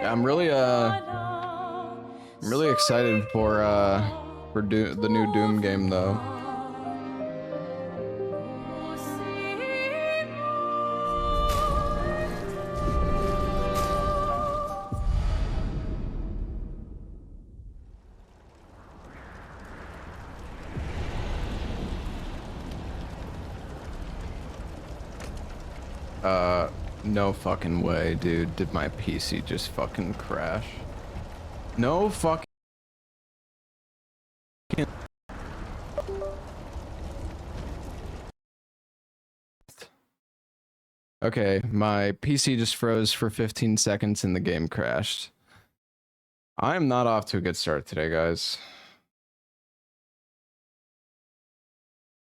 I'm really excited for the new Doom game though. No fucking way, dude. Did my PC just fucking crash? No fucking... Okay, my PC just froze for 15 seconds and the game crashed. I'm not off to a good start today, guys.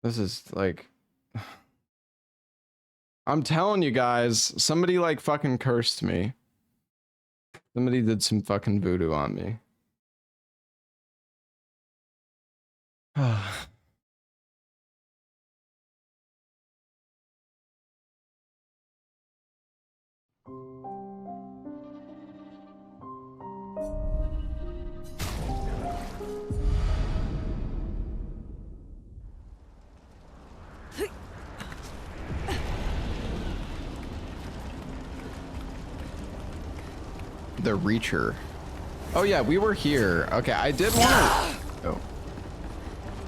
This is like... I'm telling you guys, somebody like fucking cursed me. Somebody did some fucking voodoo on me. The Reacher. Oh yeah, we were here. Okay, I did want to... Oh.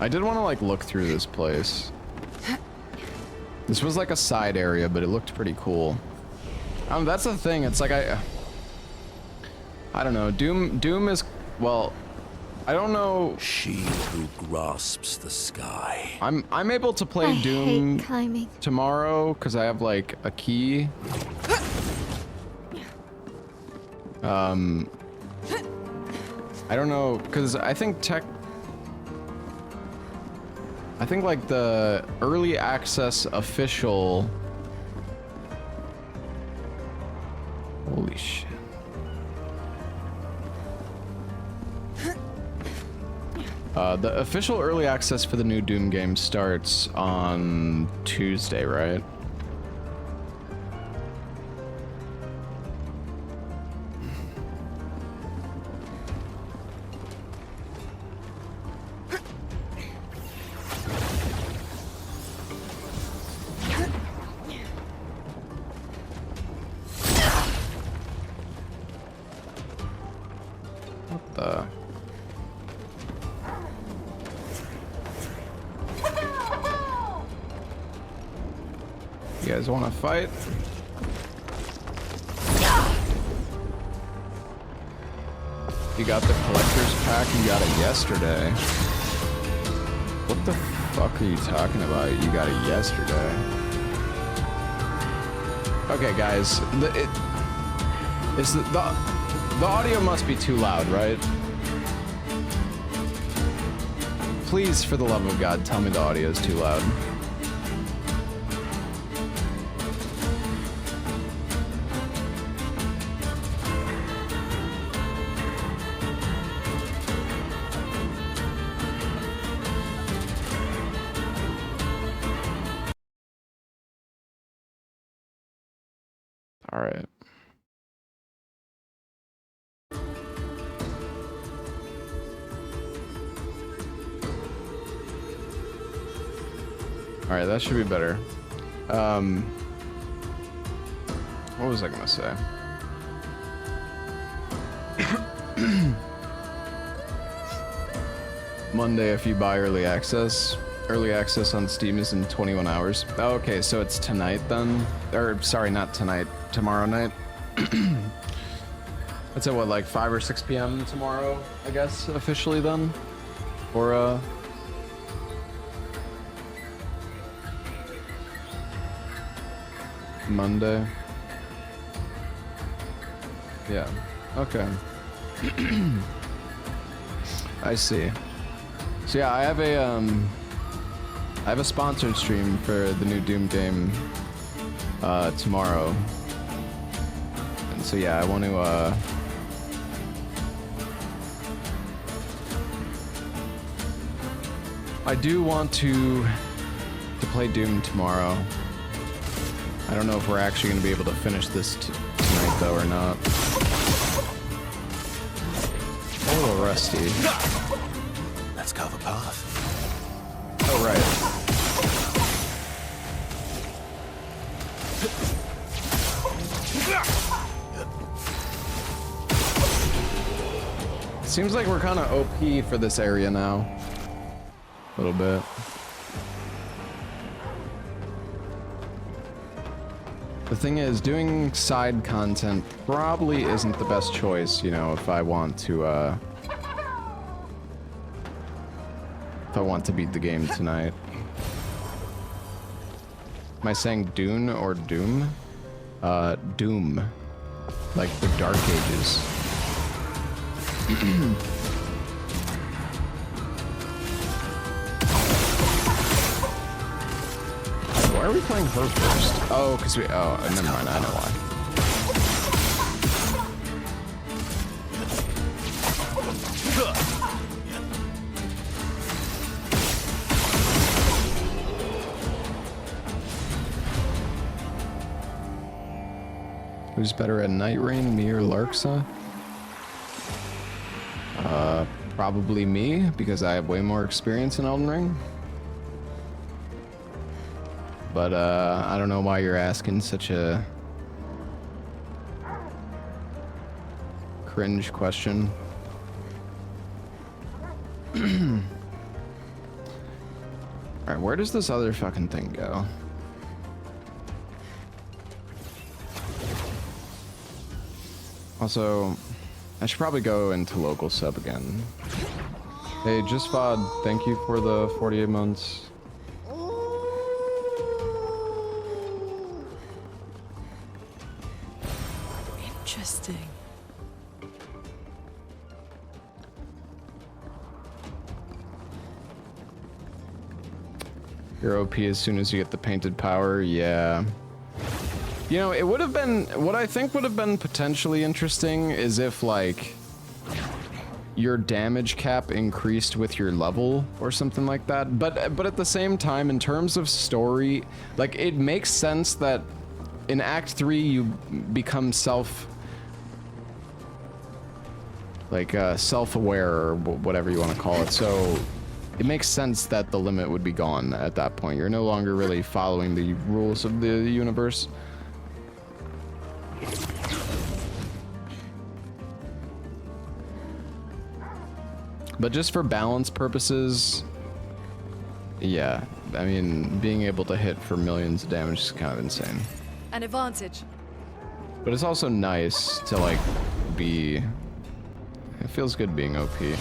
I did want to like look through this place. This was like a side area, but it looked pretty cool. That's the thing. It's like I don't know. Doom is, well, I don't know. She who grasps the sky. I'm able to play Doom tomorrow because I have like a key. I don't know, because I think like the early access official... Holy shit. The official early access for the new Doom game starts on Tuesday, right? You guys want to fight? You got the collector's pack, you got it yesterday. What the fuck are you talking about? You got it yesterday. Okay, guys, the audio must be too loud, right? Please, for the love of God, tell me the audio is too loud. All right. All right, that should be better. What was I gonna say? Monday, if you buy early access. Early access on Steam is in 21 hours. Oh, okay, so it's tonight then? Or, sorry, not tonight. Tomorrow night. That's at what, like 5 or 6 p.m. tomorrow, I guess, officially then? Or, Monday. Yeah, okay. I see. So yeah, I have a sponsored stream for the new Doom game tomorrow. And so yeah, I want to I do want to play Doom tomorrow. I don't know if we're actually going to be able to finish this tonight though or not. A little rusty. Let's carve a path. Oh, right. Seems like we're kind of OP for this area now. A little bit. The thing is, doing side content probably isn't the best choice, you know, if I want to beat the game tonight. Am I saying Dune or Doom? Doom. Like the Dark Ages. Why are we playing her first? Oh, because we... Oh, never mind. I know why. Who's better at Night Rain, me or Larksa? Probably me, because I have way more experience in Elden Ring. But, I don't know why you're asking such a cringe question. Alright, where does this other fucking thing go? Also, I should probably go into local sub again. Hey, just VOD, thank you for the 48 months. Interesting. You're OP as soon as you get the painted power, yeah. You know, it would have been, what I think would have been potentially interesting is if, like, your damage cap increased with your level or something like that. But at the same time, in terms of story, like, it makes sense that in Act 3 you become self-aware or whatever you want to call it. So it makes sense that the limit would be gone at that point. You're no longer really following the rules of the universe. But just for balance purposes, yeah, I mean, being able to hit for millions of damage is kind of insane. An advantage. But it's also nice to, like, be... It feels good being OP. You're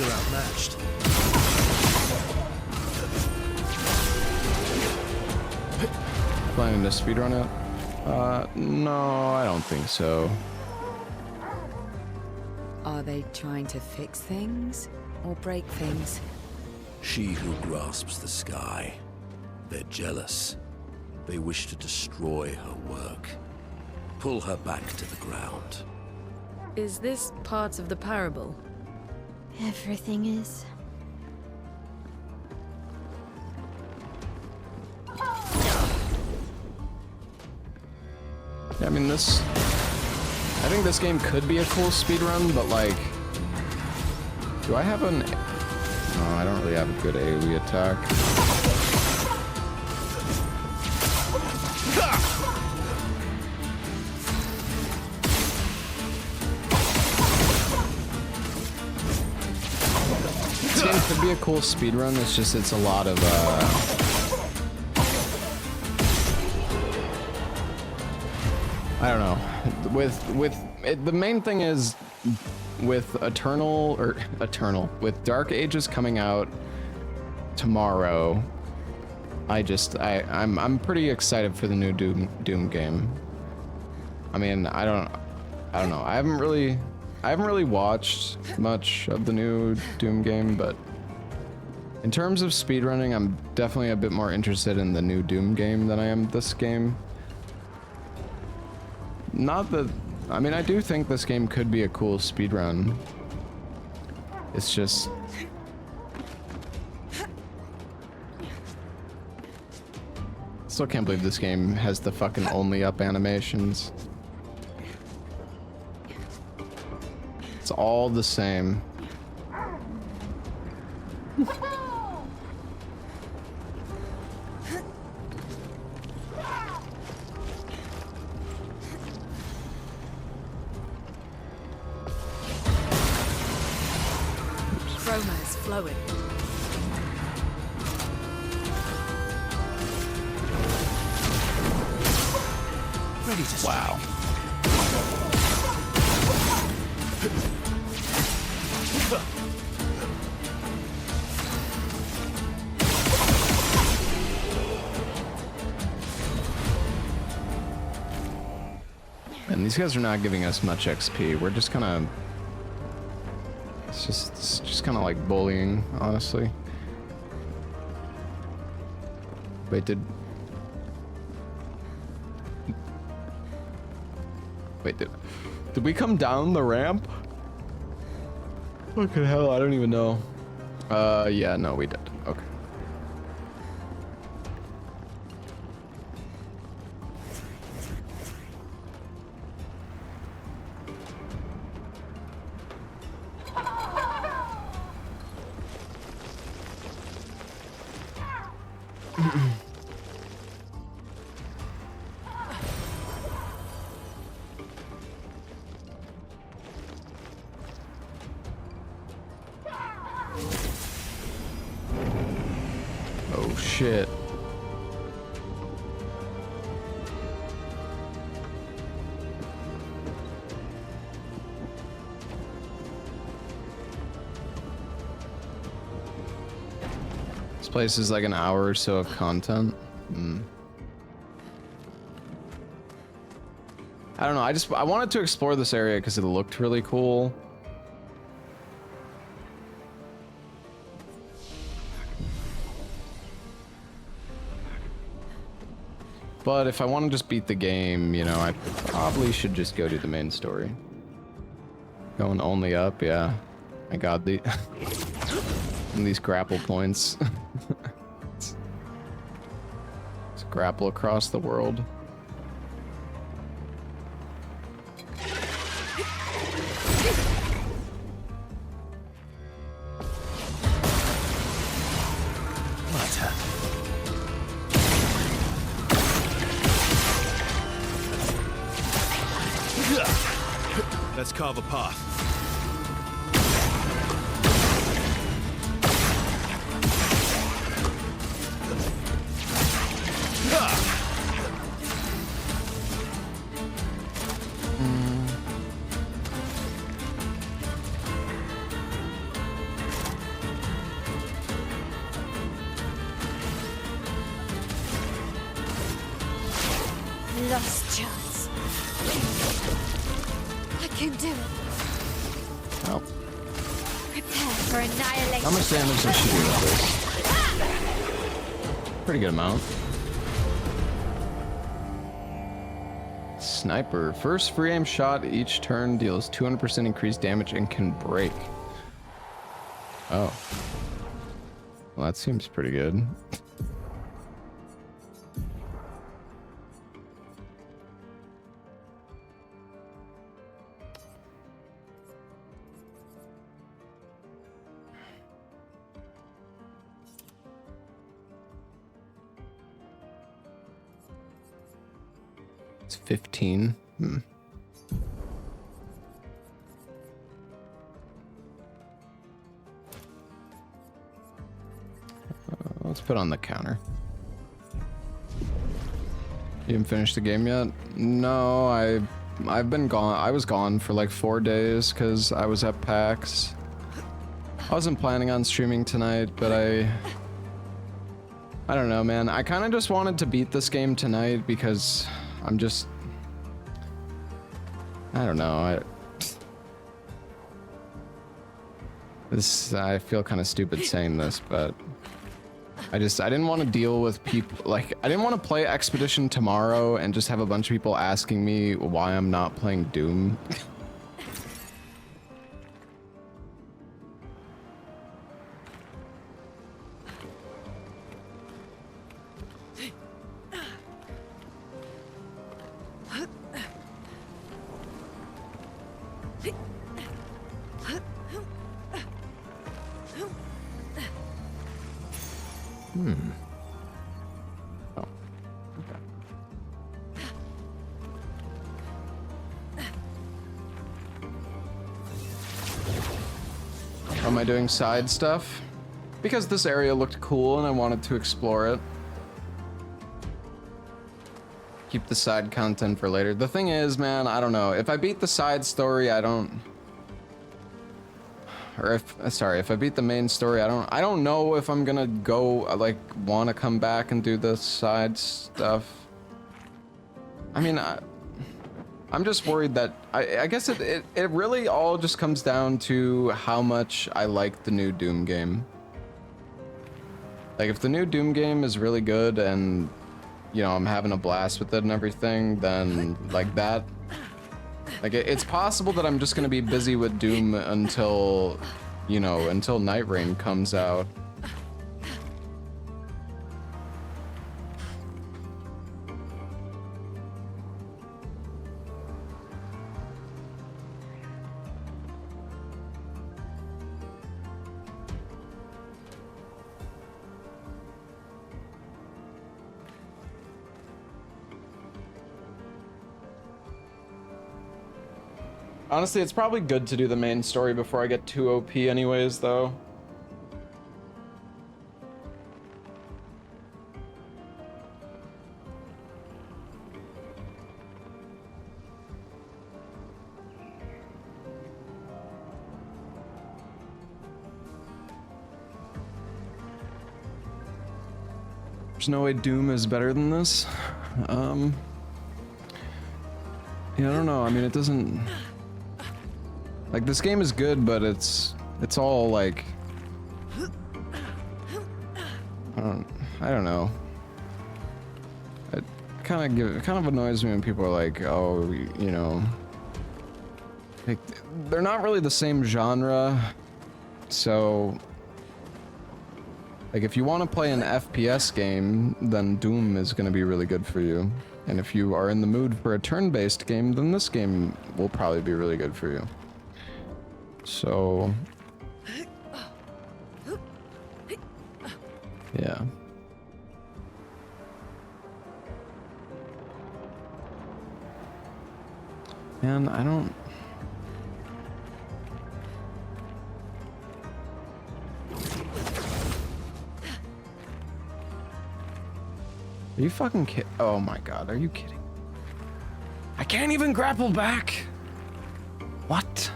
outmatched. Planning to speedrun it? No, I don't think so. Are they trying to fix things or break things? She who grasps the sky. They're jealous. They wish to destroy her work. Pull her back to the ground. Is this part of the parable? Everything is. Yeah, I mean, this... I think this game could be a cool speedrun, but, like... Do I have an... No, I don't really have a good AoE attack. This game could be a cool speedrun, it's just, it's a lot of, I don't know. The main thing is with with Dark Ages coming out tomorrow, I'm pretty excited for the new Doom game. I mean, I don't know. I haven't really watched much of the new Doom game, but in terms of speedrunning, I'm definitely a bit more interested in the new Doom game than I am this game. Not that... I mean, I do think this game could be a cool speedrun. It's just... Still can't believe this game has the fucking only up animations. all the same. Chroma is flowing. Ready to strike. Wow. And these guys are not giving us much XP. We're just kind of... It's just kind of like bullying, honestly. Wait, did we come down the ramp? Fucking hell, I don't even know. Yeah, no, we did. Okay. Oh shit. This place is like an hour or so of content. I don't know, I wanted to explore this area because it looked really cool. But if I want to just beat the game, you know, I probably should just go to the main story. Going only up, yeah. My god, these grapple points. Let's grapple across the world. Let's carve a path. Lost chance. I can do it. Oh. Prepare for annihilation. How much damage does she do with this? Pretty good amount. Sniper. First free aim shot each turn deals 200% increased damage and can break. Oh. Well, that seems pretty good. It's 15. Let's put on the counter. You didn't finish the game yet? No, I've been gone. I was gone for like 4 days because I was at PAX. I wasn't planning on streaming tonight, but I don't know, man. I kind of just wanted to beat this game tonight because I'm just... I don't know. I feel kind of stupid saying this, but I didn't want to deal with people, like, I didn't want to play Expedition tomorrow and just have a bunch of people asking me why I'm not playing Doom. Oh. Okay. Am I doing side stuff? Because this area looked cool and I wanted to explore it. Keep the side content for later. The thing is, man, I don't know. If I beat the side story, I don't... Or if I beat the main story, I don't know if I'm gonna go, like, want to come back and do the side stuff. I mean, I'm just worried that, I guess it really all just comes down to how much I like the new Doom game. Like, if the new Doom game is really good and, you know, I'm having a blast with it and everything, then, like, that... Like, it's possible that I'm just gonna be busy with Doom until, you know, until Night Rain comes out. Honestly, it's probably good to do the main story before I get too OP anyways, though. There's no way Doom is better than this. Yeah, I don't know. I mean, it doesn't... Like, this game is good, but it's all like... I don't know. It kind of annoys me when people are like, oh, you know... Like, they're not really the same genre, so... Like, if you want to play an FPS game, then Doom is going to be really good for you. And if you are in the mood for a turn-based game, then this game will probably be really good for you. So... Yeah. Man, I don't... Are you fucking kidding? Oh my god, are you kidding? I can't even grapple back! What?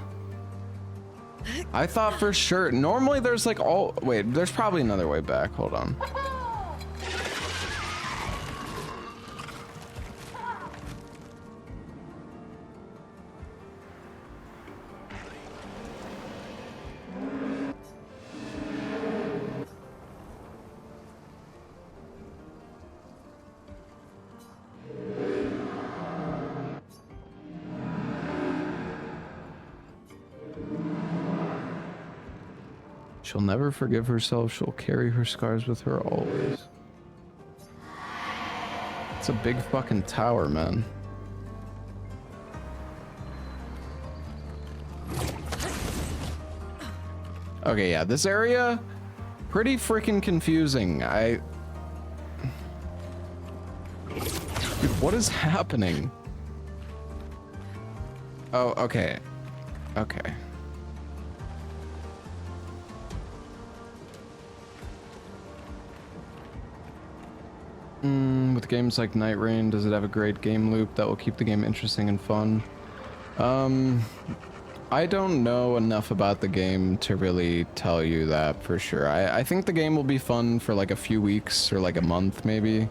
I thought for sure. Normally there's like all... Wait, there's probably another way back. Hold on. She'll never forgive herself. She'll carry her scars with her always. It's a big fucking tower, man. Okay, yeah, this area, pretty freaking confusing. Dude, what is happening? Oh, okay. Okay. With games like Night Rain, does it have a great game loop that will keep the game interesting and fun? I don't know enough about the game to really tell you that for sure. I think the game will be fun for like a few weeks or like a month maybe.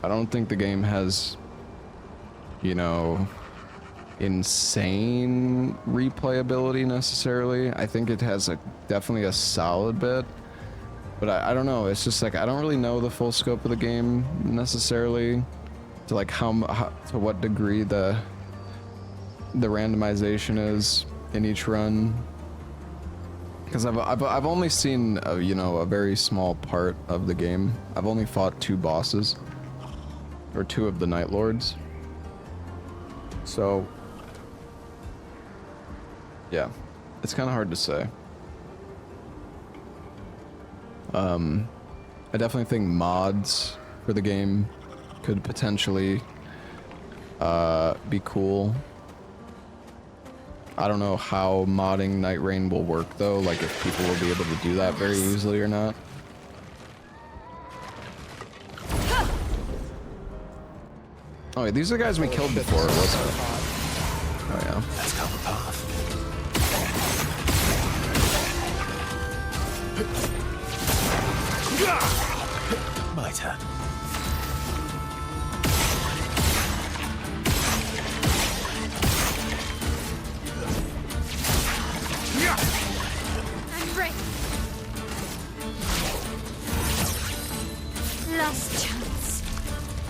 I don't think the game has, you know, insane replayability necessarily. I think it has definitely a solid bit. But I don't know, it's just like, I don't really know the full scope of the game necessarily, to like how to what degree the randomization is in each run. Because I've only seen you know, a very small part of the game. I've only fought 2 bosses, or 2 of the Night Lords. So yeah, it's kind of hard to say. I definitely think mods for the game could potentially be cool. I don't know how modding Night Rain will work though, like if people will be able to do that very easily or not. Oh wait, these are the guys we killed before, wasn't it? Oh yeah. Let's go the path. My turn. I'm ready. Last chance.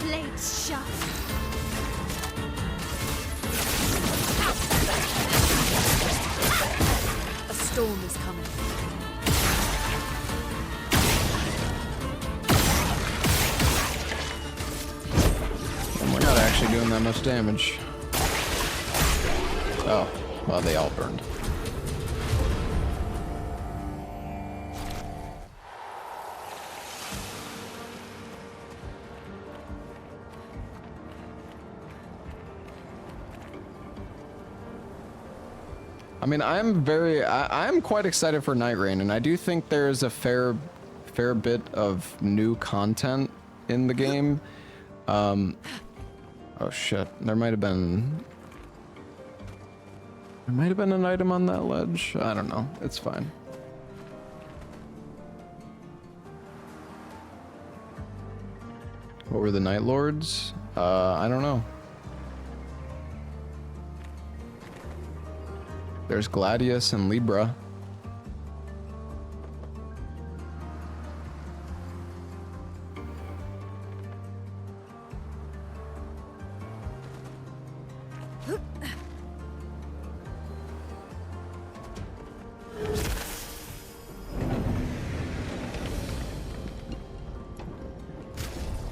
Blades sharp. A storm is coming. And we're not actually doing that much damage. Oh, well, they all burned. I mean, I'm quite excited for Night Rain, and I do think there's a fair bit of new content in the game. Oh shit, there might have been an item on that ledge. I don't know, it's fine. What were the Night Lords? I don't know. There's Gladius and Libra.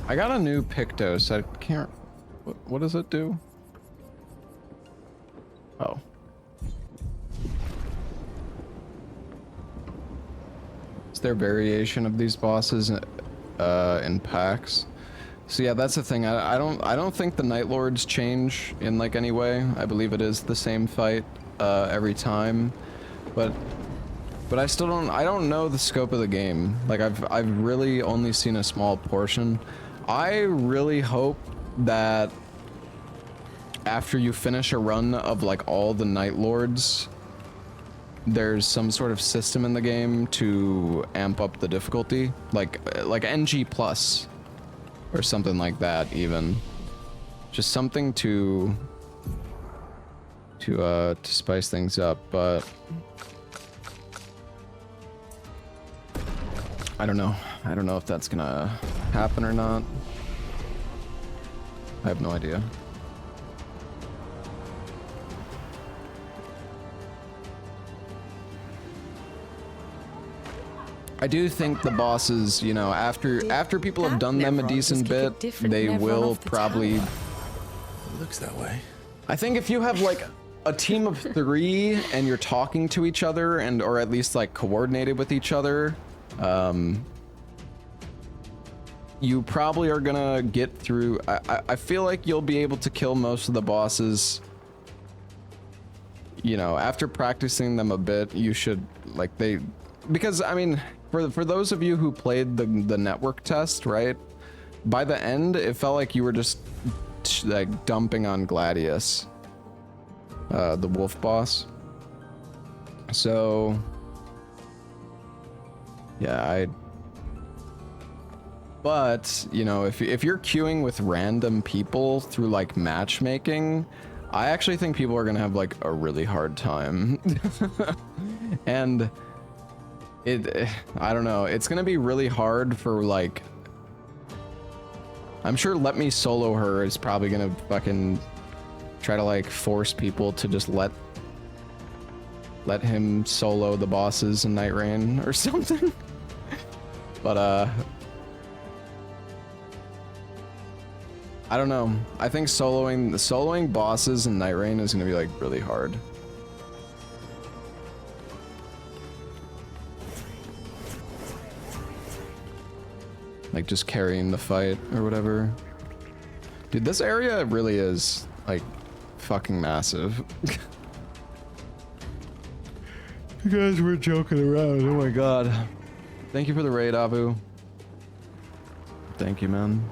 I got a new Pictos. I can't... What does it do? Oh. Is there variation of these bosses in packs? So yeah, that's the thing. I don't think the Night Lords change in like any way. I believe it is the same fight every time, but I still don't know the scope of the game. Like I've really only seen a small portion. I really hope that after you finish a run of like all the Night Lords, there's some sort of system in the game to amp up the difficulty, like NG plus or something like that. Even just something to spice things up. But I don't know if that's gonna happen or not. I have no idea. I do think the bosses, you know, after people have done them a decent bit, they will probably... It looks that way. I think if you have like a team of 3 and you're talking to each other and or at least like coordinated with each other, you probably are gonna get through. I feel like you'll be able to kill most of the bosses. You know, after practicing them a bit, you should like because I mean, for those of you who played the network test, right? By the end, it felt like you were just like dumping on Gladius, the wolf boss. So yeah, but you know, if you're queuing with random people through like matchmaking, I actually think people are gonna have like a really hard time. And I don't know, it's gonna be really hard for like, I'm sure Let Me Solo Her is probably gonna fucking try to like force people to just let him solo the bosses in Night Rain or something. But I don't know. I think soloing bosses in Night Rain is gonna be like really hard. like just carrying the fight or whatever. Dude, this area really is like fucking massive. You guys were joking around. Oh my god. Thank you for the raid, Abu. Thank you, man.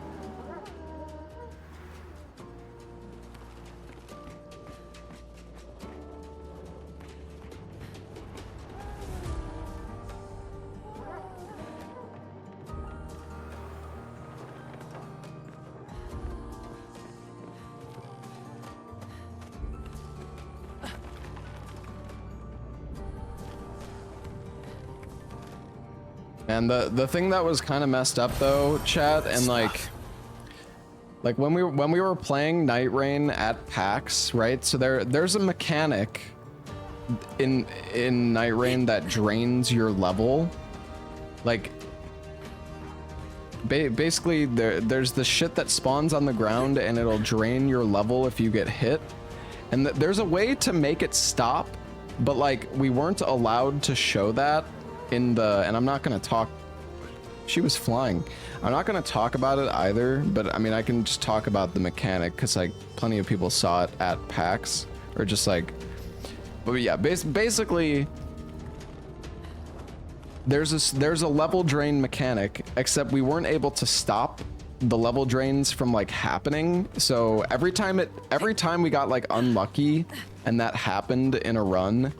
And the thing that was kind of messed up though, chat, and like when we were playing Night Rain at PAX, right? So there's a mechanic in Night Rain that drains your level. Like basically there's the shit that spawns on the ground and it'll drain your level if you get hit. And there's a way to make it stop, but like we weren't allowed to show that in the, and I'm not gonna talk, she was flying. I'm not gonna talk about it either, but I mean I can just talk about the mechanic because like plenty of people saw it at PAX or just like, but yeah, basically there's a level drain mechanic, except we weren't able to stop the level drains from like happening. So every time we got like unlucky and that happened in a run,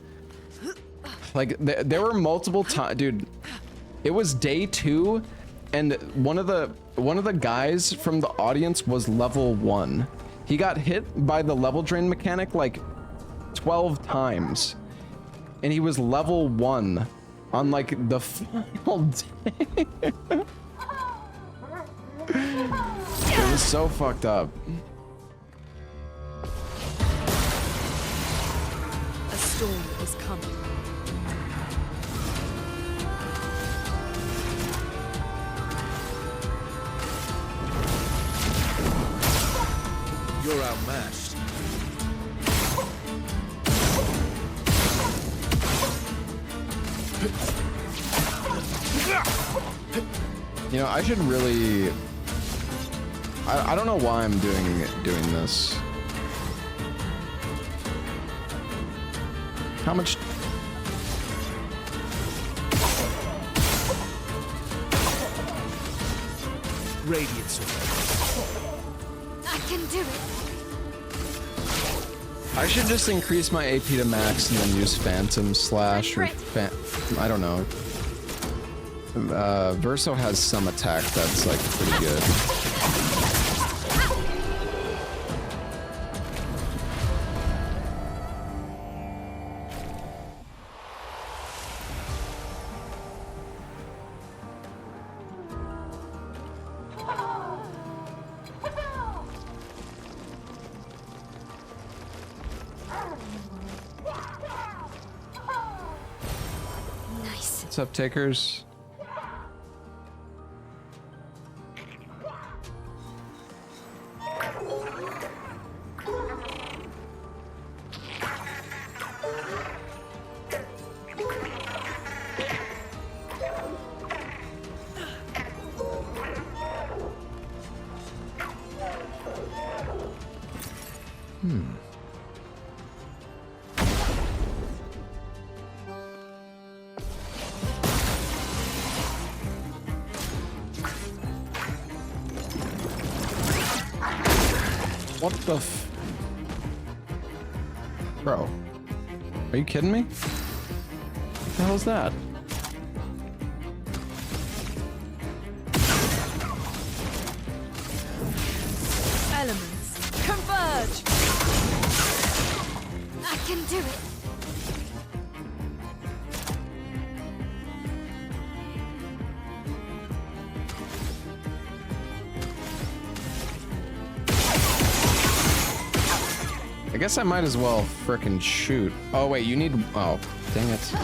like there were multiple times, dude. It was day 2, and one of the guys from the audience was level 1. He got hit by the level drain mechanic like 12 times, and he was level 1 on like the final day. It was so fucked up. A storm is coming. You're outmatched. You know, I should really. I don't know why I'm doing this. How much? Radiance. I can do it. I should just increase my AP to max and then use Phantom Slash or I don't know. Verso has some attack that's like pretty good. Nice. What's up, takers? What the f... Bro. Are you kidding me? What the hell is that? Elements converge. I can do it. I guess I might as well frickin' shoot. Oh wait, you need... Oh, dang it.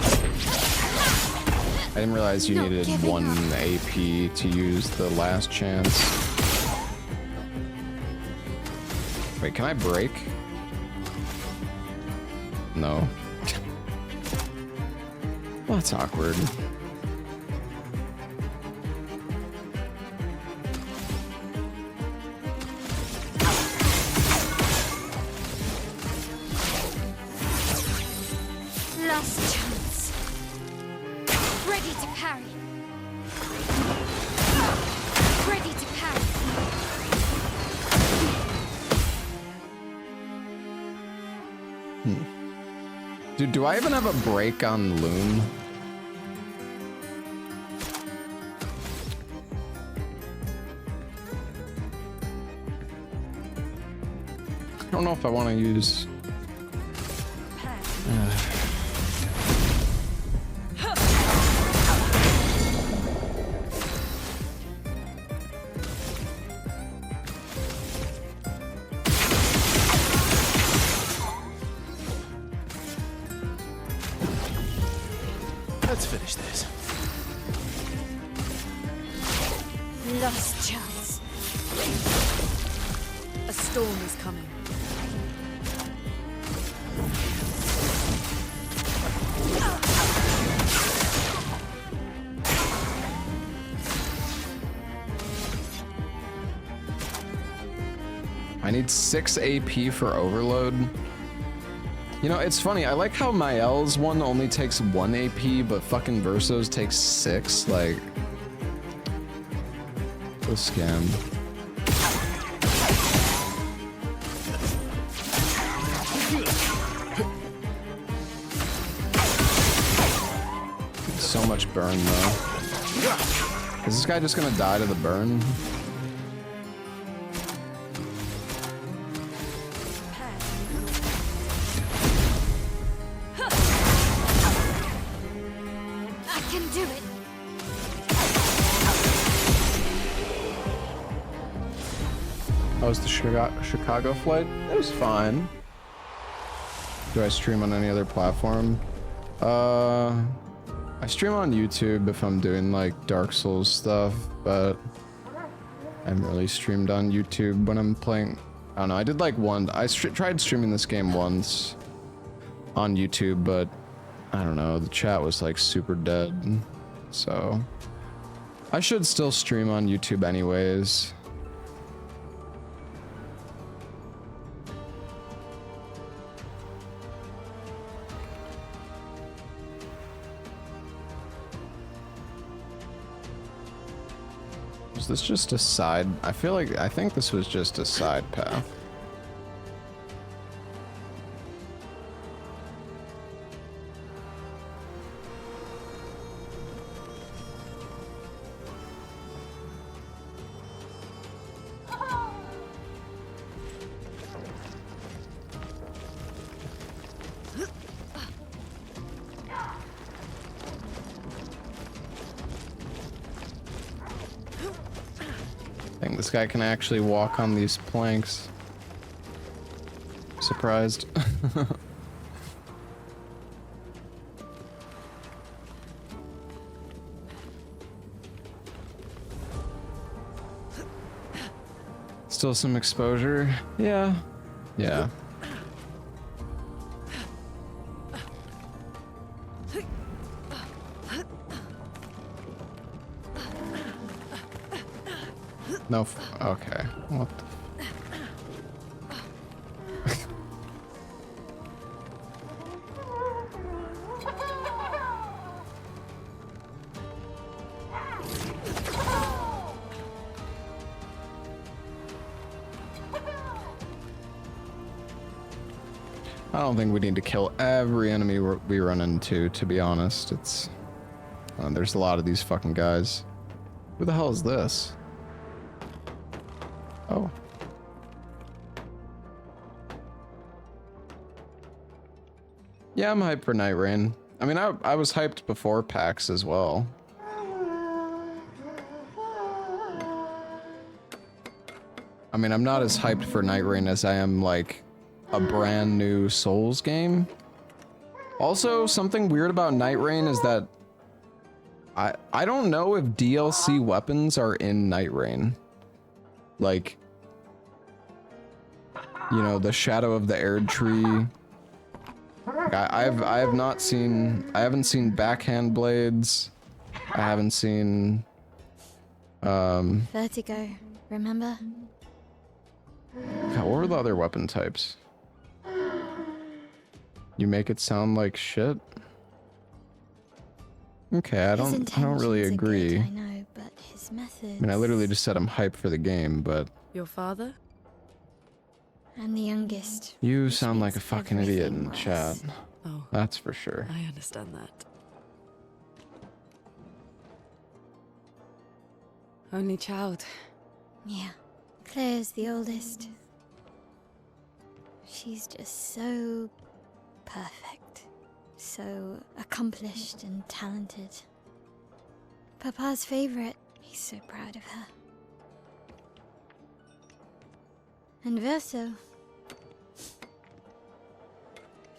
I didn't realize you needed 1 AP to use the last chance. Wait, can I break? No. Well, that's awkward. parry. Ready to parry. Dude, do I even have a break on Loom? I don't know if I want to use... Let's finish this. Lost chance. A storm is coming. I need 6 AP for overload. You know, it's funny. I like how Mael's one only takes 1 AP, but fucking Verso's takes 6. Like, a scam. So much burn, though. Is this guy just gonna die to the burn? How was the Chicago flight? It was fine. Do I stream on any other platform? I stream on YouTube if I'm doing like Dark Souls stuff, but I haven't really streamed on YouTube when I'm playing. I don't know. I did like one. I tried streaming this game once on YouTube, but I don't know. The chat was like super dead, so I should still stream on YouTube anyways. Was this just a side? I think this was just a side path. This guy can actually walk on these planks. Surprised. Still some exposure. Yeah. Yeah. No, okay. What the I don't think we need to kill every enemy we run into, to be honest. It's... there's a lot of these fucking guys. Who the hell is this? Oh. Yeah, I'm hyped for Night Rain. I mean, I was hyped before PAX as well. I mean, I'm not as hyped for Night Rain as I am, like, a brand new Souls game. Also, something weird about Night Rain is that I don't know if DLC weapons are in Night Rain. Like, you know, the Shadow of the Erd Tree. Like, I haven't seen backhand blades. I haven't seen Vertigo, remember? God, what were the other weapon types? You make it sound like shit. Okay, I His don't really intentions are agree. good, I know, but his methods. I mean, I literally just said I'm hyped for the game, but Your father? I'm the youngest. you which sound like a makes fucking idiot everything in worse. chat. Oh, That's for sure. I understand that. Only child. Yeah. Claire's the oldest. She's just so perfect. So accomplished and talented. Papa's favorite. He's so proud of her. And Verso.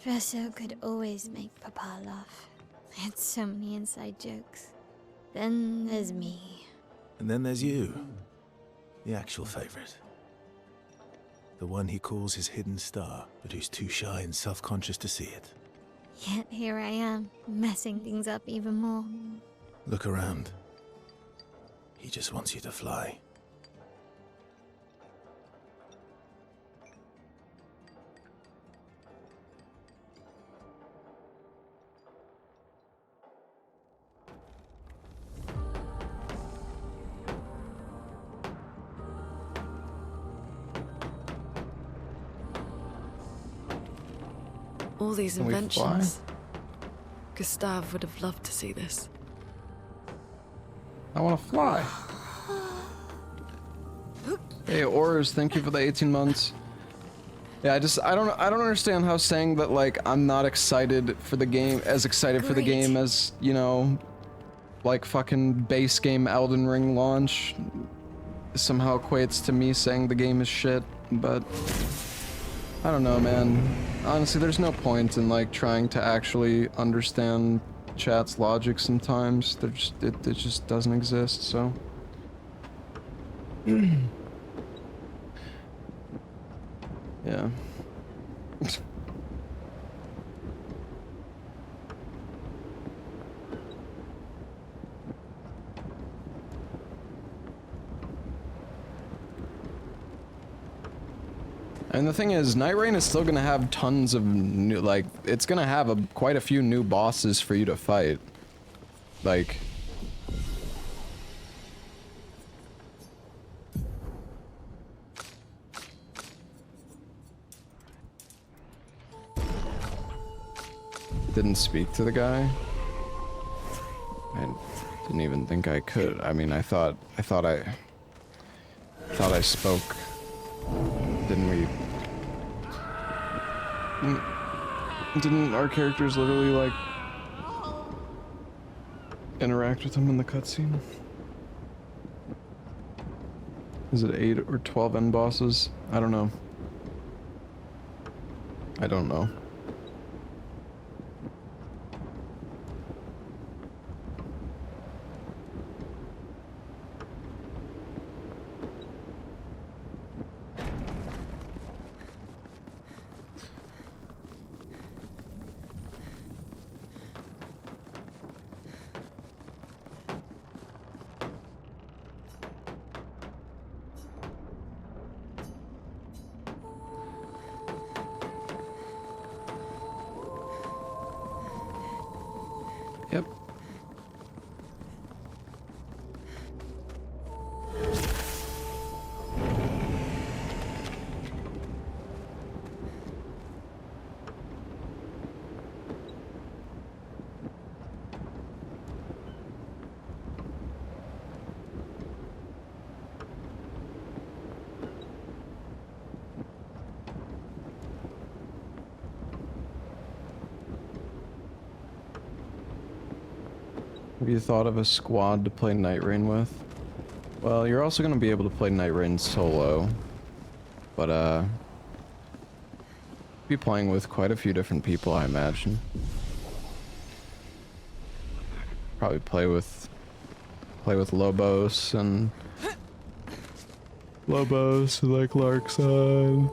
Verso could always make Papa laugh. I had so many inside jokes. Then there's me. And then there's you. The actual favorite. The one he calls his hidden star, but who's too shy and self-conscious to see it. Yet here I am, messing things up even more. Look around. He just wants you to fly. All these Can we fly? inventions. Gustav would have loved to see this. I want to fly. Hey, Ors, thank you for the 18 months. Yeah, I don't understand how saying that like I'm not excited for the game, as excited for the game as, you know, like fucking base game Elden Ring launch somehow equates to me saying the game is shit, but I don't know, man. Honestly, there's no point in like trying to actually understand chat's logic sometimes. It just doesn't exist, so. Yeah. And the thing is, Night Rain is still gonna have tons of new, like, it's gonna have quite a few new bosses for you to fight. Like... Didn't speak to the guy? I didn't even think I could. I mean, I thought I spoke. Didn't we? Didn't our characters literally, like, interact with him in the cutscene? Is it 8 or 12 end bosses? I don't know. I don't know. Yep. Have you thought of a squad to play Night Rain with? Well, you're also going to be able to play Night Rain solo. But, be playing with quite a few different people, I imagine. Probably play with Lobos and... Lobos, like Larkson.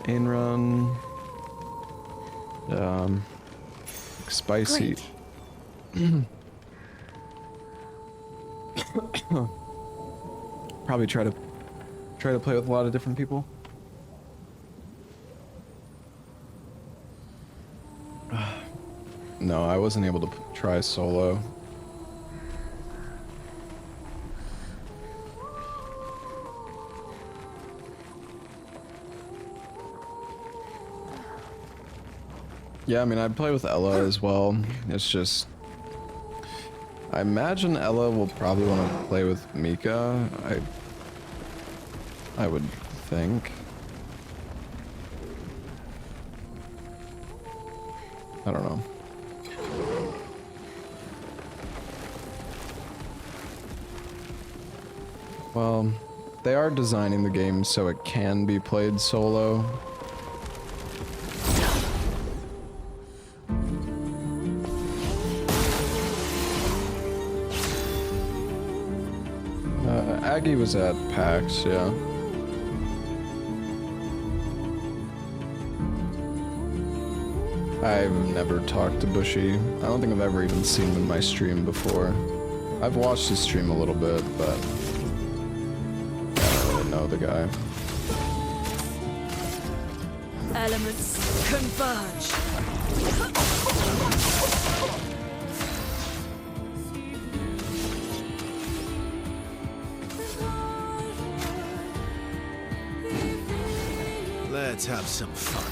Ainrun. Spicy. Great. Probably try to play with a lot of different people. No, I wasn't able to try solo. Yeah, I mean, I'd play with Ella as well. It's just... I imagine Ella will probably want to play with Mika. I would think. I don't know. Well, they are designing the game so it can be played solo. Aggie was at PAX, yeah. I've never talked to Bushy. I don't think I've ever even seen him in my stream before. I've watched his stream a little bit, but I don't really know the guy. Elements converge. Let's have some fun.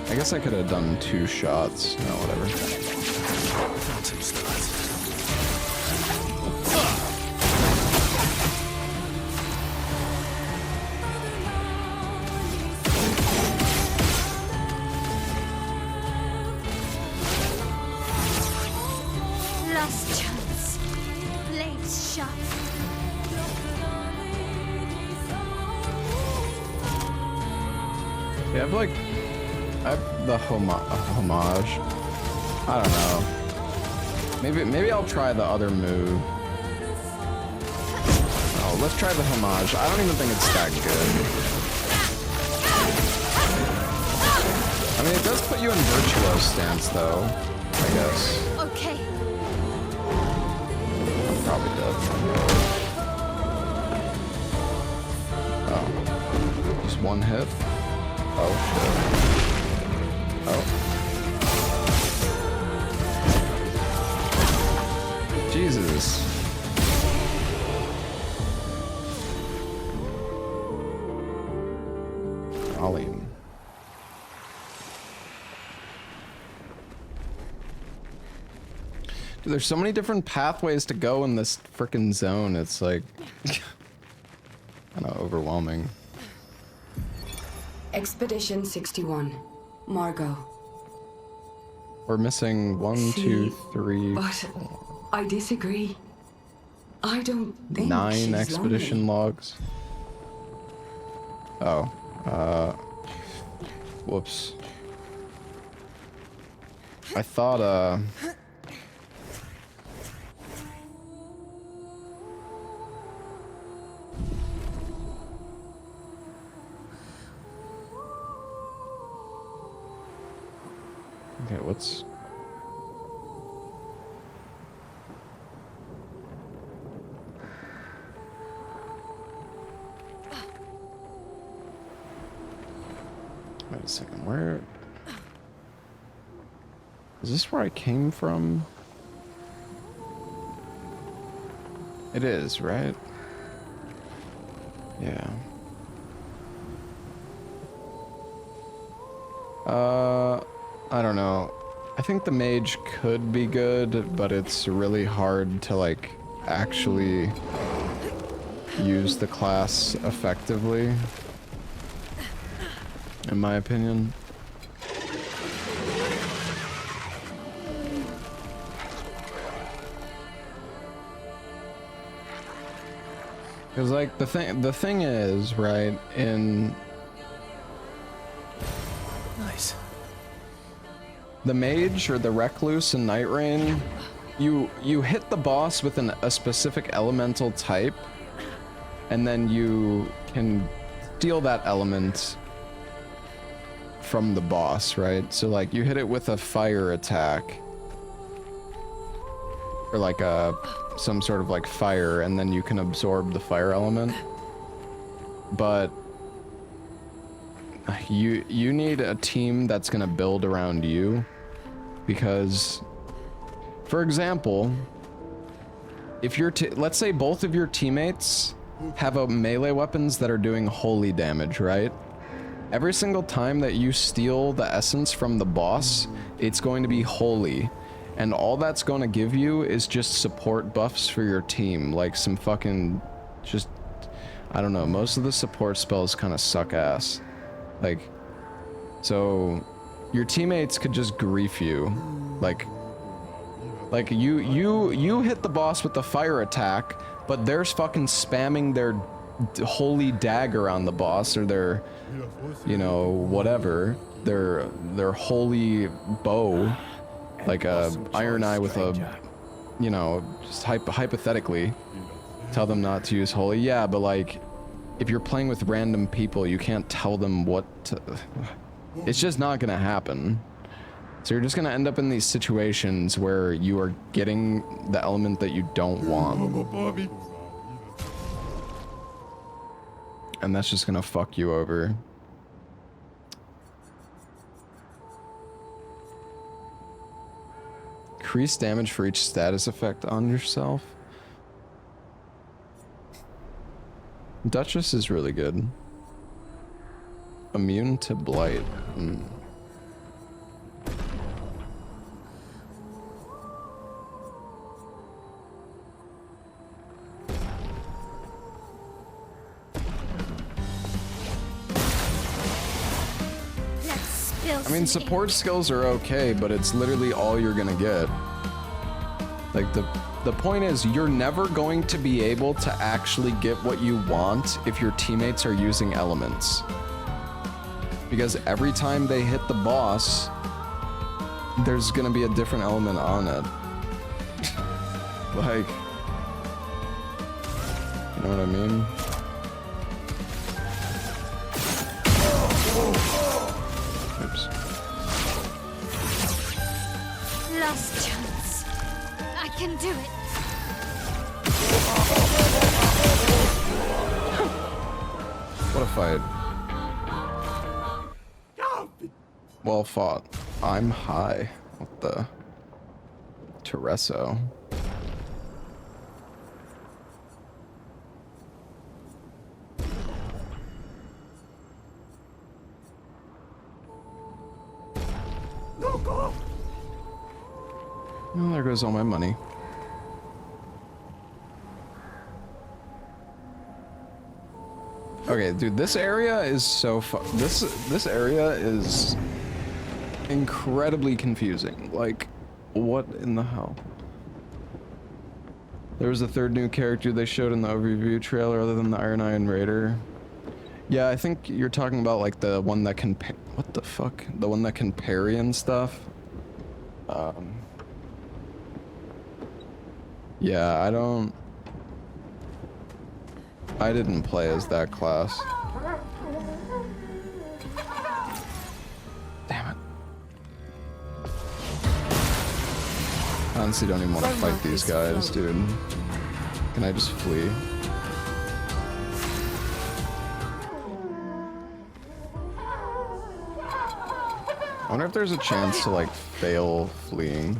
I guess I could have done 2 shots. No, whatever. Phantom stars. Last chance. Blades sharp. Yeah, I have the homage. I don't know. Maybe I'll try the other move. Oh, let's try the homage. I don't even think it's that good. I mean, it does put you in virtuo stance, though. I guess. Okay. I'm probably dead. Oh. Just one hit? Oh, shit. Oh. Jesus. Colleen. Dude, there's so many different pathways to go in this frickin' zone. It's like kind of overwhelming. Expedition 61. Margot. We're missing 1, 2, 3, But I disagree. I don't think 9 she's expedition lonely. logs. Oh, whoops. I thought, okay, what's... Wait a second, where... Is this where I came from? It is, right? Yeah. I don't know. I think the mage could be good, but it's really hard to, like, actually use the class effectively, in my opinion. Because, like, the thing is, right, in... Nice. The mage or the recluse in Night Rain, you hit the boss with a specific elemental type, and then you can steal that element from the boss, right? So like you hit it with a fire attack, or like some sort of like fire, and then you can absorb the fire element. But you need a team that's gonna build around you. Because, for example, if you're let's say both of your teammates have a melee weapons that are doing holy damage, right? Every single time that you steal the essence from the boss, it's going to be holy. And all that's going to give you is just support buffs for your team. Like some fucking, just, I don't know, most of the support spells kind of suck ass. Like, so your teammates could just grief you. Like you hit the boss with the fire attack, but they're fucking spamming their holy dagger on the boss, or their, you know, whatever, their holy bow, like a iron eye with a, you know, just hypothetically, tell them not to use holy. Yeah, but like, if you're playing with random people, you can't tell them what to, it's just not gonna happen. So you're just gonna end up in these situations where you are getting the element that you don't want. And that's just gonna fuck you over. Increase damage for each status effect on yourself. Duchess is really good. Immune to blight. I mean, support skills are okay, but it's literally all you're gonna get. Like, the point is, you're never going to be able to actually get what you want if your teammates are using elements. Because every time they hit the boss, there's gonna be a different element on it. Like, you know what I mean? Oops. Last chance. I can do it. What a fight. Well fought. I'm high. What the? Tereso. Well, there goes all my money. Okay, dude, this area is so this area is incredibly confusing. Like, what in the hell? There was a third new character they showed in the overview trailer other than the Iron Iron Raider. Yeah, I think you're talking about like the one that can what the fuck? The one that can parry and stuff. Yeah, I didn't play as that class. Damn it. I honestly don't even want to fight these guys, dude. Can I just flee? I wonder if there's a chance to like fail fleeing.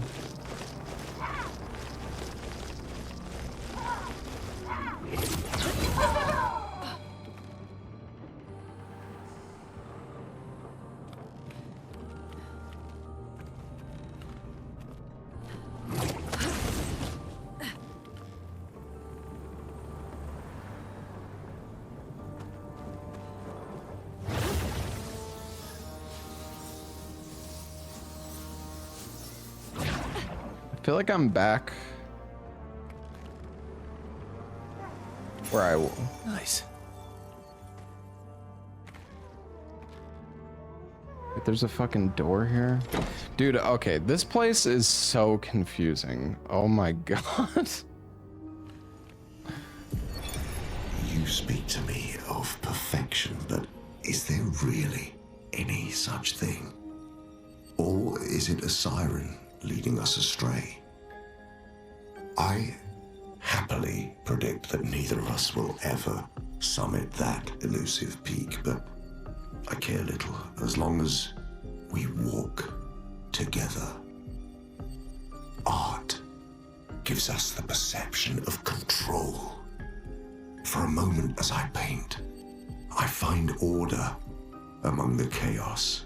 I feel like I'm back where I will. Nice. Wait, there's a fucking door here? Dude, okay, this place is so confusing. Oh my god. You speak to me of perfection, but is there really any such thing? Or is it a siren leading us astray? I happily predict that neither of us will ever summit that elusive peak, but I care little as long as we walk together. gives us the perception of control. For a moment as I paint, I find order among the chaos.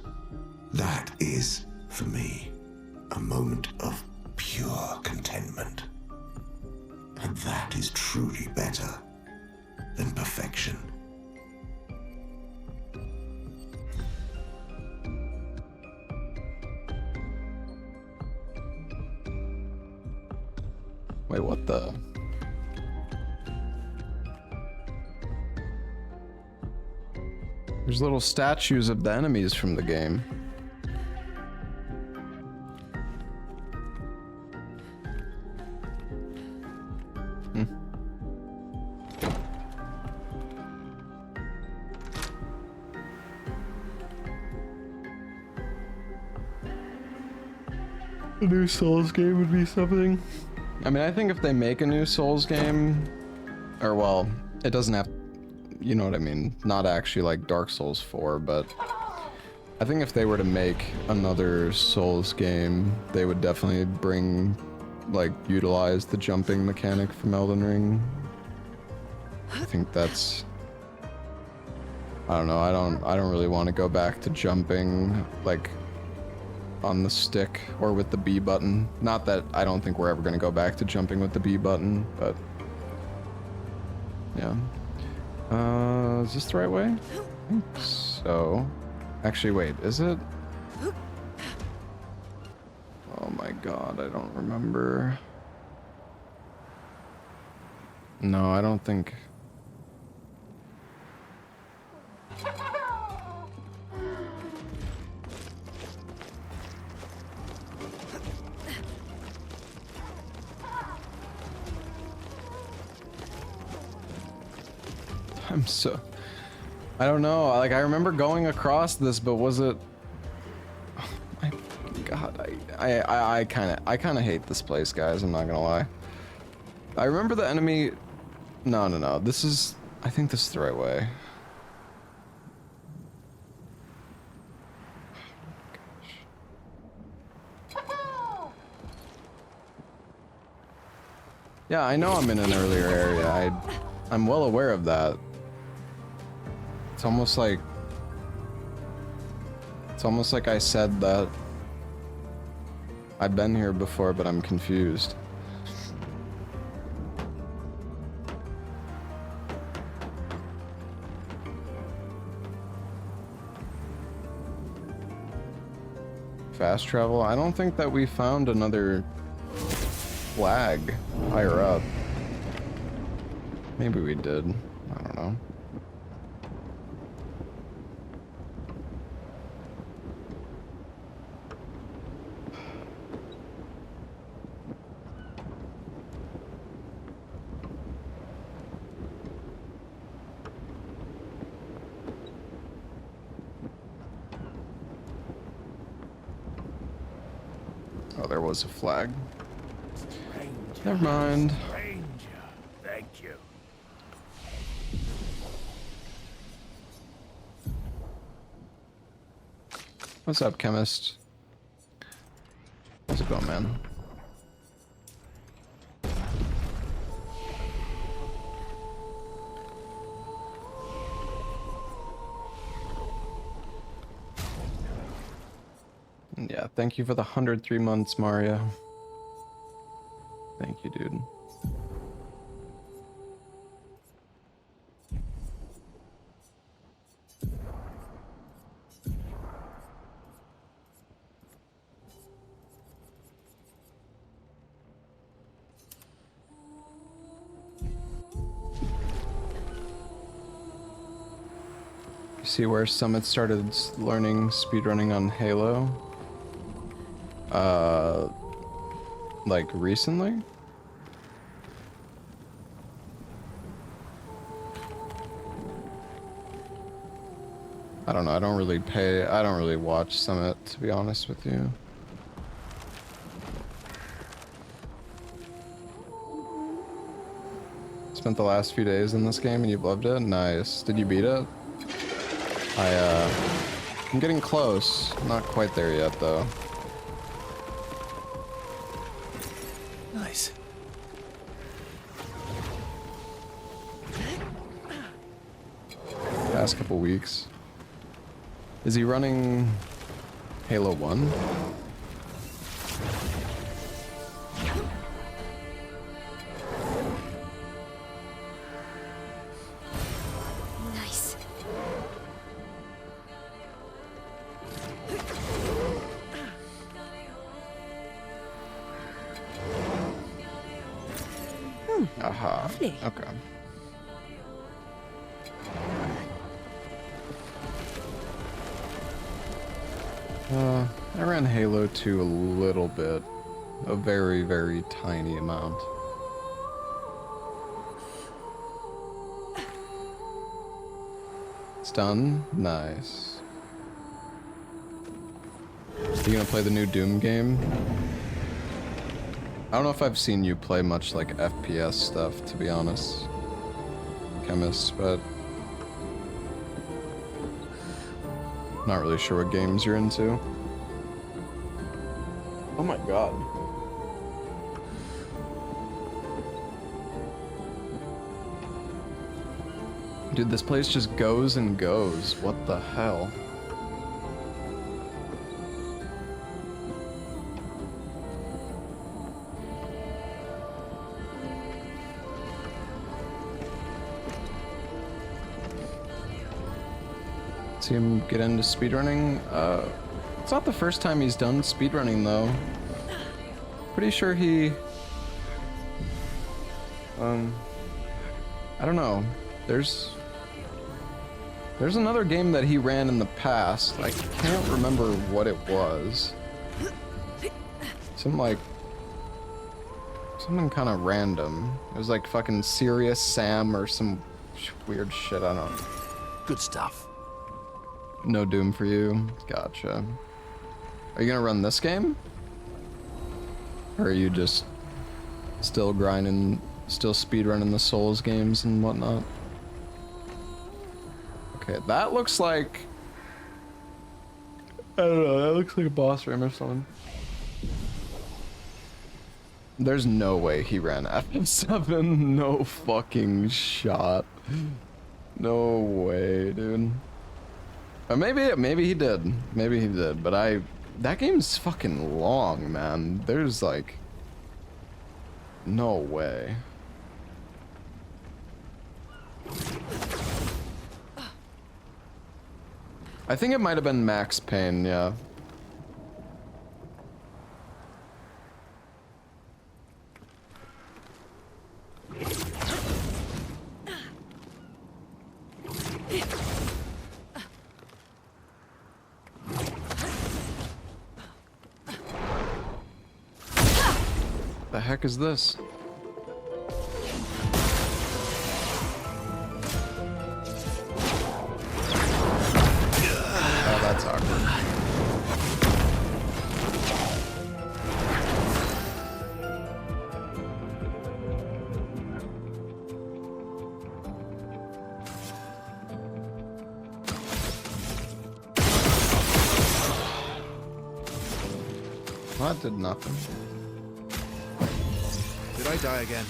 That is, for me, a moment of pure contentment. And that is truly better than perfection. Wait, what the? There's little statues of the enemies from the game. A new Souls game would be something. I mean, I think if they make a new Souls game, or well, it doesn't have, you know what I mean, not actually like Dark Souls 4, but I think if they were to make another Souls game, they would definitely bring, like, utilize the jumping mechanic from Elden Ring. I think that's, I don't know, I don't really want to go back to jumping, like, on the stick or with the B button. Not that I don't think we're ever going to go back to jumping with the B button, but yeah. Is this the right way? I think so. Actually, wait, is it? Oh my god, I don't remember. No, I don't think. I'm so, I don't know, like I remember going across this, but was it, oh my god, I kind of hate this place, guys, I'm not gonna lie. I remember the enemy, no, this is, I think this is the right way. Yeah, I know I'm in an earlier area, I'm well aware of that. It's almost like I said that I've been here before, but I'm confused. Fast travel? I don't think that we found another flag higher up. Maybe we did. I don't know. Oh, there was a flag. Never mind. Thank you. What's up, chemist? How's it going, man? Yeah, thank you for the 103 months, Mario. Thank you, dude. You see where Summit started learning speedrunning on Halo? Like recently? I don't know, I don't really watch Summit, to be honest with you. Spent the last few days in this game and you've loved it? Nice. Did you beat it? I'm getting close. Not quite there yet, though. Nice. past couple weeks. Is he running Halo 1? Nice. Aha. Lovely. Okay. I ran Halo 2 a little bit. A very, very tiny amount. It's done? Nice. You gonna play the new Doom game? I don't know if I've seen you play much like FPS stuff, to be honest, Chemist, but not really sure what games you're into. Oh my god. Dude, this place just goes and goes. What the hell? See him get into speedrunning? It's not the first time he's done speedrunning though. Pretty sure he... I don't know. There's another game that he ran in the past. I can't remember what it was. Something kind of random. It was like fucking Serious Sam or some weird shit, I don't know. Good stuff. No Doom for you. Gotcha. Are you gonna run this game? Or are you just still grinding, still speedrunning the Souls games and whatnot? Okay, that looks like... I don't know, that looks like a boss room or something. There's no way he ran FF7. No fucking shot. No way, dude. Or maybe he did. Maybe he did, but that game's fucking long, man. There's like no way. I think it might have been Max Payne, yeah. The heck is this? Oh, that's awkward. Well, that did nothing. Did I die again?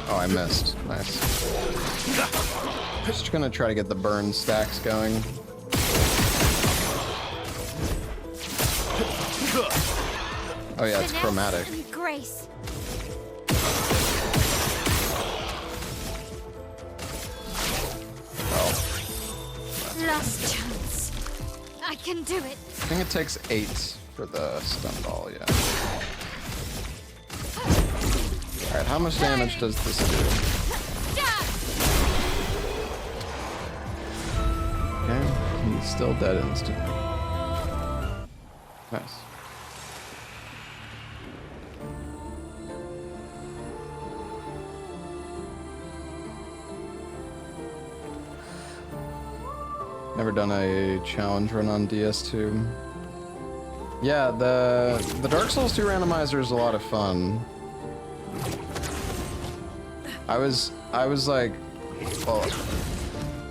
Oh, I missed. Nice. Just gonna try to get the burn stacks going. Oh yeah, it's Finesse chromatic. and grace. Last chance. I can do it. I think it takes 8 for the stun ball, yeah. Alright, how much damage does this do? Okay, he's still dead instantly. Nice. Never done a challenge run on DS2. Yeah, the Dark Souls 2 randomizer is a lot of fun. I was like, well,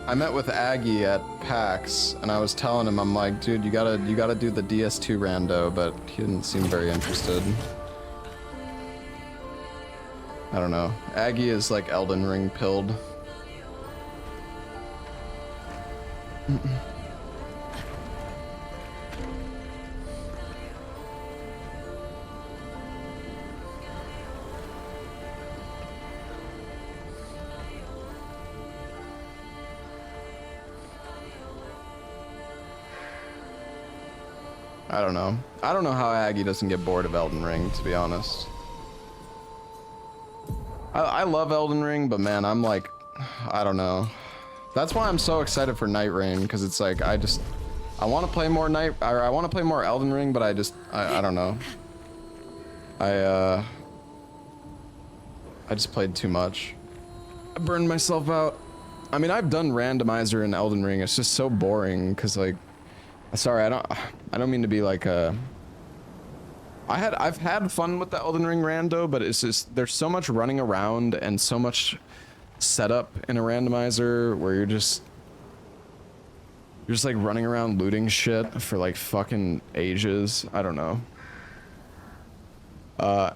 I met with Aggie at PAX, and I was telling him, I'm like, dude, you gotta do the DS2 rando, but he didn't seem very interested. I don't know. Aggie is like Elden Ring pilled. I don't know. I don't know how Aggie doesn't get bored of Elden Ring, to be honest. I love Elden Ring, but man, I'm like, I don't know. That's why I'm so excited for Night Rain, because it's like, I want to play more I want to play more Elden Ring, but I don't know. I just played too much. I burned myself out. I mean, I've done randomizer in Elden Ring. It's just so boring, because like, sorry, I don't mean to be like I've had fun with the Elden Ring rando, but it's just there's so much running around and so much setup in a randomizer where you're just like running around looting shit for like fucking ages. I don't know.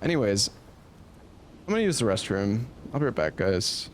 Anyways, I'm gonna use the restroom. I'll be right back, guys.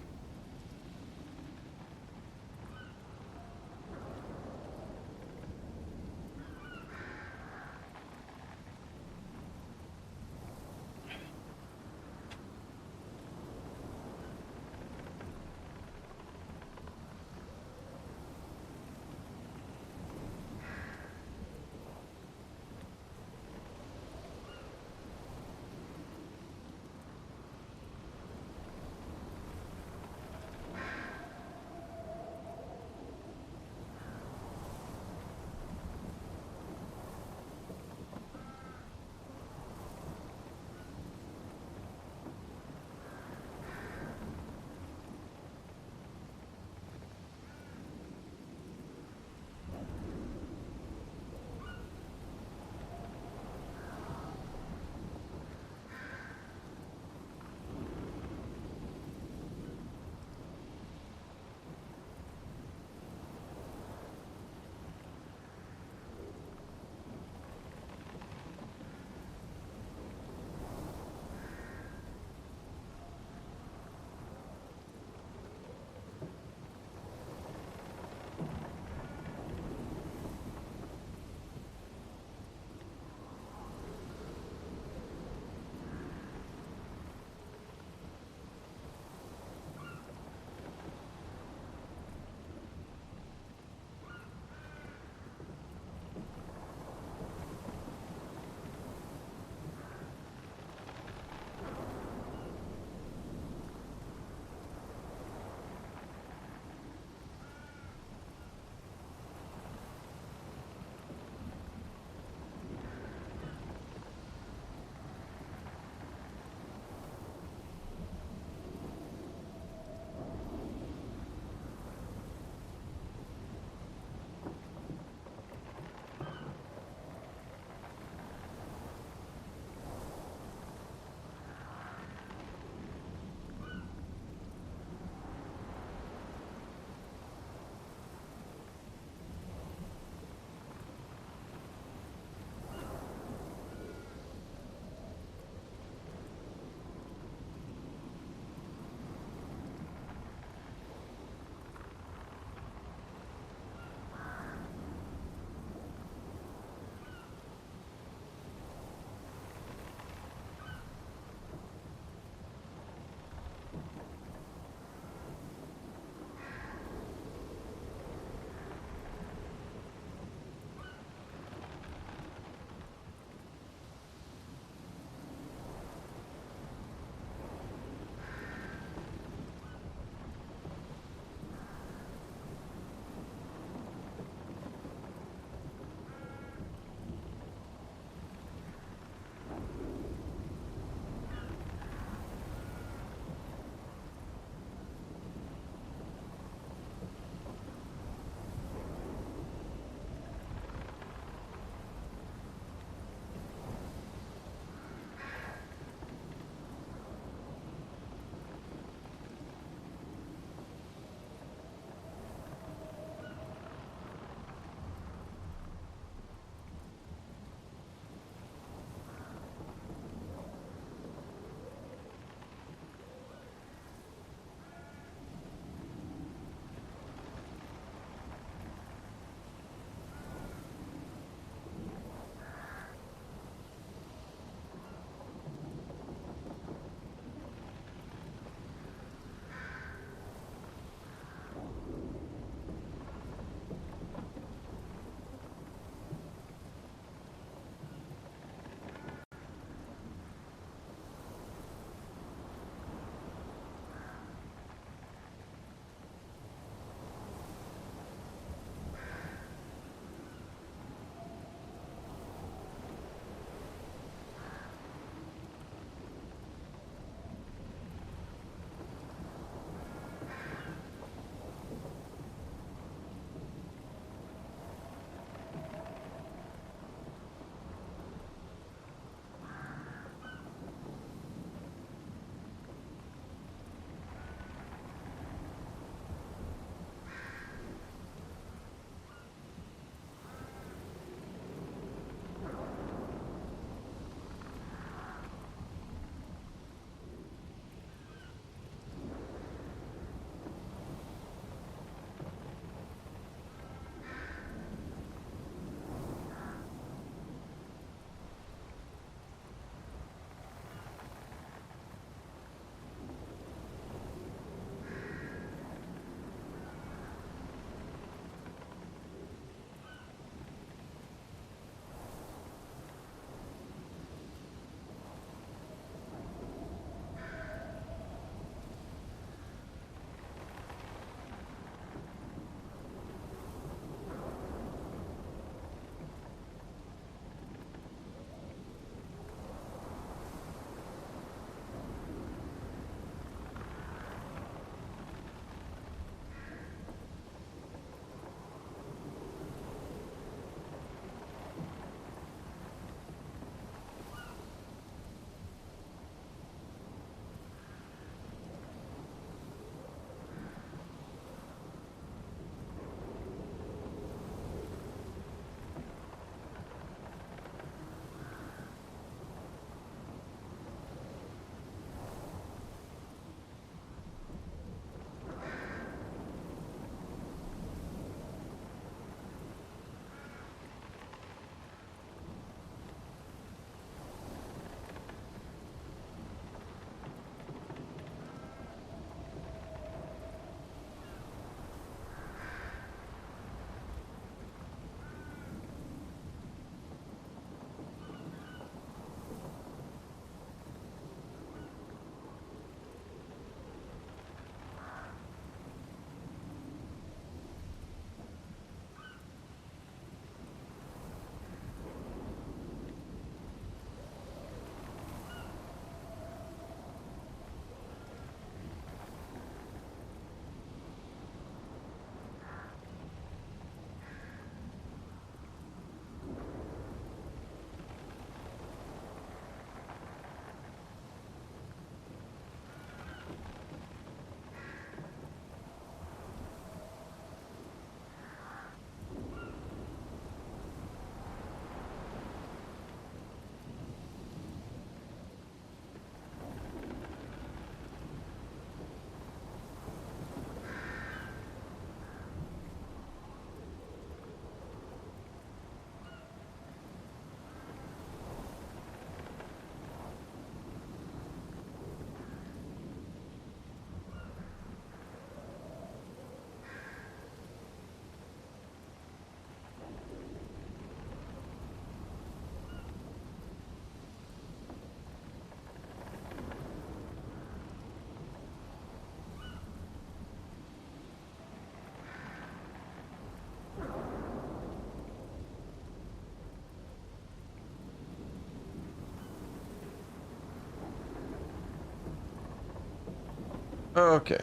Okay.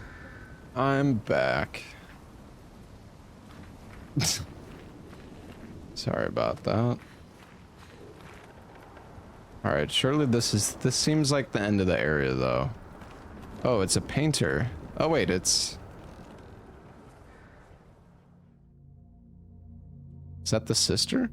I'm back. Sorry about that. Alright, surely this seems like the end of the area though. Oh, it's a painter. Oh wait, it's... Is that the sister?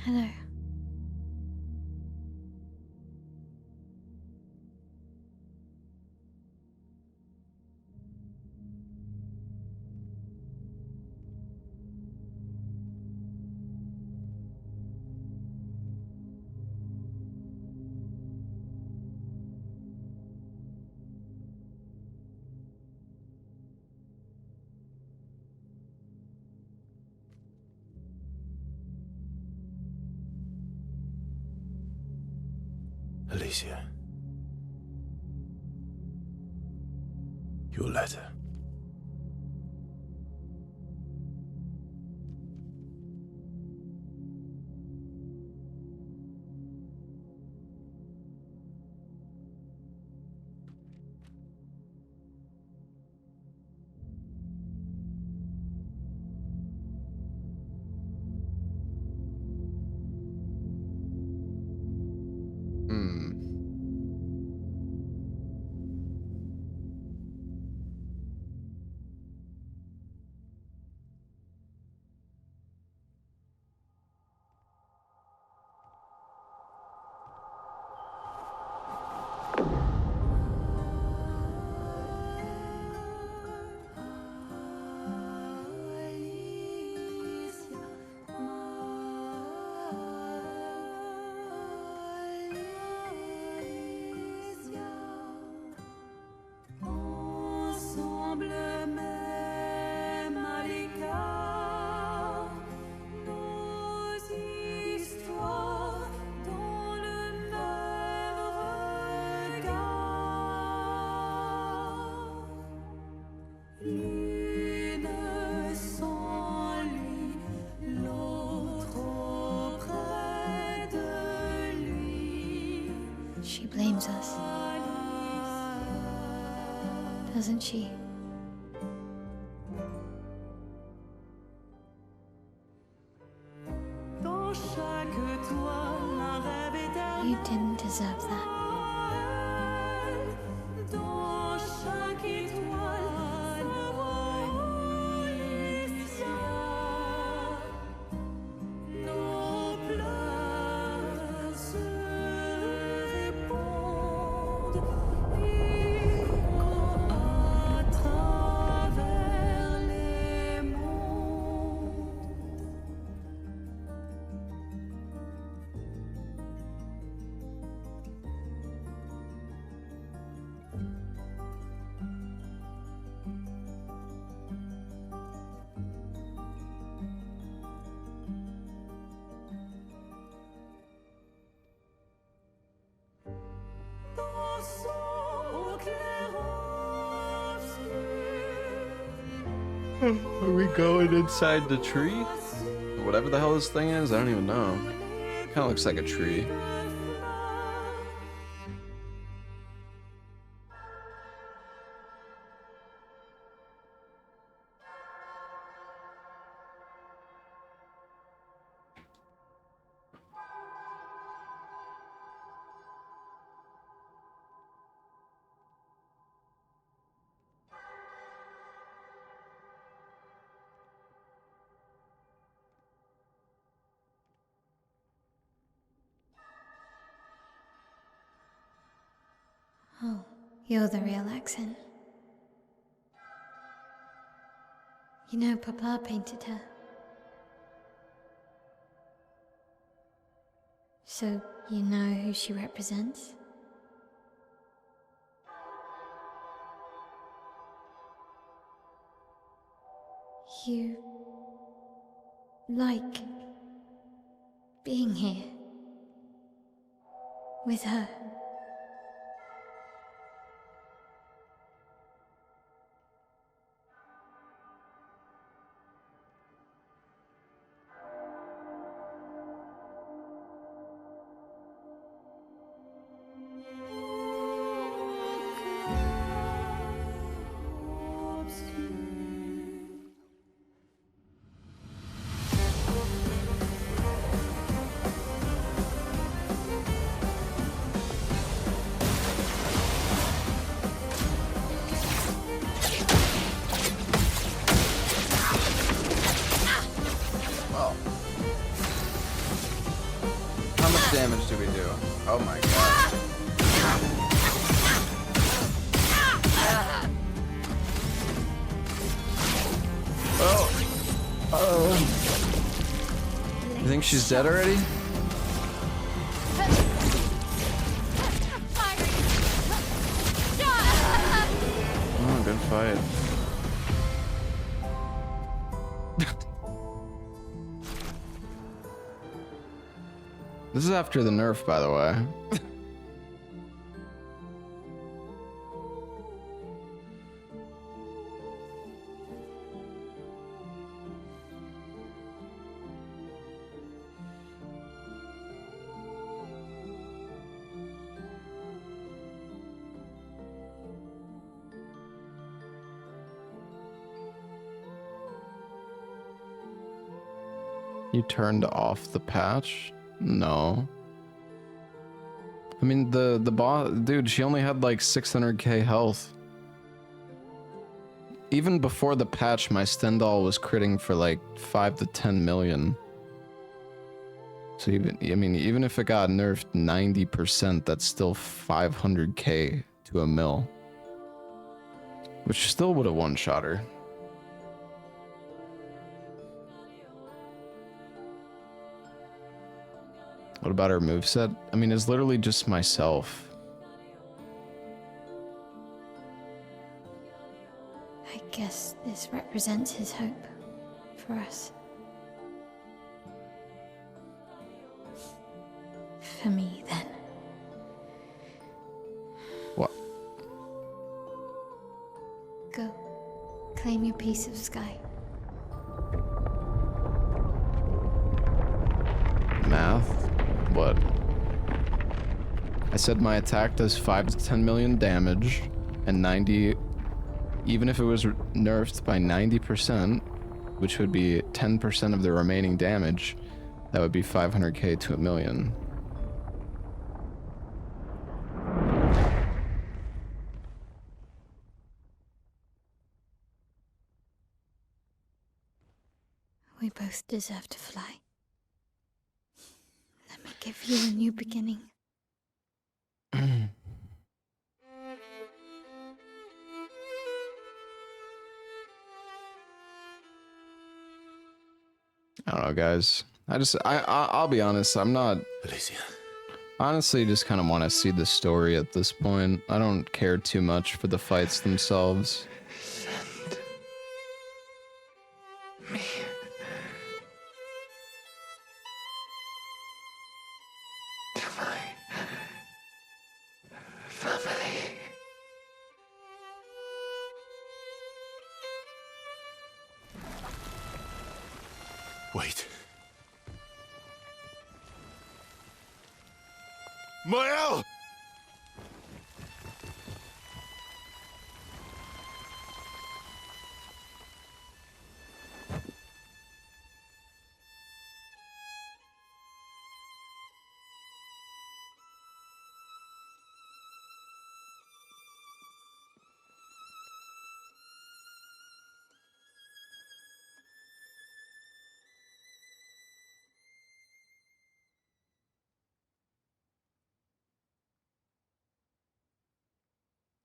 Hello. Alicia. Your letter. She blames us. Doesn't she? You didn't deserve that. Are we going inside the tree? Whatever the hell this thing is, I don't even know. Kind of looks like a tree. Oh, you're the real accent. You know, Papa painted her. So, you know who she represents? You like being here with her. How much damage do we do? Oh my god. You think she's dead already? Oh, good fight. This is after the nerf, by the way. You turned off the patch? No. I mean, the boss, dude, she only had like 600k health. Even before the patch, my Stendhal was critting for like 5 to 10 million. So even, I mean, even if it got nerfed 90%, that's still 500k to a mil. Which still would have one-shot her. What about her moveset? I mean, it's literally just myself. I guess this represents his hope for us. For me, then. What? Go. Claim your piece of sky. Math? What? I said my attack does 5 to 10 million damage, and 90, even if it was nerfed by 90%, which would be 10% of the remaining damage, that would be 500k to a million. We both deserve to fly. Let me give you a new beginning. I don't know, guys. I'll be honest, I'm not... Alicia. Honestly, just kind of want to see the story at this point. I don't care too much for the fights themselves. Send me to my family. Wait. Mael!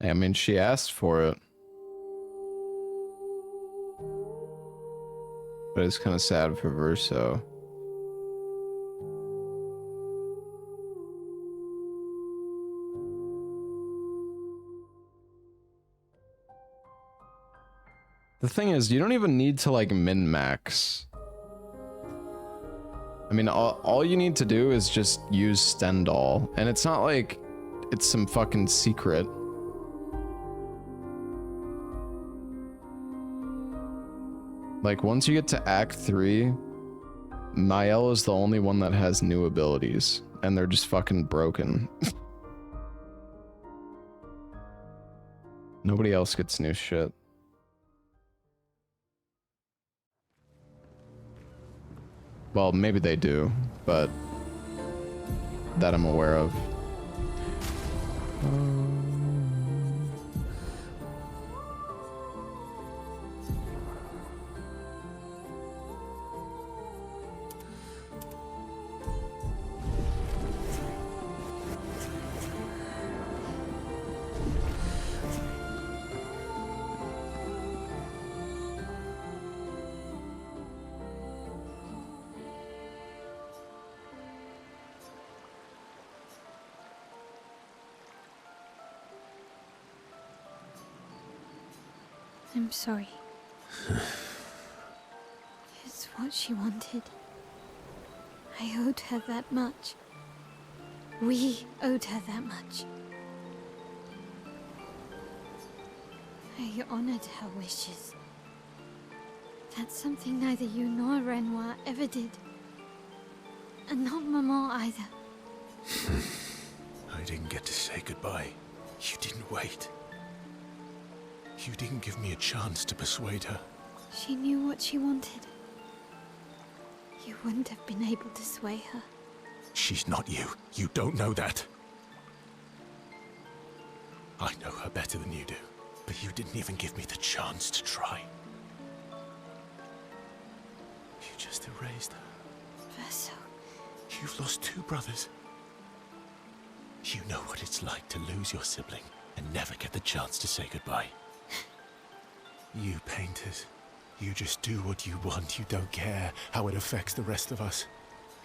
I mean, she asked for it. But it's kind of sad for Verso. The thing is, you don't even need to like min-max I mean, all you need to do is just use Stendhal, and it's not like it's some fucking secret. Like, once you get to Act 3, Mael is the only one that has new abilities, and they're just fucking broken. Nobody else gets new shit. Well, maybe they do, but that I'm aware of. I'm sorry. It's what she wanted. I owed her that much. We owed her that much. I honored her wishes. That's something neither you nor Renoir ever did. And not Maman either. I didn't get to say goodbye. You didn't wait. You didn't give me a chance to persuade her. She knew what she wanted. You wouldn't have been able to sway her. She's not you. You don't know that. I know her better than you do, but you didn't even give me the chance to try. You just erased her. Verso. You've lost 2 brothers. You know what it's like to lose your sibling and never get the chance to say goodbye. You painters, you just do what you want. You don't care how it affects the rest of us.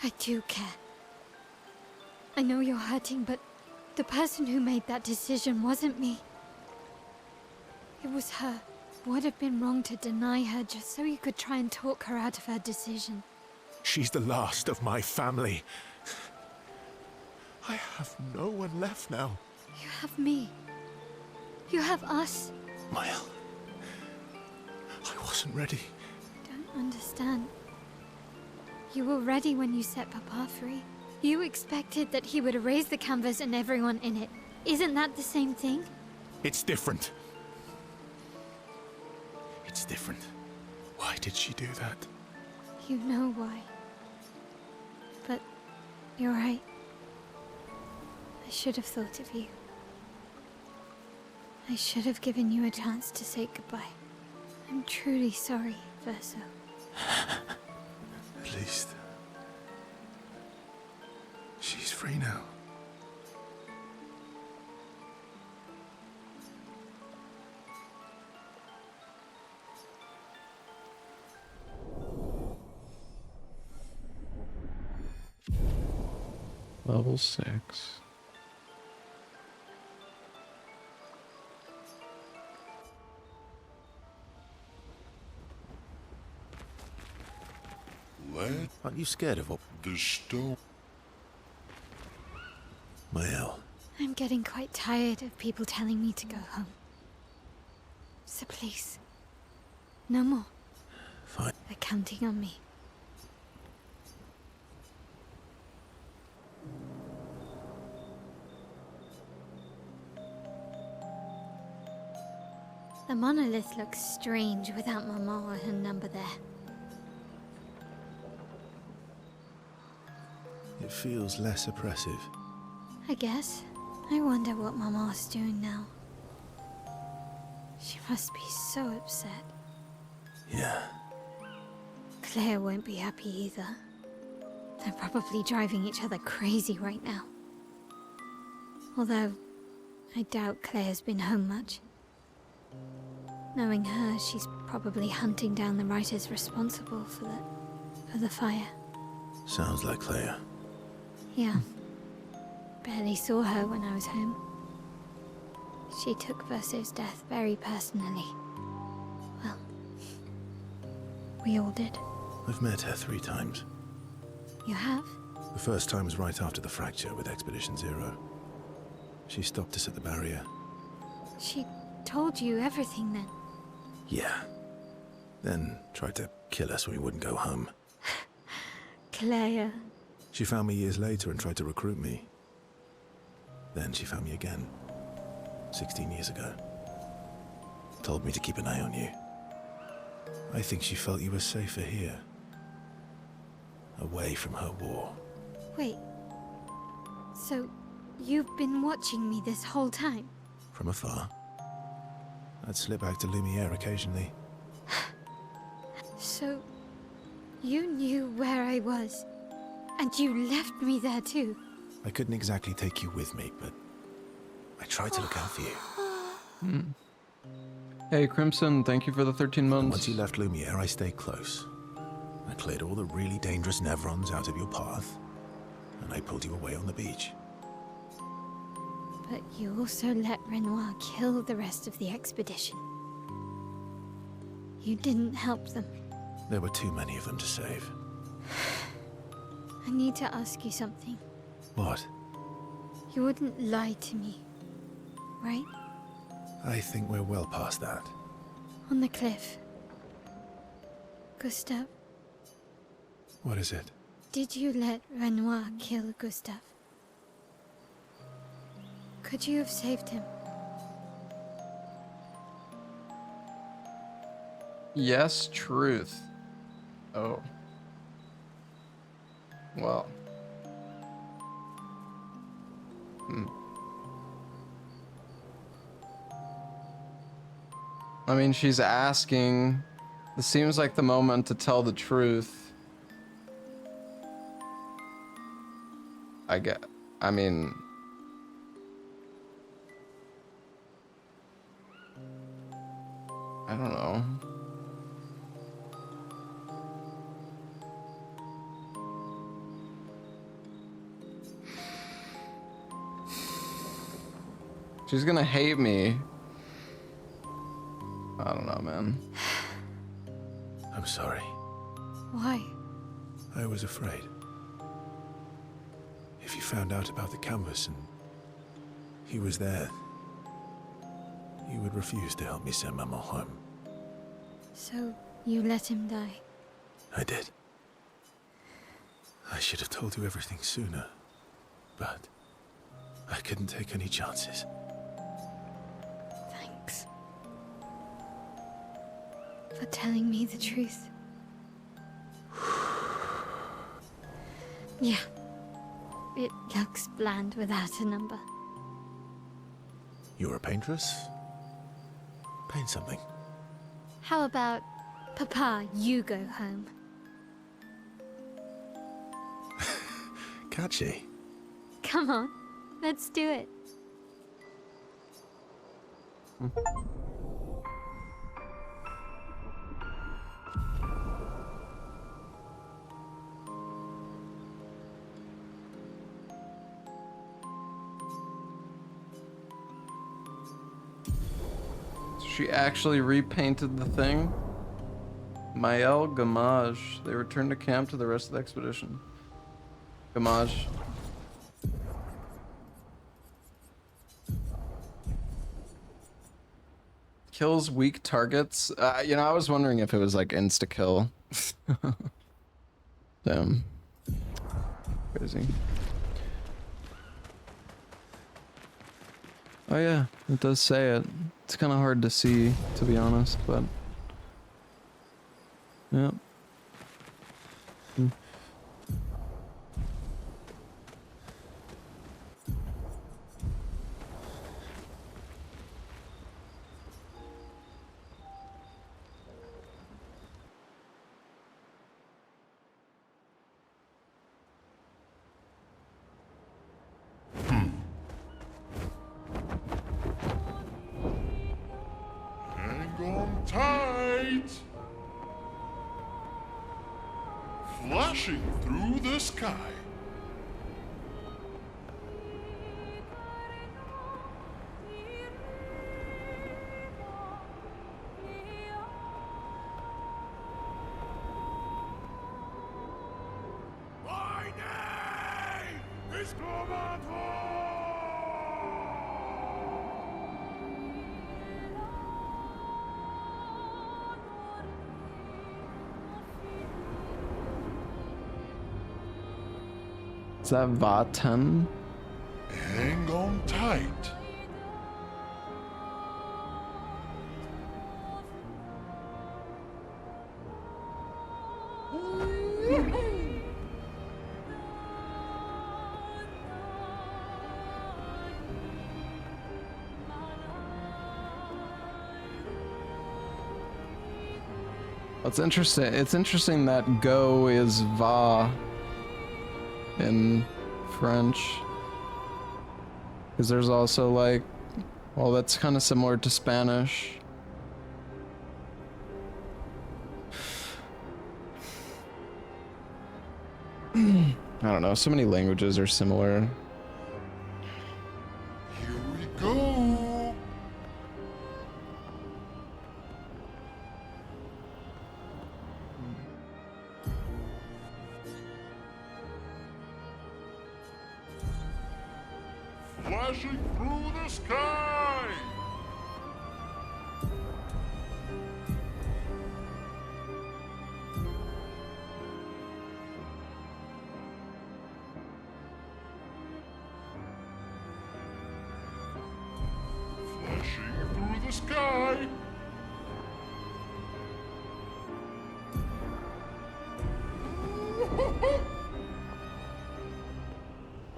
I do care. I know you're hurting, but the person who made that decision wasn't me. It was her. Would have been wrong to deny her just so you could try and talk her out of her decision. She's the last of my family. I have no one left now. You have me. You have us. Mael, I wasn't ready. Don't understand. You were ready when you set Papa free. You expected that he would erase the canvas and everyone in it. Isn't that the same thing? It's different. It's different. Why did she do that? You know why. But you're right. I should have thought of you. I should have given you a chance to say goodbye. I'm truly sorry, Verso. At least she's free now. Level 6. Let Aren't you scared of what? the stone. Mael, I'm getting quite tired of people telling me to go home. So please, no more. fine. They're counting on me. The monolith looks strange without Mama or her number there. It feels less oppressive. I guess. I wonder what Mama's doing now. She must be so upset. Yeah. Claire won't be happy either. They're probably driving each other crazy right now. Although, I doubt Claire's been home much. Knowing her, she's probably hunting down the writers responsible for the fire. Sounds like Clair. Yeah. Barely saw her when I was home. She took Verso's death very personally. Well, we all did. I've met her 3 times. You have? The first time was right after the fracture with Expedition Zero. She stopped us at the barrier. She told you everything then? Yeah. Then tried to kill us when we wouldn't go home. Clair. She found me years later and tried to recruit me. Then she found me again, 16 years ago. Told me to keep an eye on you. I think she felt you were safer here. Away from her war. Wait. So, you've been watching me this whole time? From afar. I'd slip back to Lumiere occasionally. So, you knew where I was, and you left me there too? I couldn't exactly take you with me, but I tried to look out for you. Hey, Crimson, thank you for the 13 months. Once you left Lumiere, I stayed close. I cleared all the really dangerous Nevrons out of your path, and I pulled you away on the beach. But you also let Renoir kill the rest of the expedition. You didn't help them. There were too many of them to save. I need to ask you something. What? You wouldn't lie to me, right? I think we're well past that. On the cliff. Gustav, What is it? did you let Renoir kill Gustav? Could you have saved him? Yes, truth. Oh. Well. I mean, she's asking. This seems like the moment to tell the truth. I mean... I don't know. She's gonna hate me. I don't know, man. I'm sorry. Why? I was afraid. If you found out about the canvas and he was there, you would refuse to help me send Maman home. So, you let him die? I did. I should have told you everything sooner, but I couldn't take any chances. Thanks. For telling me the truth. Yeah. It looks bland without a number. You're a paintress? Paint something. How about, Papa, you go home? Catchy. Come on, let's do it. She actually repainted the thing. Mael Gamage. They returned to camp to the rest of the expedition. Gamage. Kills weak targets. You know, I was wondering if it was like insta-kill. Damn. Crazy. Oh yeah, it does say it. It's kind of hard to see, to be honest, but... Yep. Tight, flashing through the sky. By Is that Vaten? Hang on tight. That's interesting. It's interesting that go is va in French. Because there's also like, well, that's kind of similar to Spanish. I don't know, so many languages are similar. Here we go. Flashing through the sky. Flashing through the sky.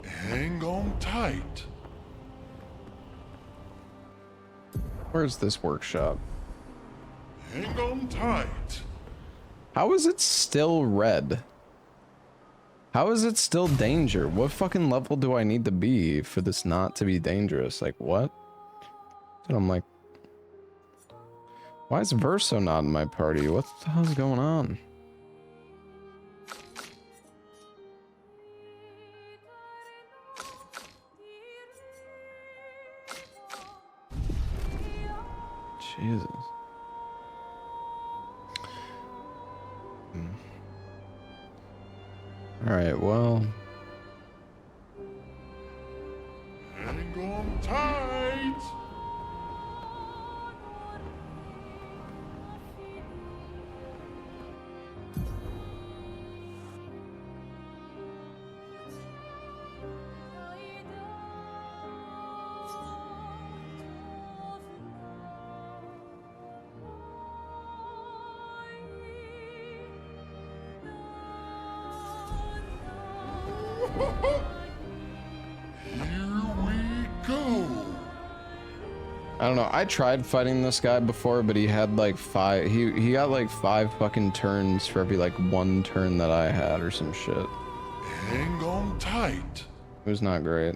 Hang on tight. Where's this workshop? Hang on tight. How is it still red? How is it still danger? What fucking level do I need to be for this not to be dangerous? Like, what? And I'm like, why is Verso not in my party? What the hell's going on? Jesus. All right, well. Hang on tight. Here we go. I don't know. I tried fighting this guy before, but he had like five. He got like 5 fucking turns for every like 1 turn that I had or some shit. Hang on tight. It was not great.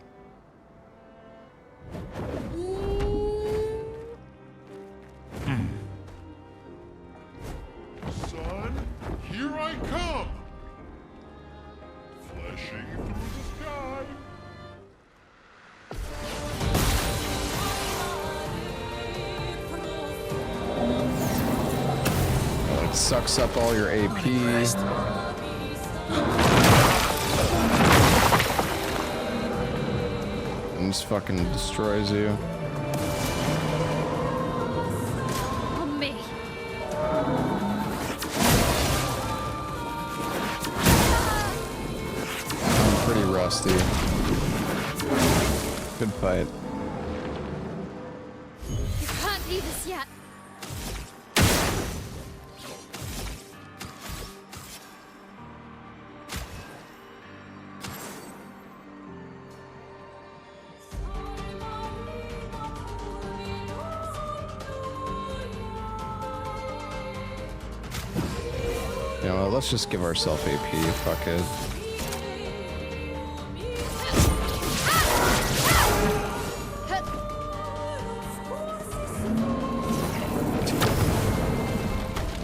Son, here I come. Flashing through the sky. It sucks up all your AP. And just fucking destroys you. On me. I'm pretty rusty. Good fight. You can't leave us yet. You know what, let's just give ourselves AP, fuck it.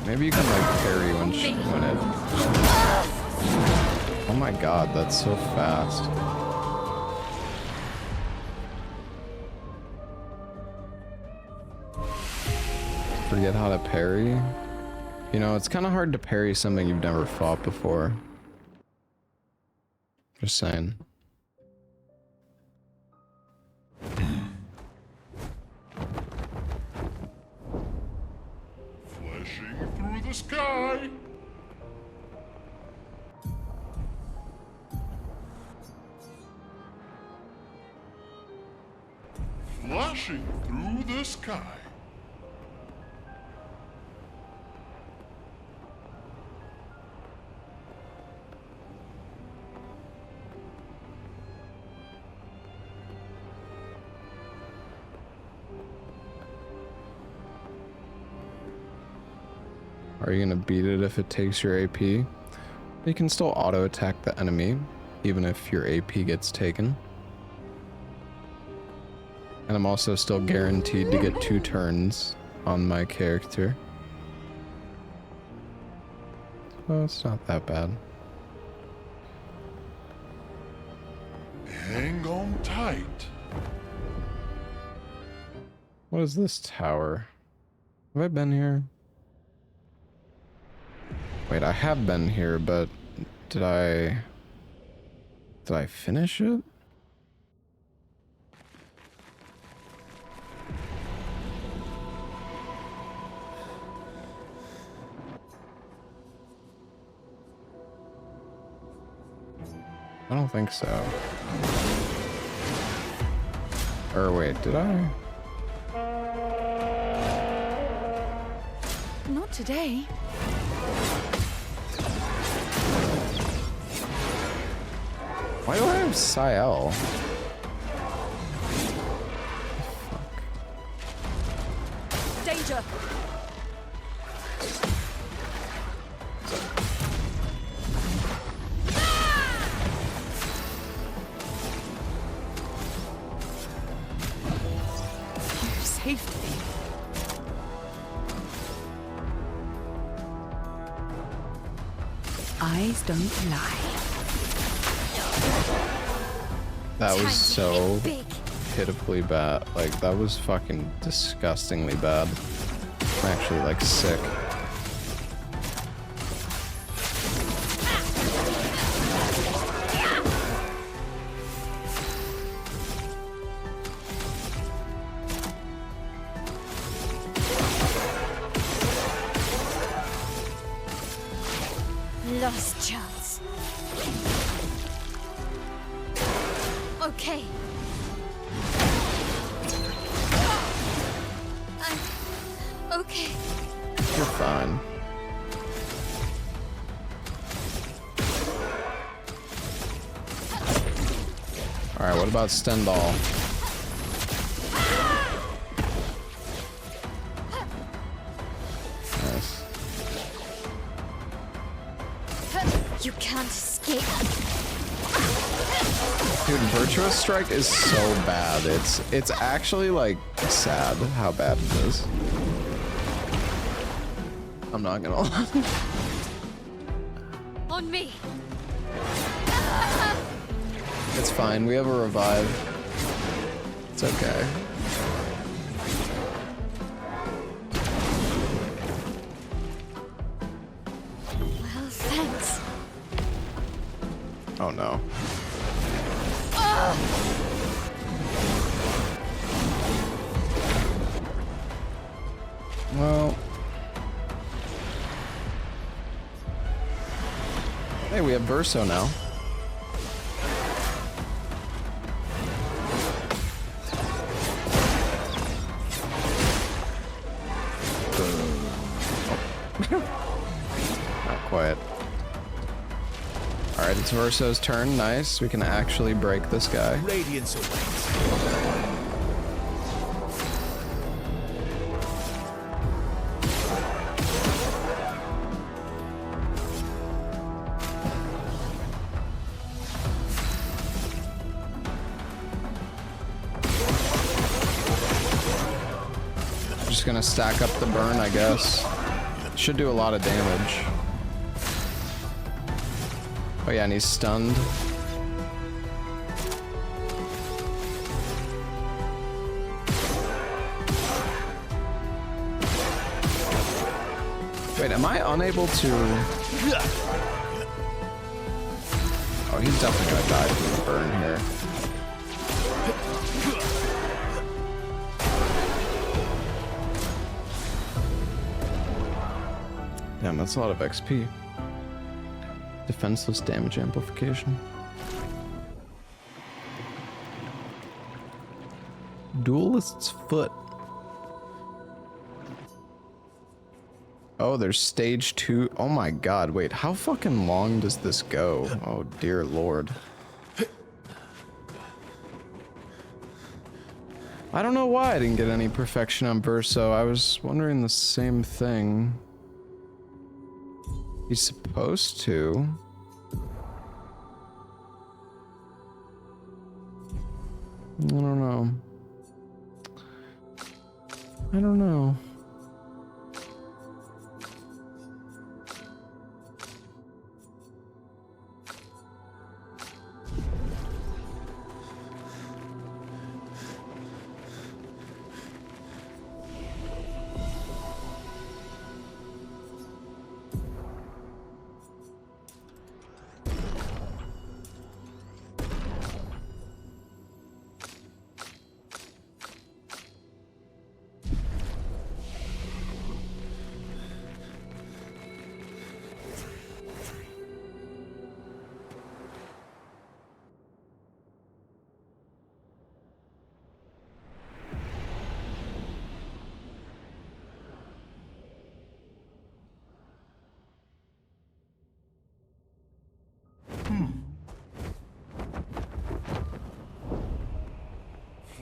Maybe you can like parry when it... Oh my god, that's so fast. Forget how to parry? You know, it's kind of hard to parry something you've never fought before. Just saying. Flashing through the sky. flashing through the sky. Are you gonna beat it if it takes your AP? You can still auto attack the enemy, even if your AP gets taken. And I'm also still guaranteed to get 2 turns on my character. So it's not that bad. Hang on tight. What is this tower? Have I been here? Wait, I have been here, but did I finish it? I don't think so. Or wait, did I? Not today. Why do I have Sael? Danger! You saved me. Eyes don't lie. That was Time to so hit big. pitifully bad. Like, that was fucking disgustingly bad. I'm actually, like, sick. Lost chance. Okay. Okay. You're fine. Alright, what about Stendhal? Nice. You can't escape. Dude, Virtuous Strike is so bad. It's actually, like, sad how bad it is. I'm not gonna lie. On me. It's fine, we have a revive. It's okay. Well, thanks. Oh no. Well. Hey, we have Verso now. Not quite. Alright, it's Verso's turn. Nice. We can actually break this guy. Radiance awaits. Just gonna stack up the burn, I guess. Should do a lot of damage. Oh yeah, and he's stunned. Wait, am I unable to... Oh, he's definitely gonna die from the burn here. Damn, that's a lot of XP. Defenseless damage amplification. duelist's foot. Oh, there's stage 2. Oh my god, wait, how fucking long does this go? Oh dear lord. I don't know why I didn't get any perfection on Verso. I was wondering the same thing. He's supposed to. I don't know. I don't know.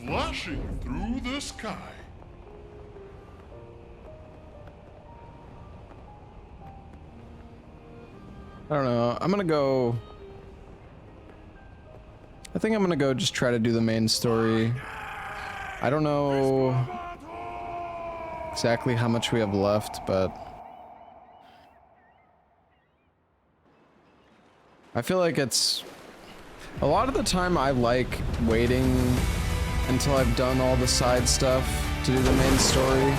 Flashing through the sky. I don't know. I'm gonna go. I think I'm gonna go just try to do the main story. I don't know exactly how much we have left, but I feel like it's a lot of the time I like waiting until I've done all the side stuff to do the main story,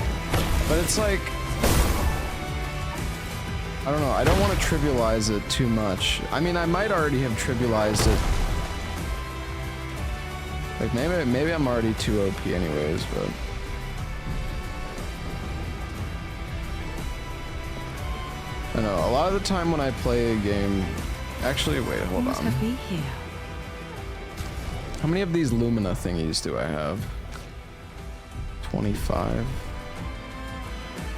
but it's like, I don't know, I don't want to trivialize it too much. I mean, I might already have trivialized it. Like, maybe I'm already too OP anyways, but... I know, a lot of the time when I play a game... Actually, wait, hold on. How many of these Lumina thingies do I have? 25?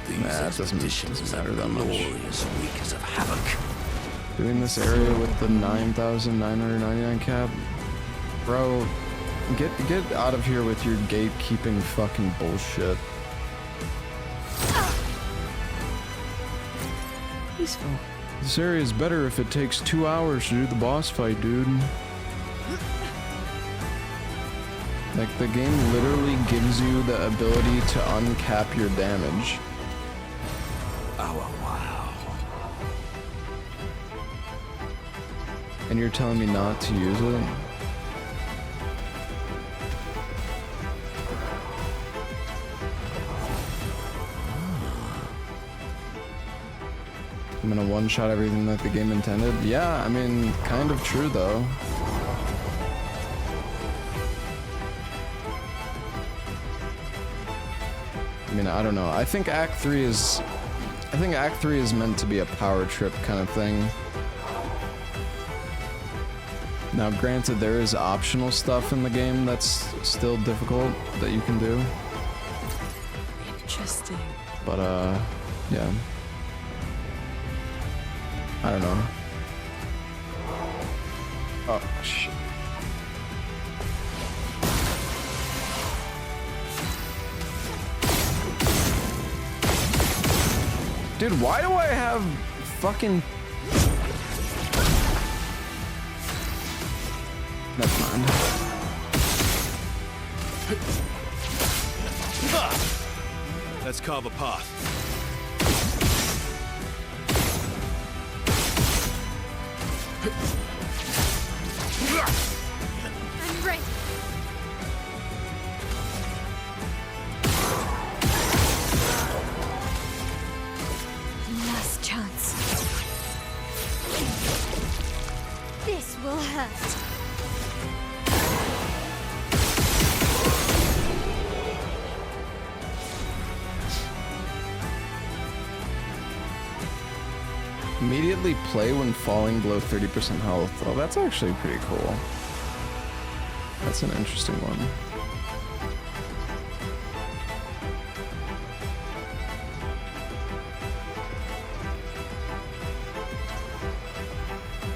These Nah, it doesn't matter that much. Glorious wreakers of havoc. Doing this area with the 9,999 cap? Bro, get out of here with your gatekeeping fucking bullshit. Peaceful. This area is better if it takes 2 hours to do the boss fight, dude. Like, the game literally gives you the ability to uncap your damage. Oh, wow. And you're telling me not to use it? I'm gonna one-shot everything that the game intended? Yeah, I mean, kind of true, though. I mean, I don't know. I think Act 3 is meant to be a power trip kind of thing. Now, granted, there is optional stuff in the game that's still difficult that you can do. Interesting. But, yeah. I don't know. Oh, shit. Dude, why do I have fucking... Never mind. Let's carve a path. I'm ready. Last chance. This will hurt. Immediately play when falling below 30% health. Oh, that's actually pretty cool. That's an interesting one.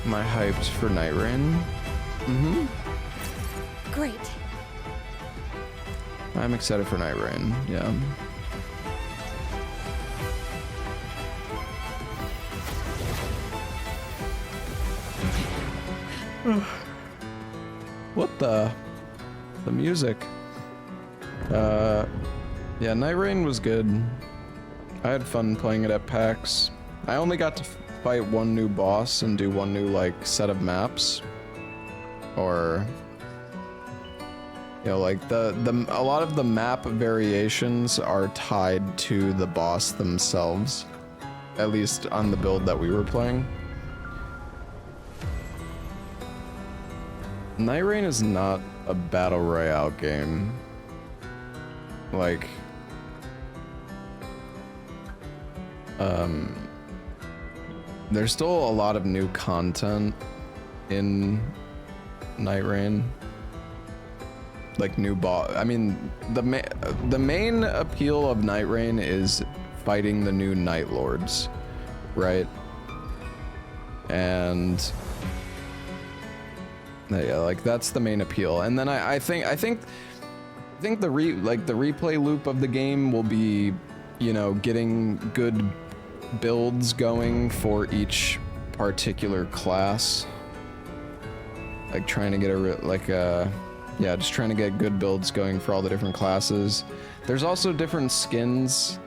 Am I hyped for Night Rain? Mm-hmm. Great. I'm excited for Night Rain, yeah. What the music? Yeah, Night Rain was good. I had fun playing it at PAX. I only got to fight one new boss and do one new, like, set of maps. Or... you know, like, a lot of the map variations are tied to the boss themselves. At least on the build that we were playing. Night Rain is not a battle royale game. Like... there's still a lot of new content in Night Rain. Like new boss. I mean, the main appeal of Night Rain is fighting the new Night Lords, right? And yeah, like that's the main appeal. And then I think the replay loop of the game will be, you know, getting good builds going for each particular class. Like trying to get yeah, just trying to get good builds going for all the different classes. There's also different skins.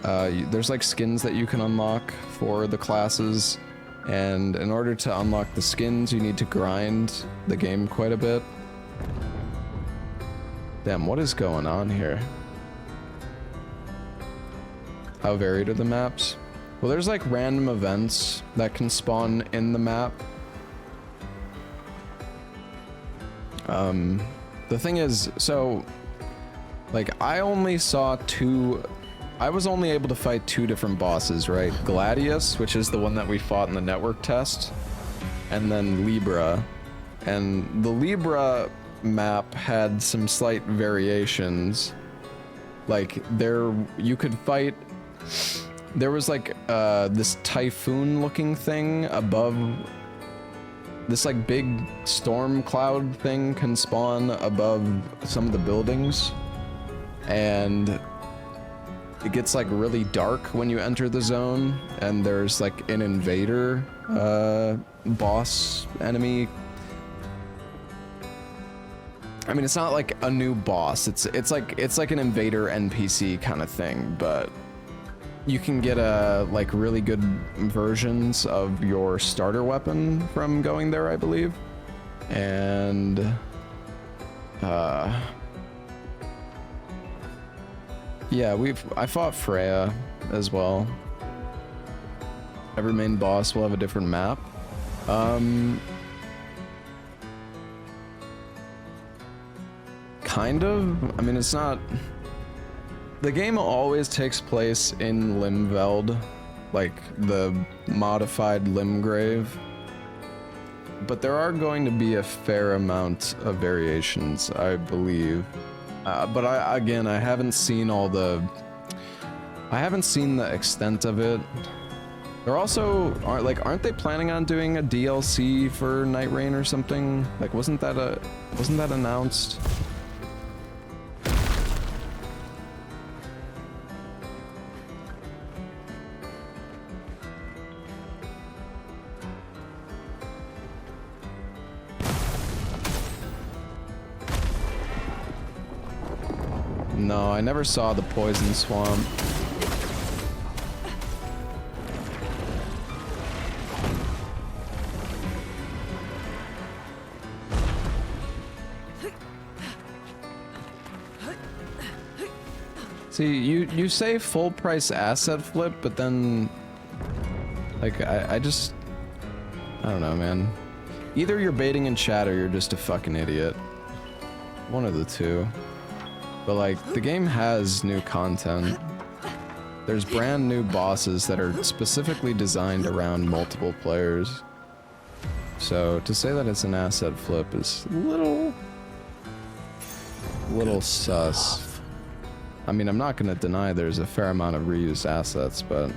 There's like skins that you can unlock for the classes, and in order to unlock the skins, you need to grind the game quite a bit. Damn, what is going on here? How varied are the maps? Well, there's like random events that can spawn in the map. The thing is, so, like, I was only able to fight 2 different bosses, right? Gladius, which is the one that we fought in the network test, and then Libra. And the Libra map had some slight variations. Like, you could fight, there was like, this typhoon-looking thing above. This like big storm cloud thing can spawn above some of the buildings, and it gets like really dark when you enter the zone, and there's like an invader boss enemy. I mean, it's not like a new boss, it's like an invader NPC kind of thing, but you can get like really good versions of your starter weapon from going there, I believe. And yeah, I fought Freya as well. Every main boss will have a different map. Kind of. I mean, it's not. The game always takes place in Limveld, like the modified Limgrave. But there are going to be a fair amount of variations, I believe. But I haven't seen I haven't seen the extent of it. They're also, aren't they planning on doing a DLC for Night Rain or something? Like, wasn't that announced? No, I never saw the poison swamp. See, you say full price asset flip, but then, like, I don't know, man. Either you're baiting in chat or you're just a fucking idiot. One of the two. But like, the game has new content. There's brand new bosses that are specifically designed around multiple players. So to say that it's an asset flip is a little sus. I mean, I'm not gonna deny there's a fair amount of reused assets, but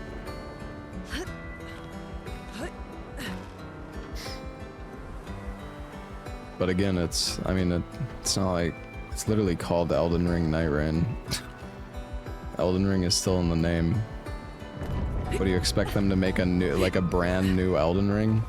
But again, it's, I mean, it's not like, it's literally called Elden Ring Night Rain. Elden Ring is still in the name. What do you expect them to make a new, like a brand new Elden Ring?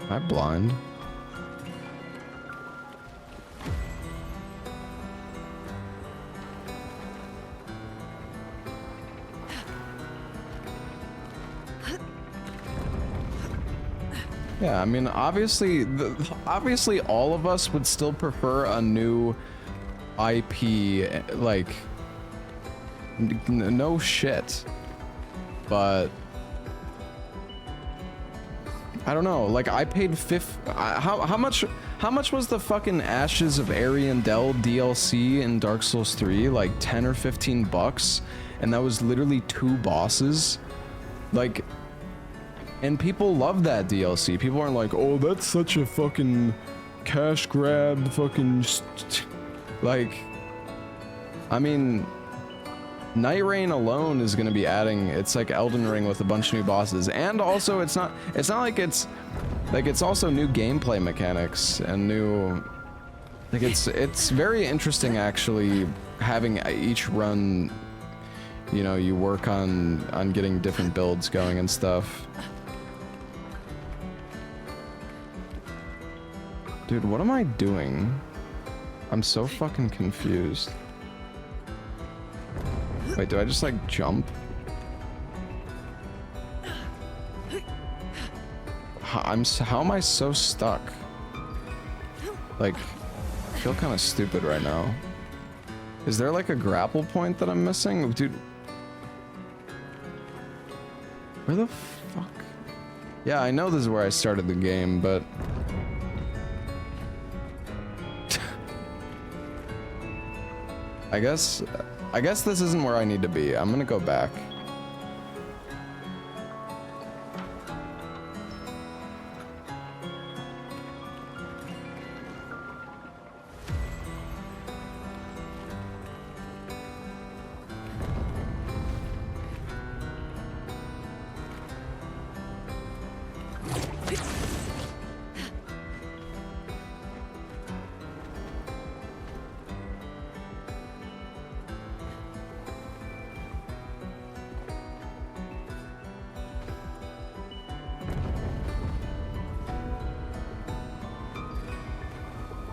Am I blind? Yeah, I mean, obviously, obviously all of us would still prefer a new IP, like, no shit, but I don't know, like, I paid how much was the fucking Ashes of Ariandel DLC in Dark Souls 3? Like 10 or 15 bucks, and that was literally 2 bosses, like, and people love that DLC. People aren't like, oh, that's such a fucking cash grab, fucking like, I mean, Night Rain alone is going to be adding, it's like Elden Ring with a bunch of new bosses, and also it's not like it's also new gameplay mechanics and new, like, it's very interesting actually having each run, you know, you work on getting different builds going and stuff. Dude, what am I doing? I'm so fucking confused. Wait, do I just like jump? How am I so stuck? Like, I feel kind of stupid right now. Is there like a grapple point that I'm missing? Dude. Where the fuck? Yeah, I know this is where I started the game, but I guess this isn't where I need to be. I'm gonna go back.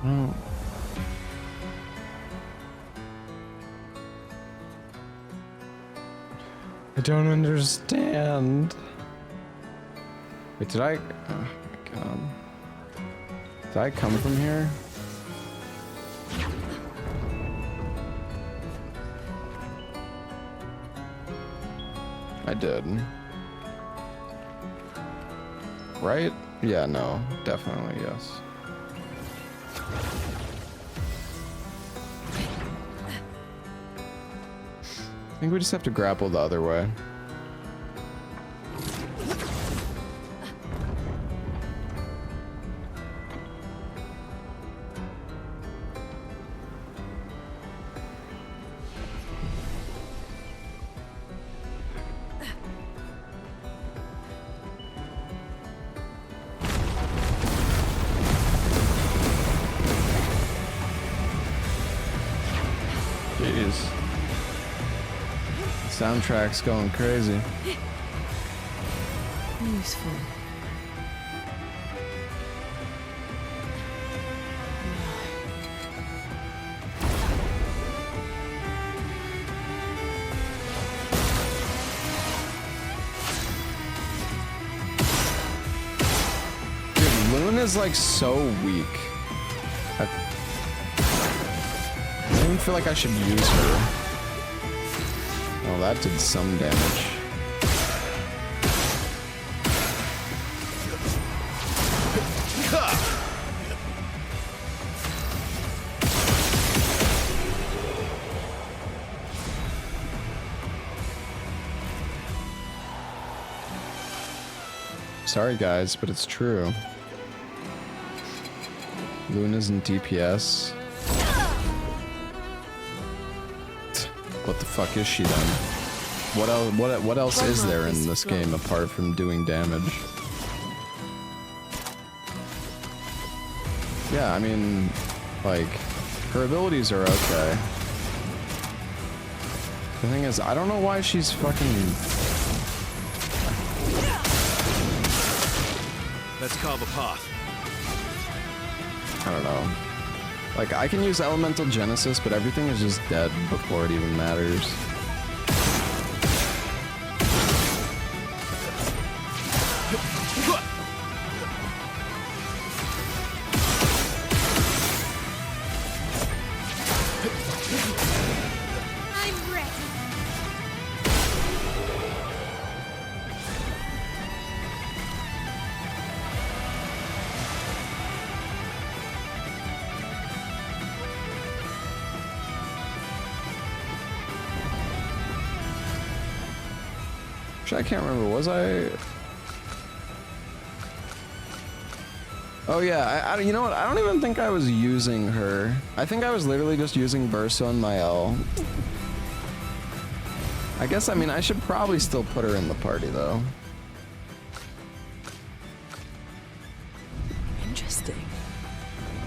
Oh. I don't understand. Wait, did I? Oh my god. Did I come from here? I did. Right? Yeah, no. Definitely, yes. I think we just have to grapple the other way. Jeez. Soundtrack's going crazy. Useful. Dude, Loon is like so weak. I don't even feel like I should use her. Oh, that did some damage. Sorry guys, but it's true. Luna's in DPS. What the fuck is she then? What else is there in this game apart from doing damage? Yeah, I mean, like, her abilities are okay. The thing is, I don't know why she's fucking... Let's carve a path. I don't know. Like, I can use Elemental Genesis, but everything is just dead before it even matters. I'm ready. Actually, I can't remember. Was I? Oh yeah, you know what? I don't even think I was using her. I think I was literally just using Bursa and Mael. I guess, I mean, I should probably still put her in the party though. Interesting.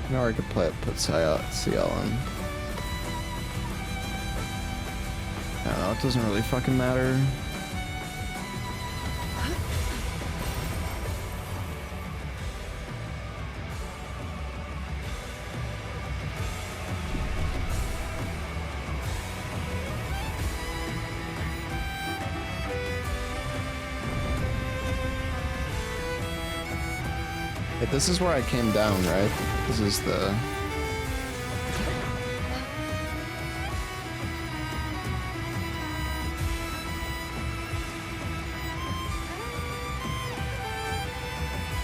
You know, I could put CL in. I don't know, it doesn't really fucking matter. Hey, this is where I came down, right? This is the...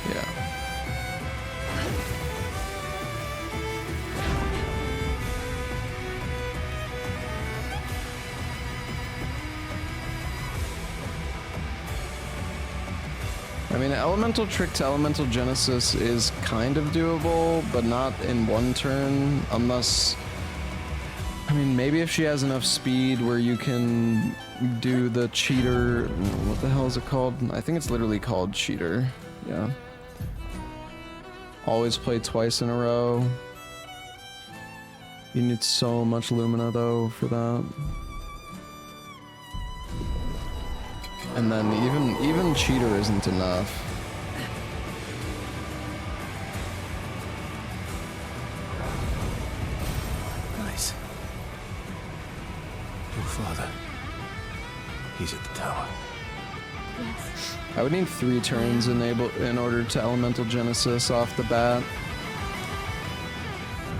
Yeah. I mean, Elemental Trick to Elemental Genesis is kind of doable, but not in one turn, unless... I mean, maybe if she has enough speed where you can do the cheater... What the hell is it called? I think it's literally called cheater. Yeah. Always play twice in a row. You need so much Lumina, though, for that. And then even cheater isn't enough. Nice. Your father. He's at the tower. Yes. I would need 3 turns in order to Elemental Genesis off the bat.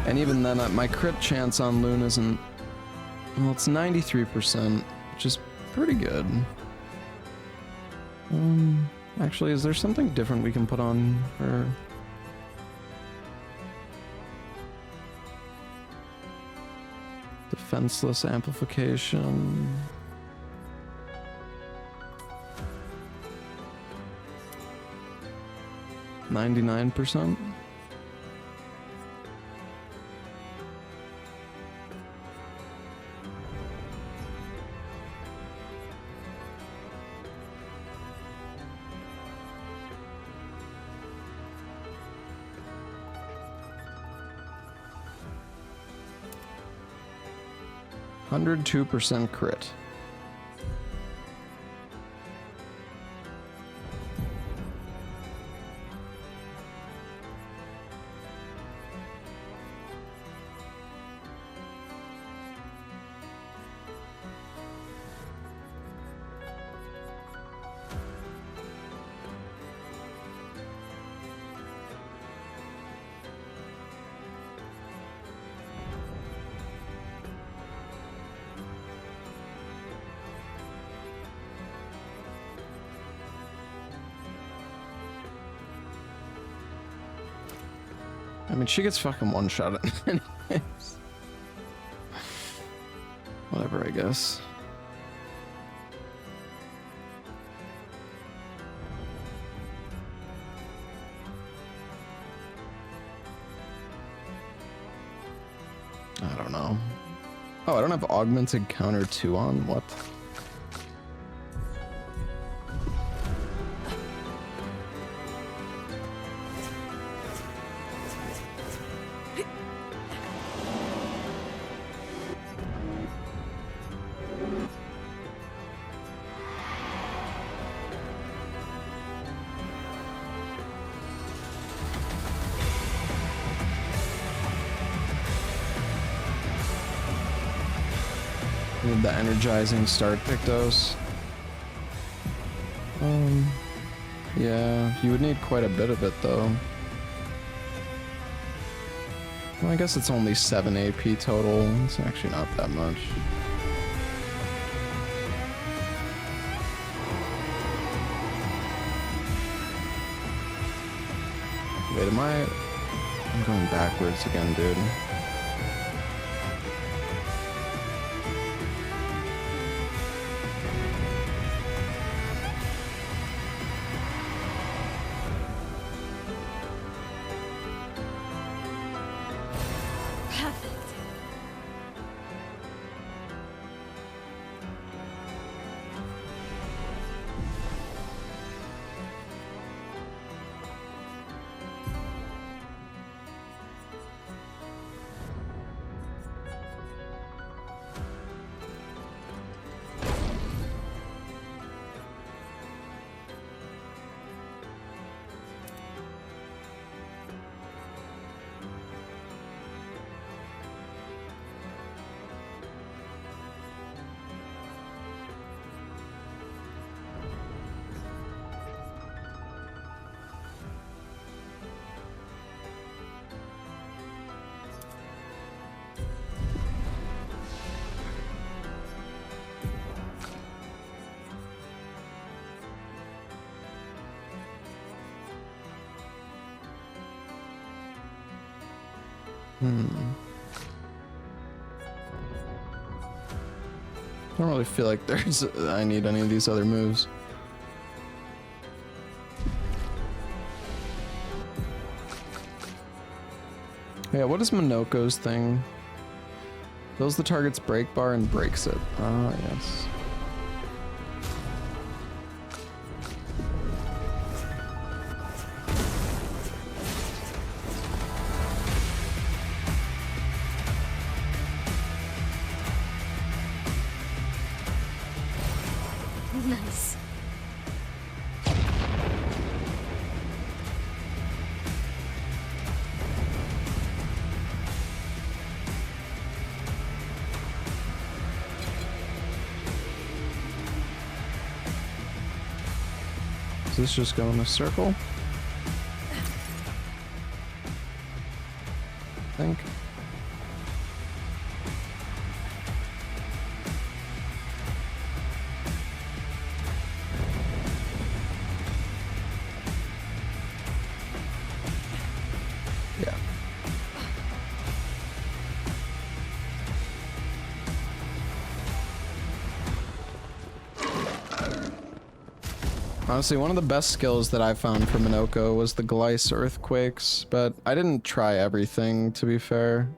And even then, my crit chance on Lune isn't... Well, it's 93%, which is pretty good. Actually, is there something different we can put on her? Defenseless amplification. $99%. %, crit. I mean, she gets fucking one-shot anyways. Whatever, I guess. I don't know. Oh, I don't have augmented counter 2 on? What? Need the energizing start Pictos. Yeah, you would need quite a bit of it though. Well, I guess it's only 7 AP total. It's actually not that much. Wait, I'm going backwards again, dude. I don't really feel like I need any of these other moves. Yeah, what is Minoko's thing? Fills the target's break bar and breaks it. Ah, yes. Nice. Does this just go in a circle? I think. Yeah. Honestly, one of the best skills that I found for Minoko was the Glice Earthquakes, but I didn't try everything, to be fair.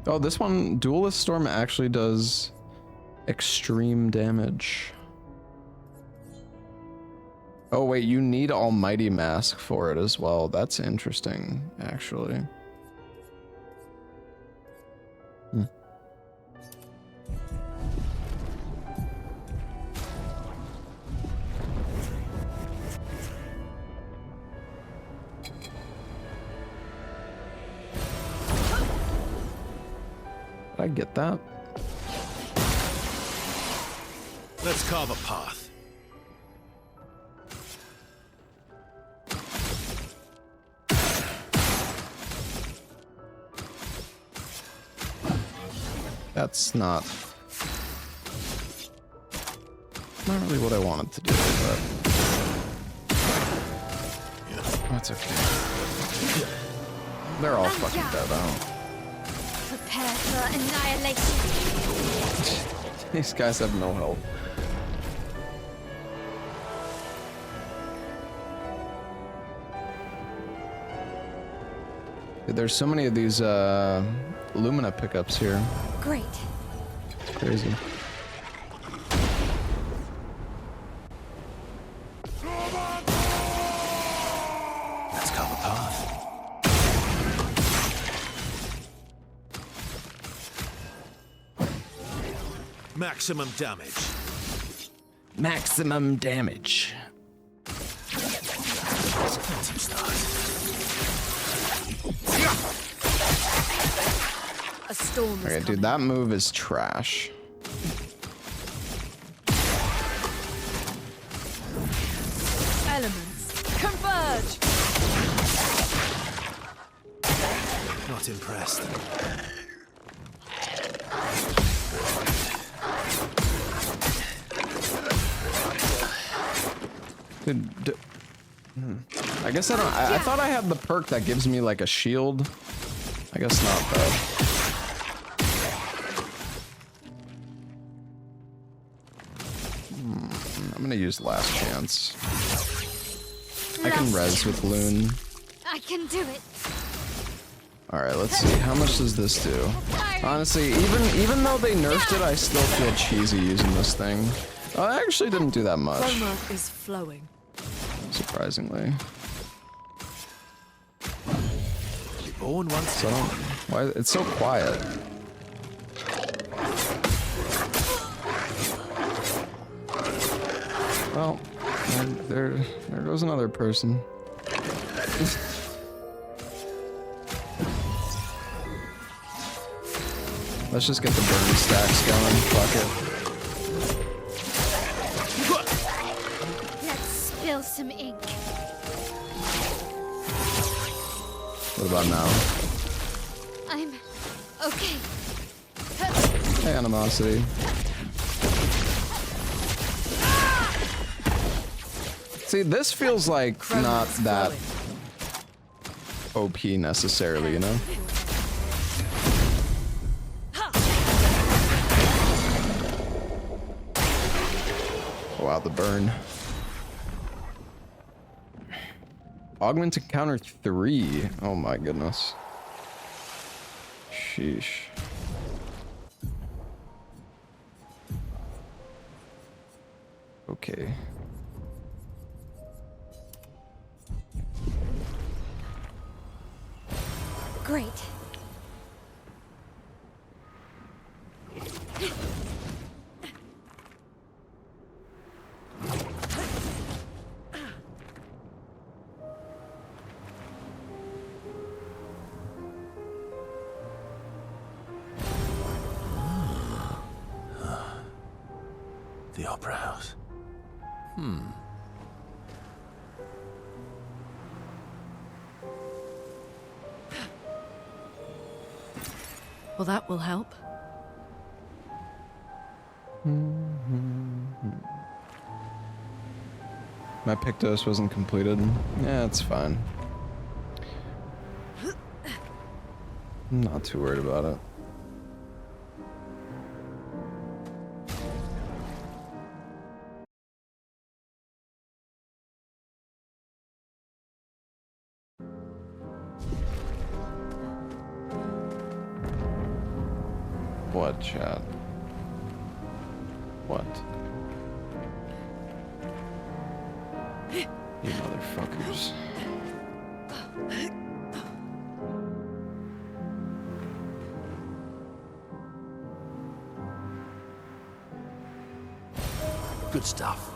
Oh, this one, Duelist Storm actually does extreme damage. Oh wait, you need Almighty Mask for it as well. That's interesting, actually. Did I get that? Let's carve a path. That's not really what I wanted to do, but that's okay. They're all fucking dead out. Prepare for annihilation. These guys have no health. Dude, there's so many of these Lumina pickups here. Great. It's crazy. Let's carve a path. Maximum damage. Maximum damage. Expensive start. A storm is Okay, coming. dude, that move is trash. Elements converge. Not impressed. Dude, I guess I don't. I thought I had the perk that gives me like a shield. I guess not though. I'm gonna use last chance. I can res with Loon. I can do it. All right, let's see. How much does this do? Honestly, even though they nerfed it, I still feel cheesy using this thing. Oh, it actually didn't do that much, Chroma is flowing. surprisingly. You're born once. So, why it's so quiet? Well, there goes another person. Let's just get the burn stacks going. Fuck it. Let's spill some ink. What about now? I'm okay. Hey, animosity. See, this feels like Chroma not is that flowing. OP necessarily, you know? Oh, wow, the burn. Augment encounter 3. Oh my goodness. Sheesh. Okay. Great. The Opera House. Well, that will help. My Pictos wasn't completed. Yeah, it's fine. I'm not too worried about it. What, chat? What? You motherfuckers. Good stuff.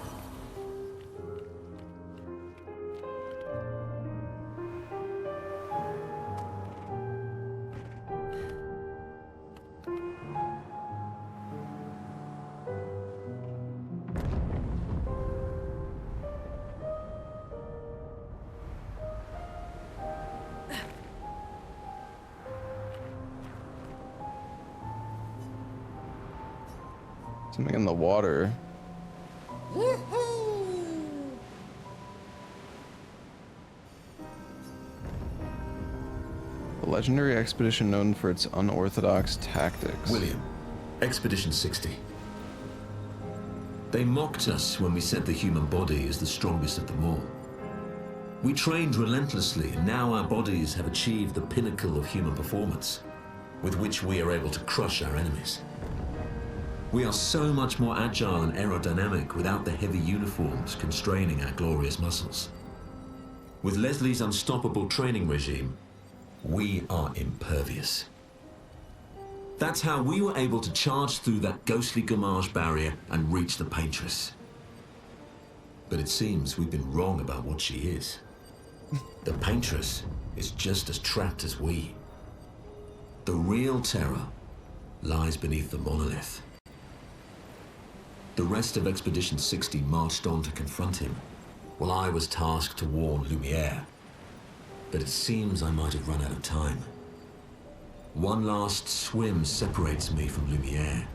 Something in the water. A legendary expedition known for its unorthodox tactics. William, Expedition 60. They mocked us when we said the human body is the strongest of them all. We trained relentlessly, and now our bodies have achieved the pinnacle of human performance. with which we are able to crush our enemies. We are so much more agile and aerodynamic without the heavy uniforms constraining our glorious muscles. With Leslie's unstoppable training regime, we are impervious. That's how we were able to charge through that ghostly Gamage barrier and reach the Paintress. But it seems we've been wrong about what she is. The Paintress is just as trapped as we. The real terror lies beneath the monolith. The rest of Expedition 60 marched on to confront him, while I was tasked to warn Lumiere. But it seems I might have run out of time. One last swim separates me from Lumiere,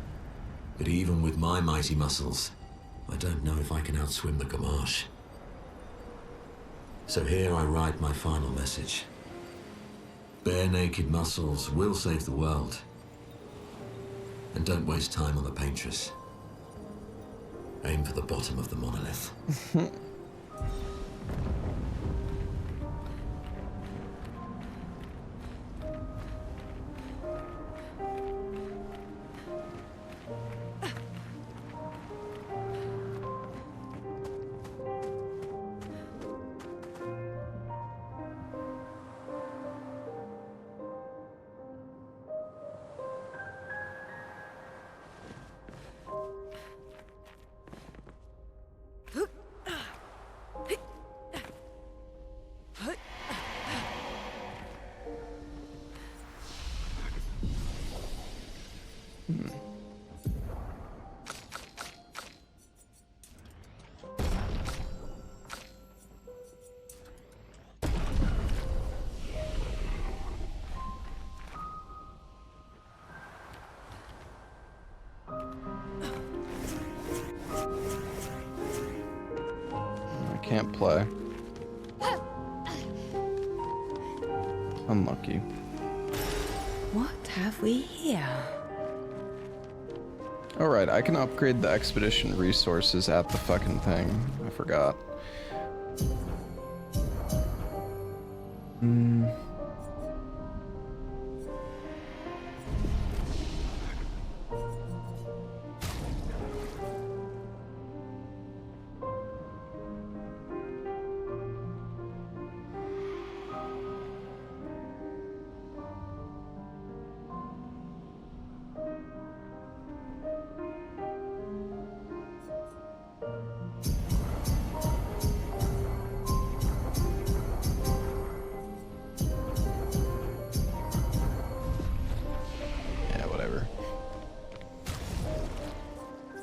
but even with my mighty muscles, I don't know if I can outswim the Gamage. So here I write my final message. Bare naked muscles will save the world. And don't waste time on the Paintress. Aim for the bottom of the monolith. Can't play. Unlucky. What have we here? Alright, I can upgrade the expedition resources at the fucking thing. I forgot.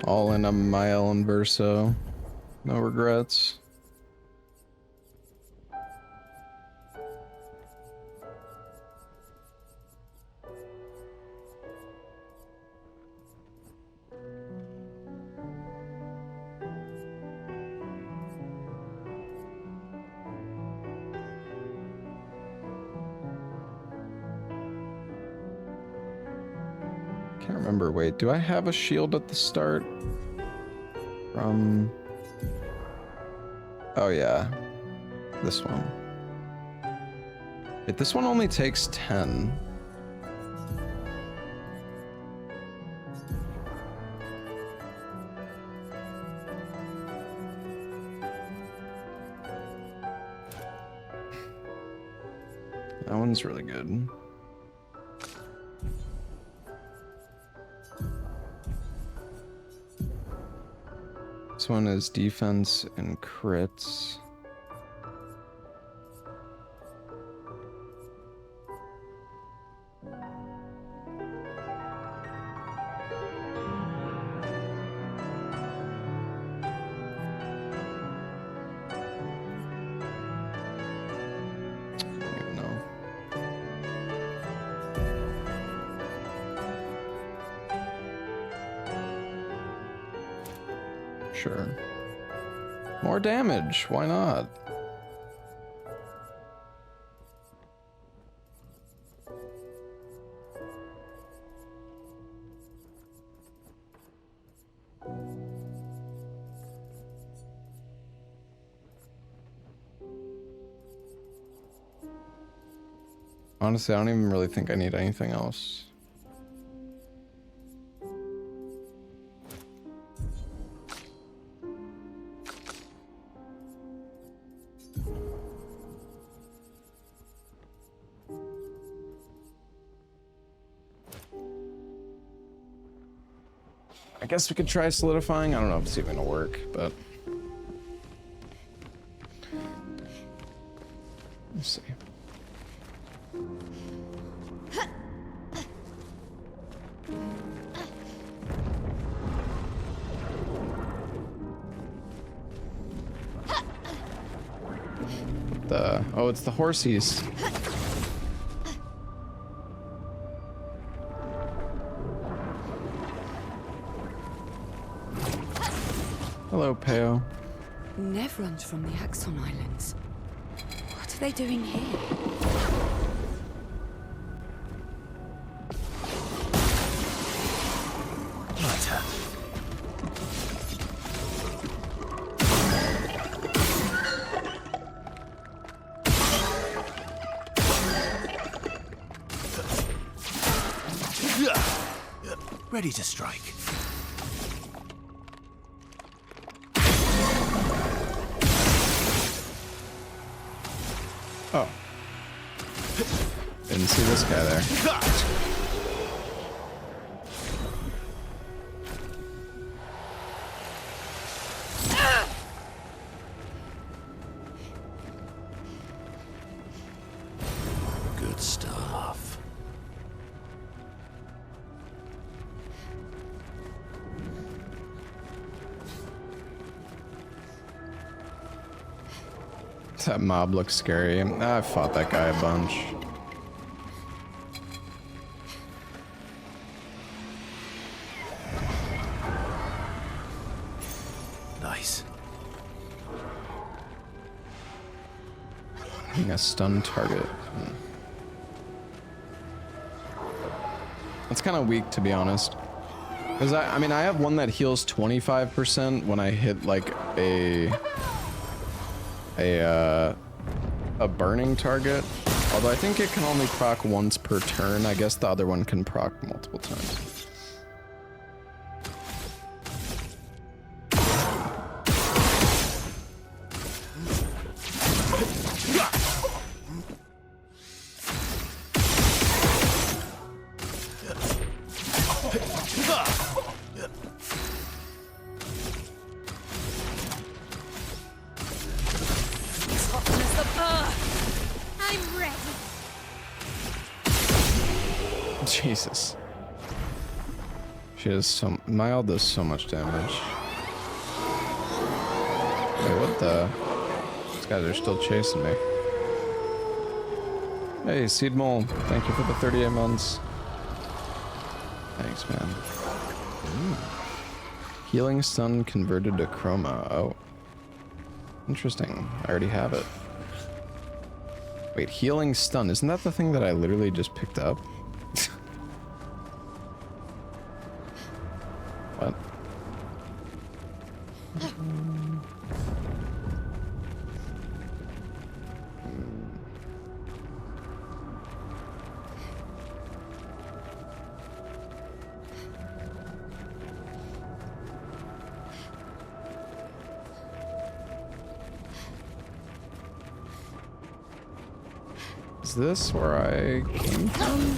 All in a mile and verso. No regrets. Can't remember. Wait, do I have a shield at the start? From... Oh yeah, this one. Wait, this one only takes 10. That one's really good. This one is defense and crits. I don't even know. Sure. More damage, why not? Honestly, I don't even really think I need anything else. I guess we could try solidifying. I don't know if it's even gonna work, but let's see. Oh, it's the horsies. Hello, Peo. Nevrons from the Axon Islands. What are they doing here? Ready to strike. Oh. Didn't see this guy there. Good stuff. That mob looks scary. I fought that guy a bunch. Nice. A stun target. That's kind of weak, to be honest. Because I mean, I have one that heals 25% when I hit like a burning target. Although I think it can only proc once per turn. I guess the other one can proc multiple times. Jesus. She does so... Mild does so much damage. Wait, what the... These guys are still chasing me. Hey, Seed Mole. Thank you for the 38 months. Thanks, man. Ooh. Healing Stun converted to Chroma. Oh. Interesting. I already have it. Wait, Healing Stun. Isn't that the thing that I literally just picked up? What? Is this where I came from?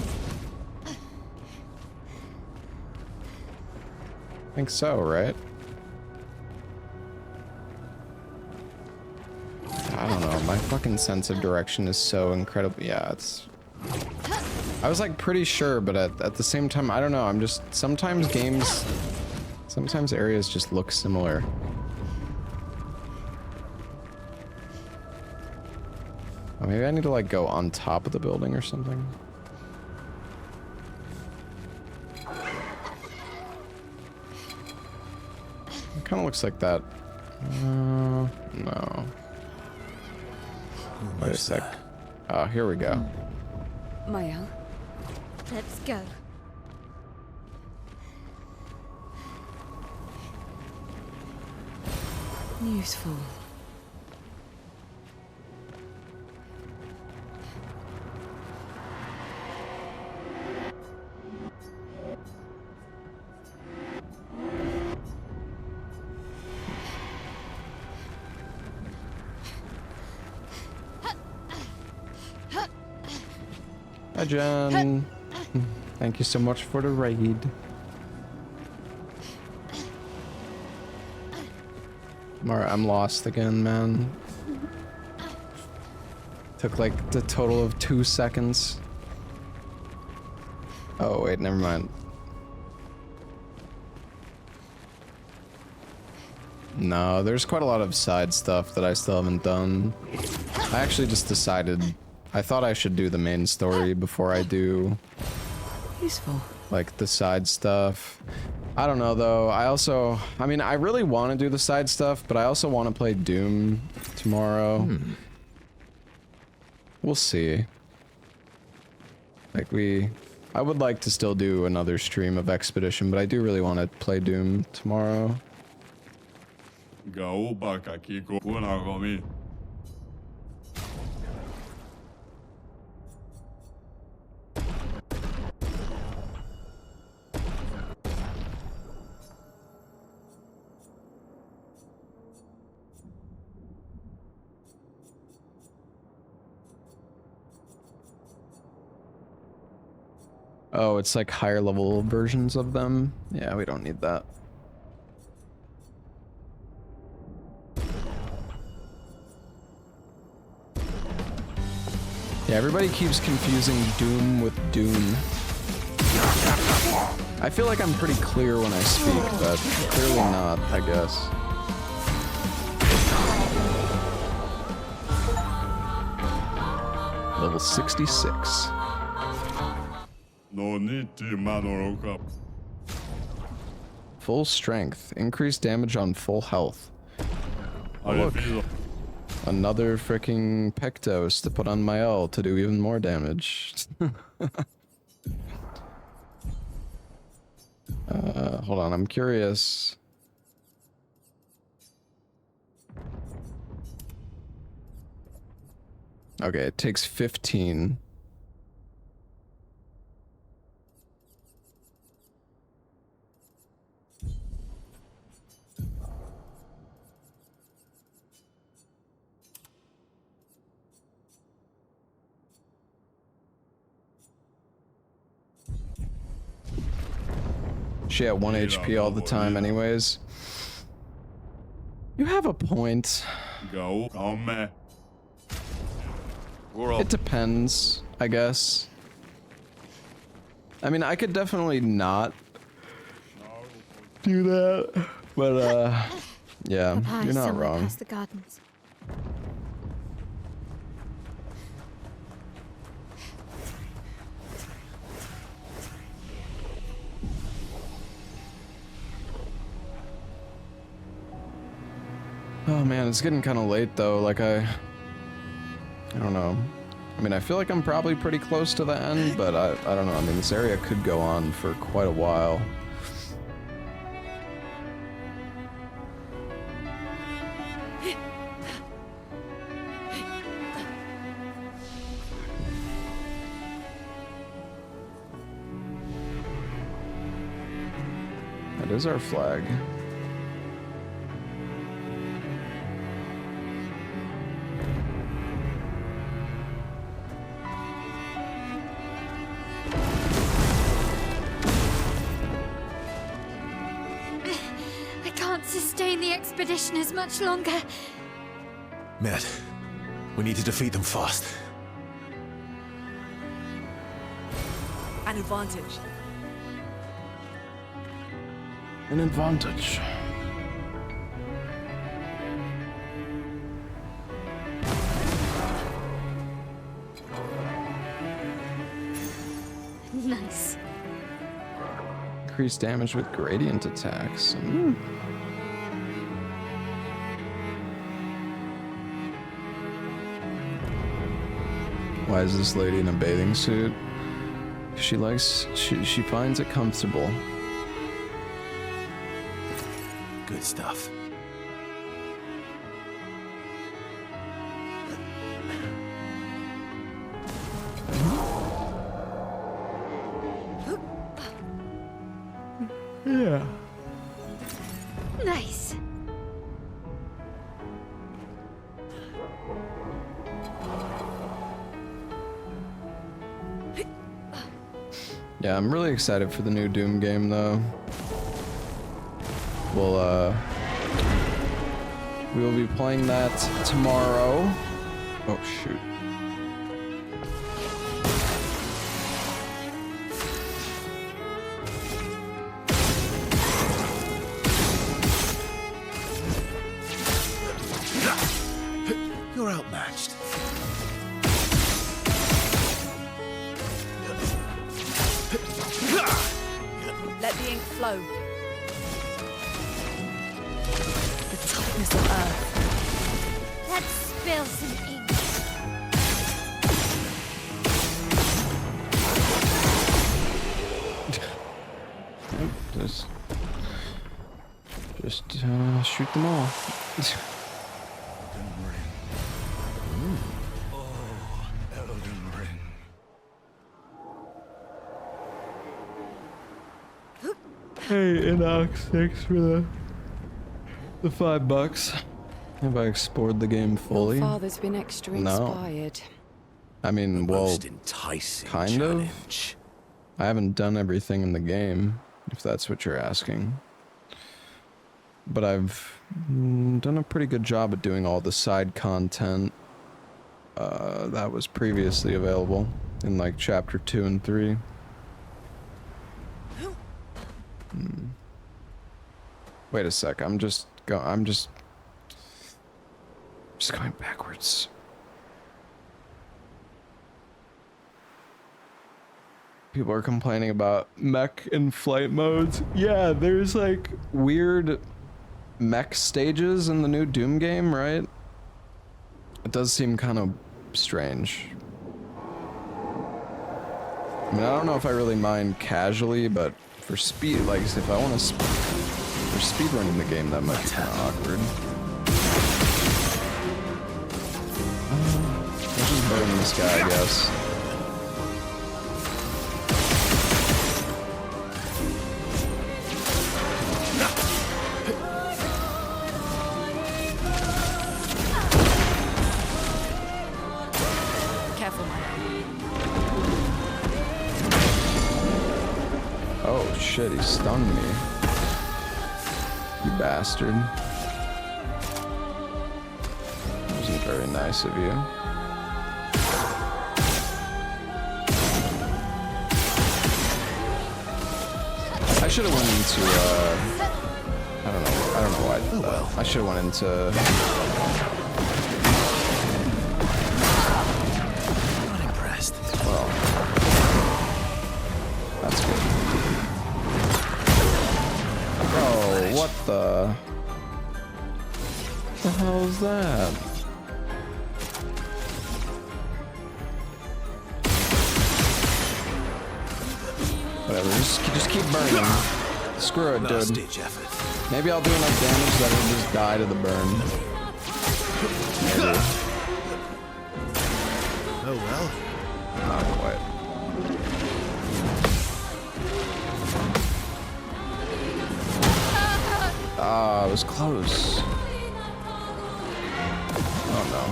I think so, right? I don't know. My fucking sense of direction is so incredible. Yeah, it's... I was like pretty sure, but at the same time, I don't know. I'm just... Sometimes games... Sometimes areas just look similar. Oh, maybe I need to like go on top of the building or something. It kind of looks like that. No. Wait a sec. Oh, here we go. Maya, Let's go. useful. Hi, Jen. Thank you so much for the raid. Alright, I'm lost again, man. Took like the total of 2 seconds. Oh wait, never mind. No, there's quite a lot of side stuff that I still haven't done. I actually just decided, I thought I should do the main story before I do Useful. like the side stuff. I don't know though. I mean, I really want to do the side stuff, but I also want to play Doom tomorrow. We'll see. Like I would like to still do another stream of Expedition, but I do really want to play Doom tomorrow. Gao baka kiko kunagomi. Oh, it's like higher level versions of them? Yeah, we don't need that. Yeah, everybody keeps confusing Doom with Dune. I feel like I'm pretty clear when I speak, but clearly not, I guess. Level 66. No need to manoroka. Full strength. Increased damage on full health. Oh, look. Another freaking Pectos to put on my L to do even more damage. Hold on, I'm curious. Okay, it takes 15. She at 1 HP all the time anyways. You have a point. It depends, I guess. I mean, I could definitely not do that, but yeah, you're not wrong. Past the gardens. Oh man, it's getting kind of late though. Like I don't know. I mean, I feel like I'm probably pretty close to the end, but I don't know. I mean, this area could go on for quite a while. That is our flag. Expedition is much longer. Med, we need to defeat them fast. An advantage. An advantage. Nice. Increased damage with gradient attacks. Why is this lady in a bathing suit? She finds it comfortable. Good stuff. Yeah. Nice. Yeah, I'm really excited for the new Doom game, though. We'll We will be playing that tomorrow. Oh, shoot. You're outmatched. Let the ink flow. The toughness of earth. Let's spill some ink. Just shoot them all. Hey, Inox, thanks for the $5. Have I explored the game fully? Father's been extra No. inspired. I mean, well, Most enticing kind of. challenge. I haven't done everything in the game, if that's what you're asking. But I've done a pretty good job at doing all the side content that was previously available in like chapter 2 and 3. Wait a sec, I'm just going backwards. People are complaining about mech and flight modes. Yeah, there's like weird mech stages in the new Doom game, right? It does seem kind of strange. I mean, I don't know if I really mind casually, but for speed, like if I want to for speedrunning the game, that might be kind of awkward. Let's just burn this guy, I guess. Careful, Oh shit, he stung me. You bastard. That wasn't very nice of you. I should have went into, I don't know why I did that. I should have went into... Not impressed. Well, that's good. Oh, what the hell is that? Whatever, just keep burning. Screw it, dude. Last-ditch effort. Maybe I'll do enough damage that it'll just die to the burn. Maybe. Oh well. Not quite. Ah, it was close. Oh no.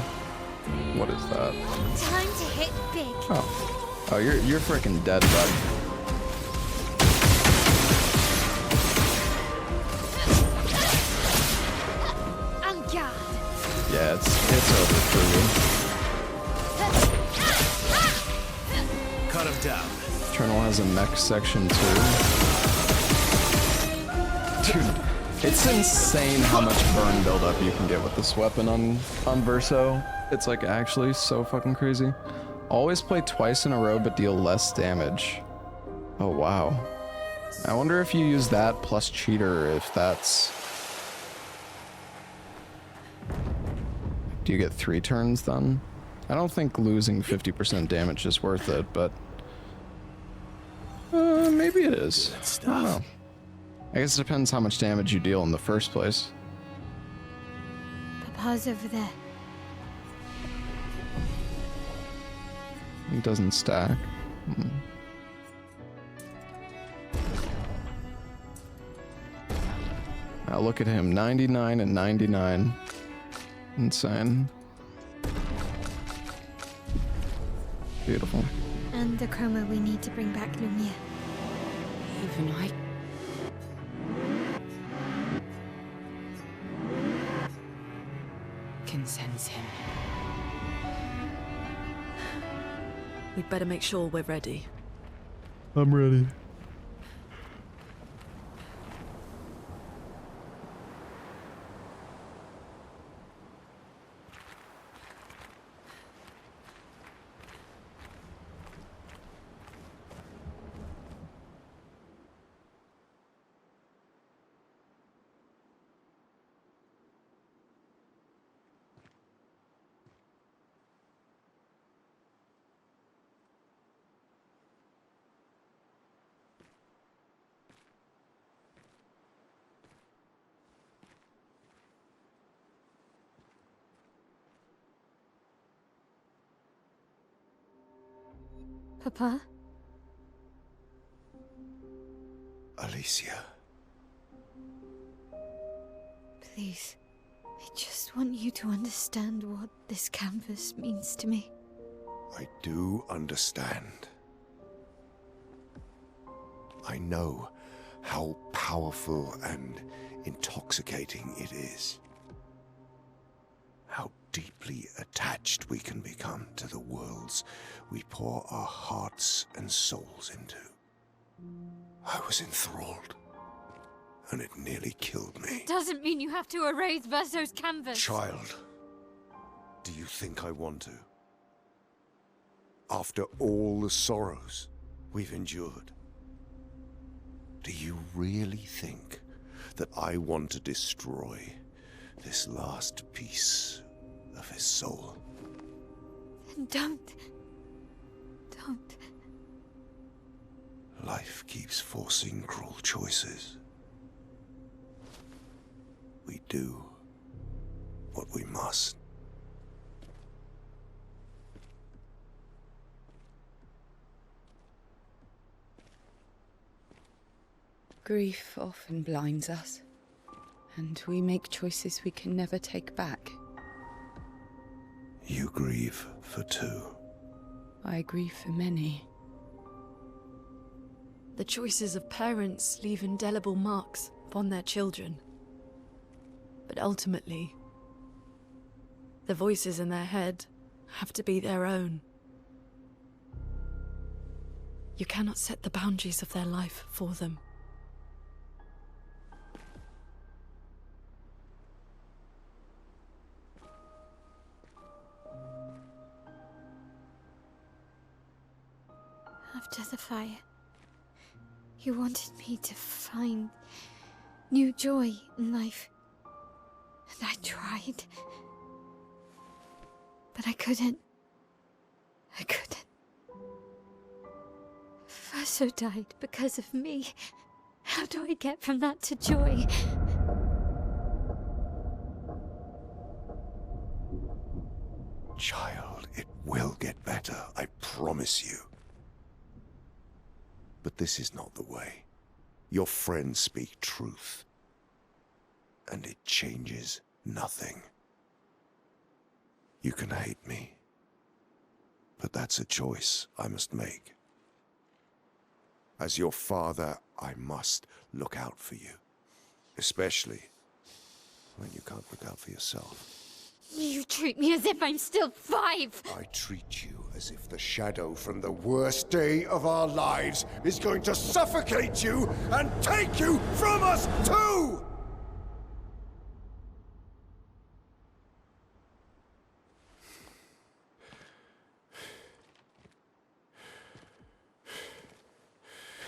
What is that? Time to hit big. Oh, you're freaking dead, bud. On guard. Yeah, it's over for Cut him down. you. Eternal has a mech section too. Dude, it's insane how much burn buildup you can get with this weapon on Verso. It's like actually so fucking crazy. Always play twice in a row but deal less damage. Oh wow. I wonder if you use that plus cheater, if that's... Do you get 3 turns then? I don't think losing 50% damage is worth it, but... maybe it is. I don't know. I guess it depends how much damage you deal in the first place. Papa's over there. It doesn't stack. Now look at him, 99 and 99. Insane. Beautiful. And the chroma we need to bring back Lumiere. Even I... We'd better make sure we're ready. I'm ready. Papa? Alicia. Please. I just want you to understand what this canvas means to me. I do understand. I know how powerful and intoxicating it is. How deeply attached we can become to the worlds we pour our hearts and souls into. I was enthralled, and it nearly killed me. Doesn't mean you have to erase Verso's canvas. Child, do you think I want to? After all the sorrows we've endured, do you really think that I want to destroy this last piece of his soul? Then don't. Life keeps forcing cruel choices. We do what we must. Grief often blinds us, and we make choices we can never take back. You grieve for two. I grieve for many. The choices of parents leave indelible marks upon their children. But ultimately, the voices in their head have to be their own. You cannot set the boundaries of their life for them. After the fire, you wanted me to find new joy in life. And I tried. But I couldn't. Verso died because of me. How do I get from that to joy? Child, it will get better, I promise you. But this is not the way. Your friends speak truth. And it changes nothing. You can hate me. But that's a choice I must make. As your father, I must look out for you. Especially when you can't look out for yourself. You treat me as if I'm still 5! I treat you as if the shadow from the worst day of our lives is going to suffocate you and take you from us too!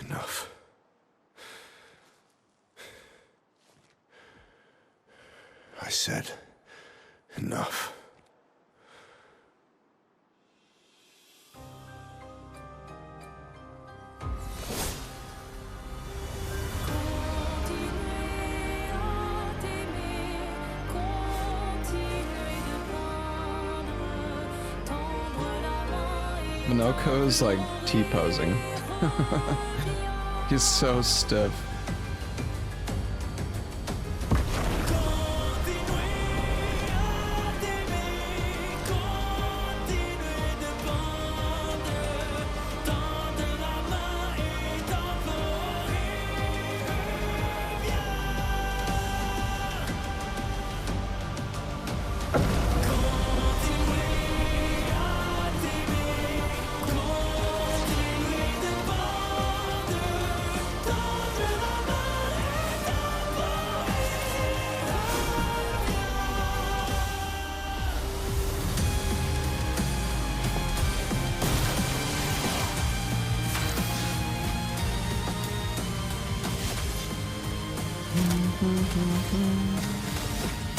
Enough. I said enough. Minoko's like T-posing. He's so stiff.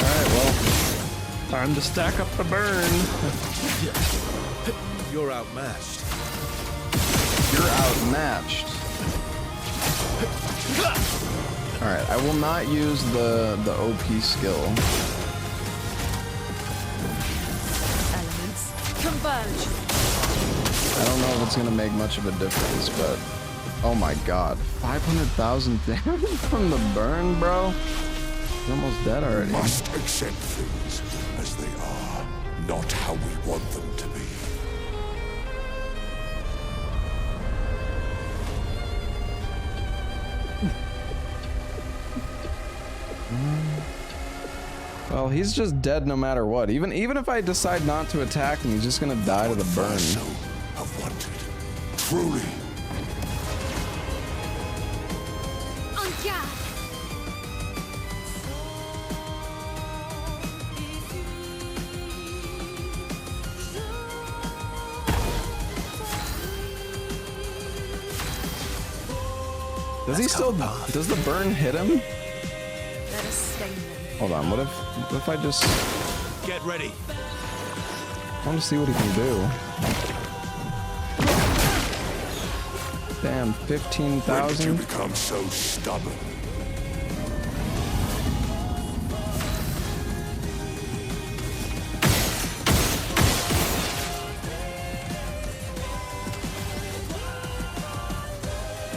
Alright, well, time to stack up the burn. You're outmatched. You're outmatched. Alright, I will not use the OP skill. Elements converge. I don't know if it's gonna make much of a difference, but oh my god, 500,000 damage from the burn, bro. He's almost dead already. Must accept things as they are, not how we want them to be. Well, he's just dead no matter what. Even if I decide not to attack him, he's just gonna die to the burn. So have wanted, truly. Does he still? Does the burn hit him? Let us stain them. Hold on. What if I just? Get ready. I want to see what he can do. Damn, When did you 15,000. become so stubborn?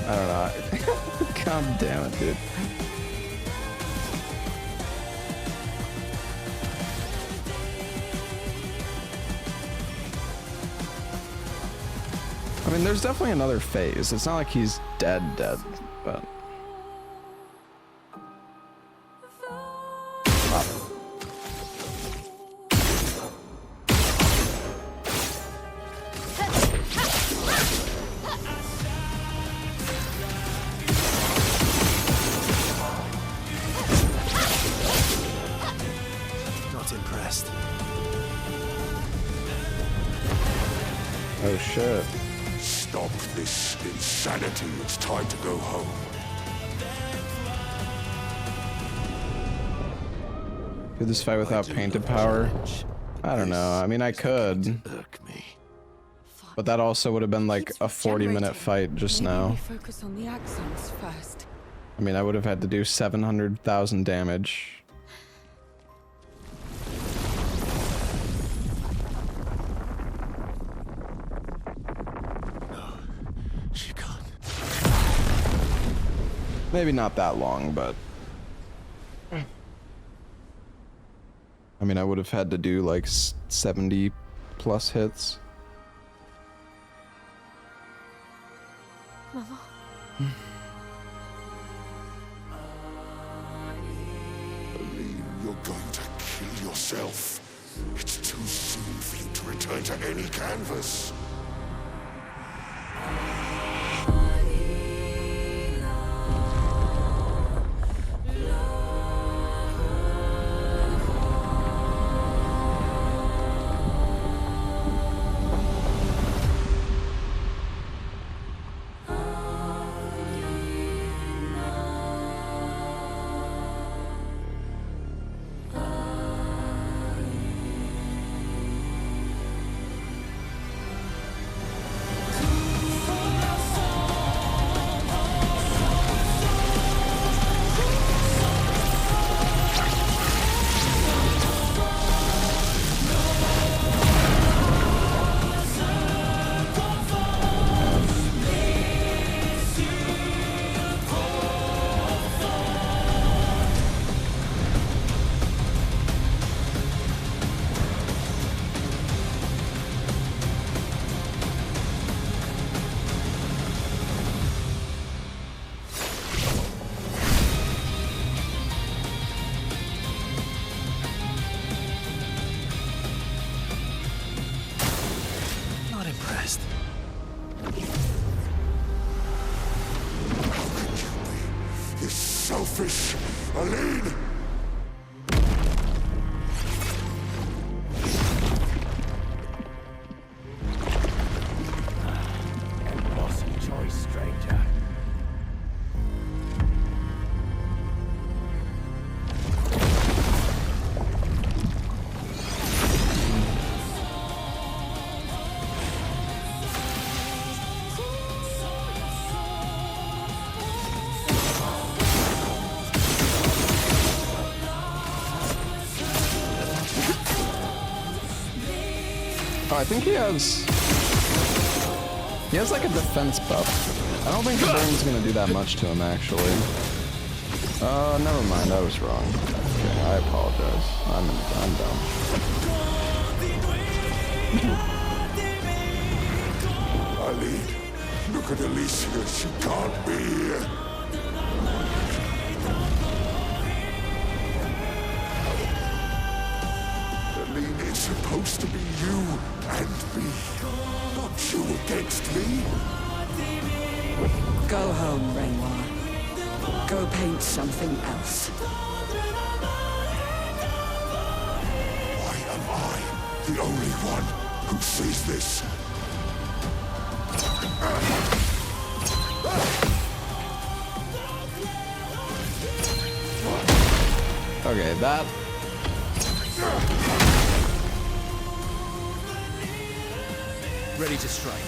I don't know. God damn it, dude. I mean, there's definitely another phase. It's not like he's dead, but. Not impressed. Oh shit. Stop this insanity. It's time to go home. Do this fight without painted power? I don't know. I mean, I could. Irk me. But that also would have been like a 40-minute fight just Maybe now. we focus on the axons first. I mean, I would have had to do 700,000 damage. She can't. Maybe not that long, but... I mean, I would have had to do like 70 plus hits. Mama. Believe you're going to kill yourself. It's too soon for you to return to any canvas. Not impressed. This selfish Aline! Bossy choice, stranger. I think he has like a defense buff. I don't think the burn's gonna do that much to him actually. Never mind, I was wrong. Okay, I apologize. I'm dumb. Eileen, look at Alicia. She can't be here. Eileen, it's supposed to be you and me, not you against me. Go home, Renoir. Go paint something else. Why am I the only one who sees this? Okay, that... Ready to strike.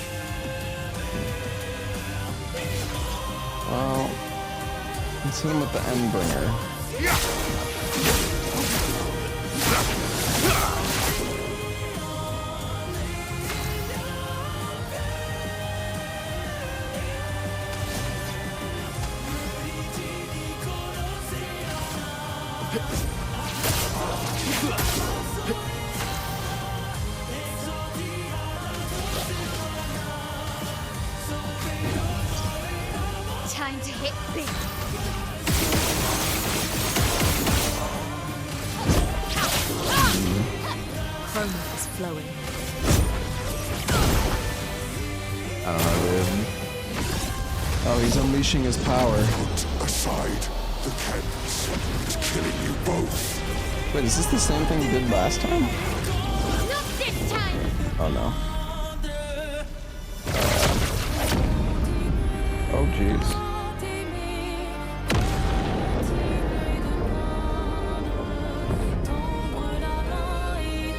Well... Let's hit him with the Endbringer. Time to hit big. Chroma is flowing. I don't know, dude. Oh, he's unleashing his power. Put aside the canvas. It's killing you both. Wait, is this the same thing he did last time? Not this time! Oh no. Oh jeez.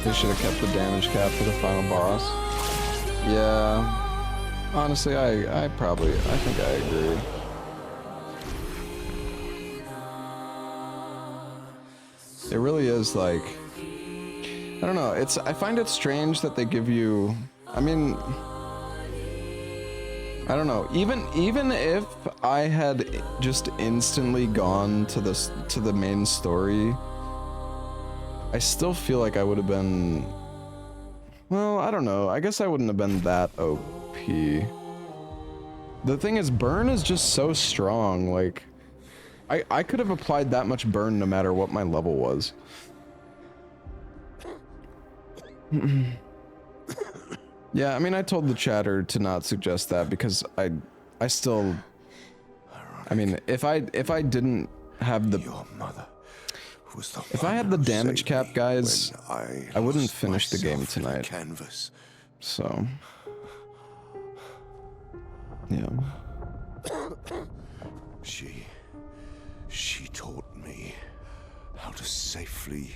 They should have kept the damage cap for the final boss. Yeah. Honestly, I think I agree. It really is like, I don't know, I find it strange that they give you, I mean, I don't know, even if I had just instantly gone to the main story, I still feel like I would have been, well, I don't know, I guess I wouldn't have been that OP. The thing is, burn is just so strong, like, I could have applied that much burn no matter what my level was. Yeah, I mean, I told the chatter to not suggest that because I still, I mean, if I didn't have the, Your mother was the if I had the one who damage saved cap, me guys, when I wouldn't lost finish the game myself in the tonight. Canvas. So, yeah. She taught me how to safely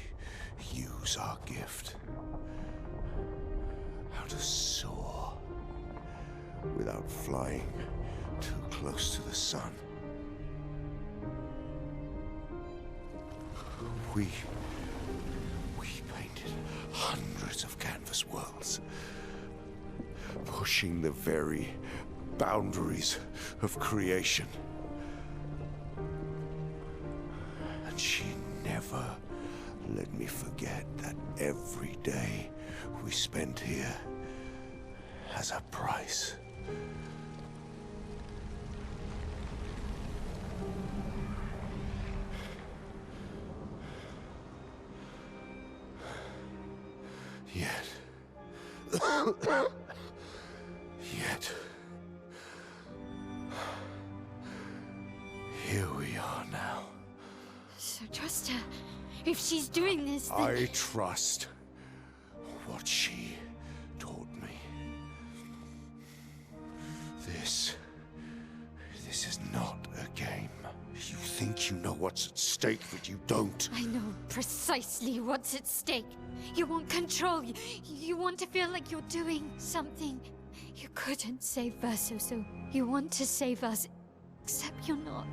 use our gift. How to soar without flying too close to the sun. We painted hundreds of canvas worlds, pushing the very boundaries of creation. And she never let me forget that every day we spent here has a price. Yet, here we are now. So trust her. If she's doing this, then... I trust what she taught me. This is not a game. You think you know what's at stake, but you don't. I know precisely what's at stake. You want control. You want to feel like you're doing something. You couldn't save Verso, so you want to save us. Except you're not.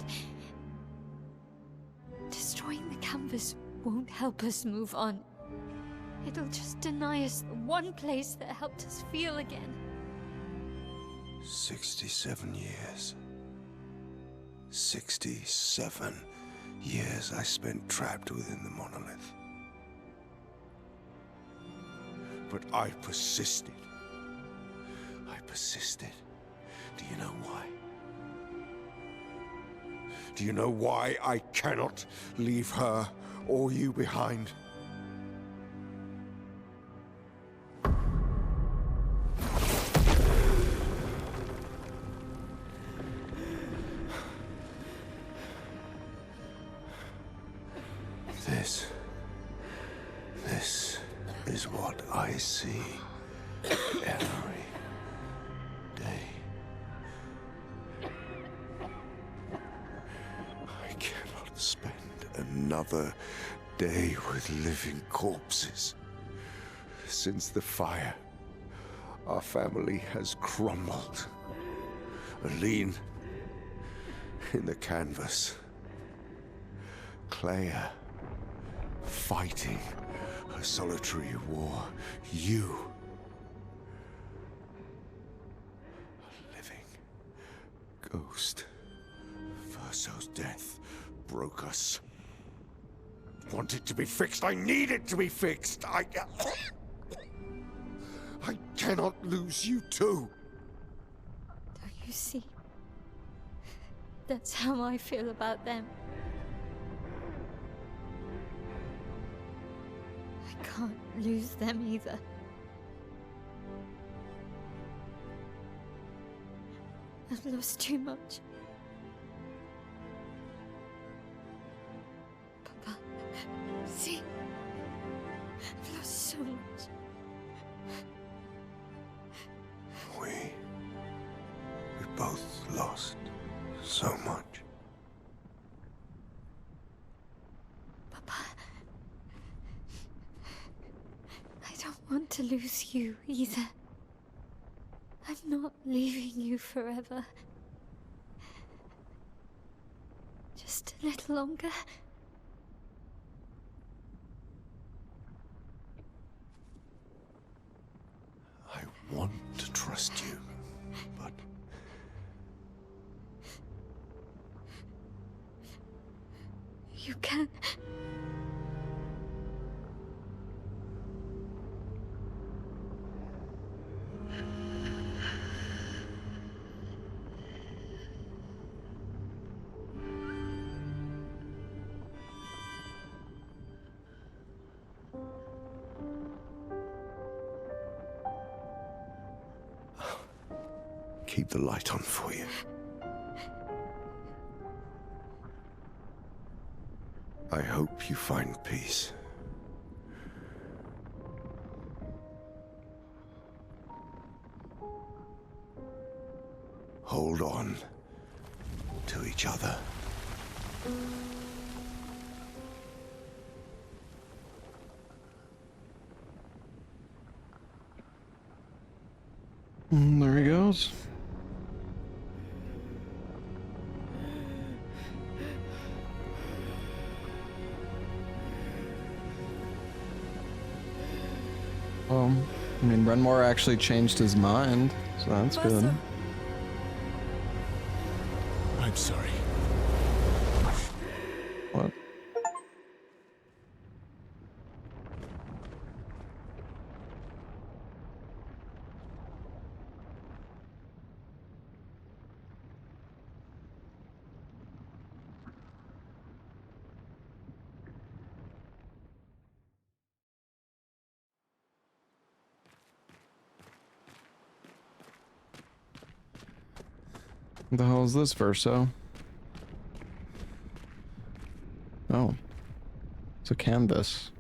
Destroying the canvas won't help us move on. It'll just deny us the one place that helped us feel again. 67 years. 67 years I spent trapped within the monolith. But I persisted. I persisted. Do you know why? Do you know why I cannot leave her or you behind? This is what I see every day. I cannot spend another day with living corpses. Since the fire, our family has crumbled. Aline in the canvas. Clair fighting a solitary war. You, a living ghost. Verso's death broke us. Want it to be fixed. I need it to be fixed. I cannot lose you too. Don't you see? That's how I feel about them. I can't lose them either. I've lost too much. Papa, see? I've lost so much. We both lost so much. Papa, I don't want to lose you either. I'm not leaving you forever. Just a little longer. I want to trust you, but you can. keep the light on for you. I hope you find peace. Hold on to each other. There he goes. I mean, Renmore actually changed his mind, so that's good. I'm sorry. What? What the hell is this, Verso? Oh. It's a canvas.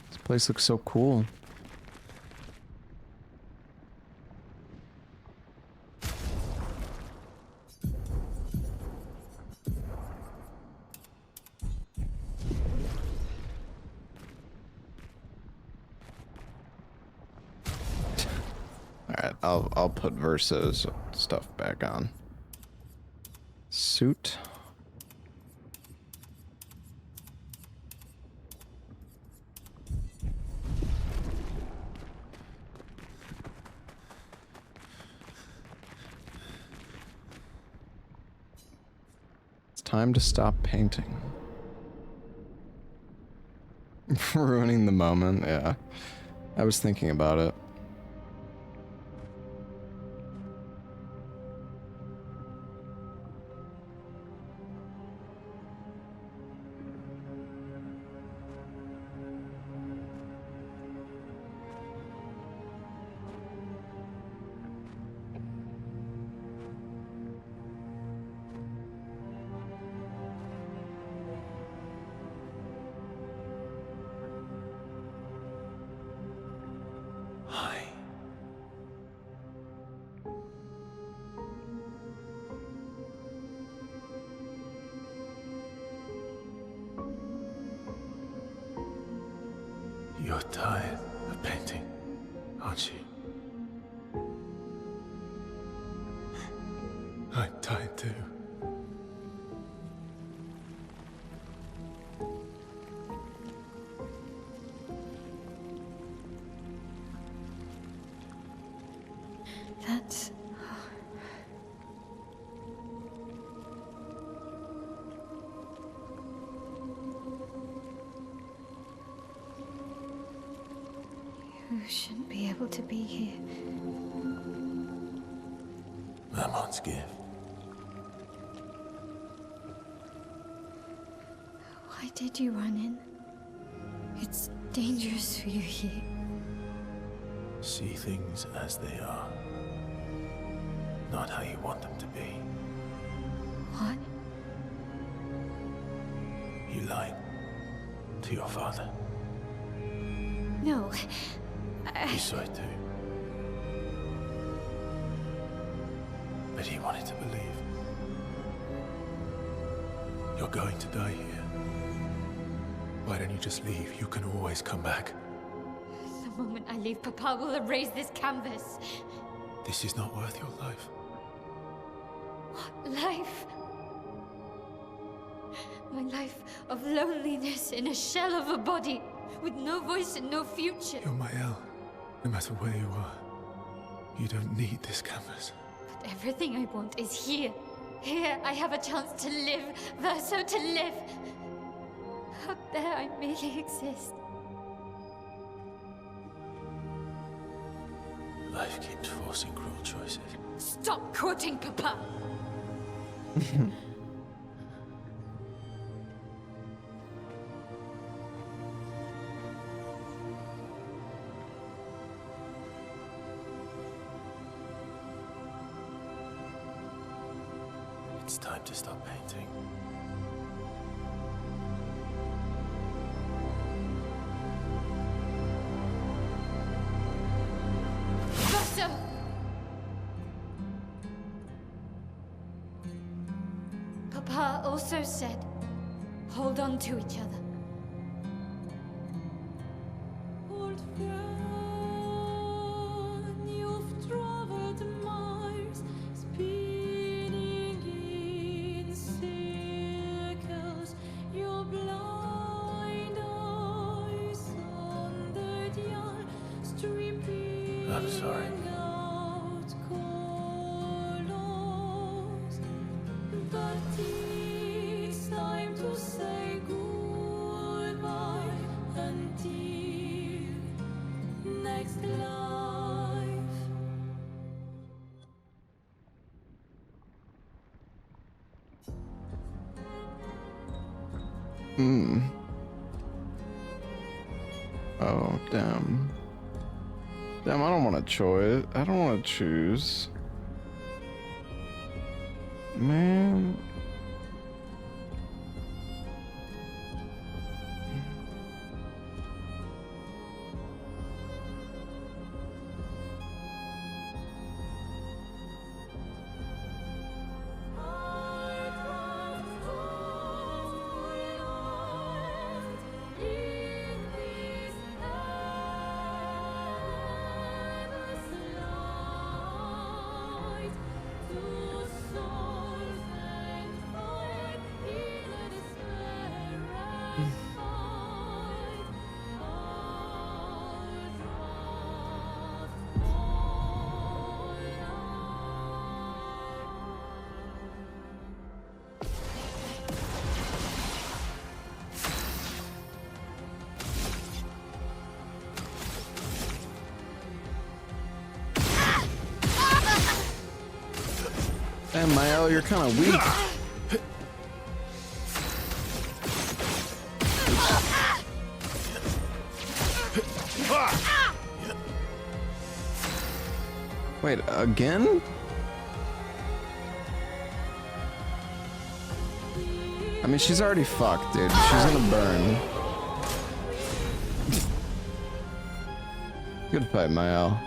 This place looks so cool. Alright, I'll put Verso's stuff back on. Suit. time to stop painting. Ruining the moment, yeah. I was thinking about it. You're tired of painting, aren't you? I'm tired too. That's... You shouldn't be able to be here. Mamon's gift. Why did you run in? It's dangerous for you here. See things as they are. Not how you want them to be. What? You lied to your father. No. He saw it too. But he wanted to believe. You're going to die here. Why don't you just leave? You can always come back. The moment I leave, Papa will erase this canvas. This is not worth your life. What life? My life of loneliness in a shell of a body, with no voice and no future. You're my El. No matter where you are, you don't need this canvas. But everything I want is here. Here I have a chance to live, Verso to live. Out there I merely exist. Life keeps forcing cruel choices. Stop quoting Papa! It's time to stop painting. Verso! Papa also said, hold on to each other. Old friend, you've traveled miles, spinning in circles. Your blind eyes on the dial, stripping I'm sorry. out colors. But it's time to say goodbye until next life. Oh, damn. Damn, I don't want to choose. I don't want to choose. Man. Damn, Mael, you're kind of weak. Wait, again? I mean, she's already fucked, dude. She's gonna burn. Good fight, Mael.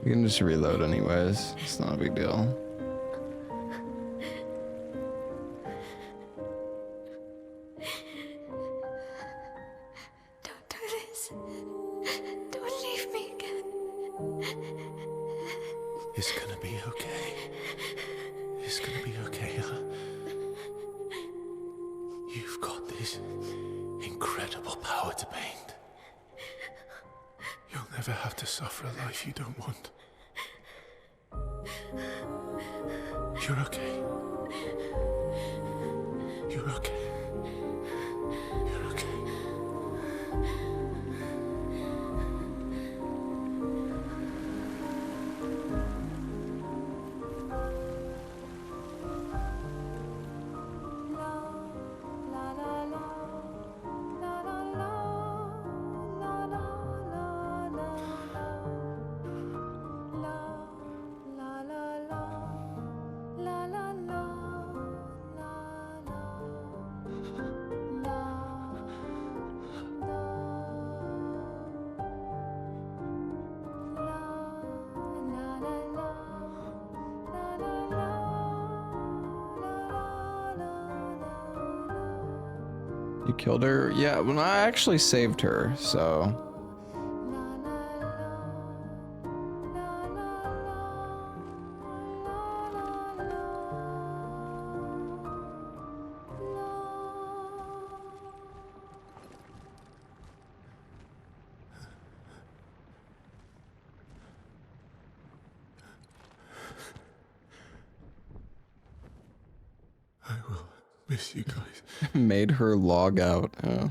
You can just reload anyways. It's not a big deal. Don't do this. Don't leave me again. It's gonna be okay. It's gonna be okay, huh? You've got this incredible power to paint. You'll never have to suffer a life you don't want. You're okay. You're okay. You're okay. You killed her? Yeah, well, I actually saved her, so. I will miss you guys. Made her log out. Yeah.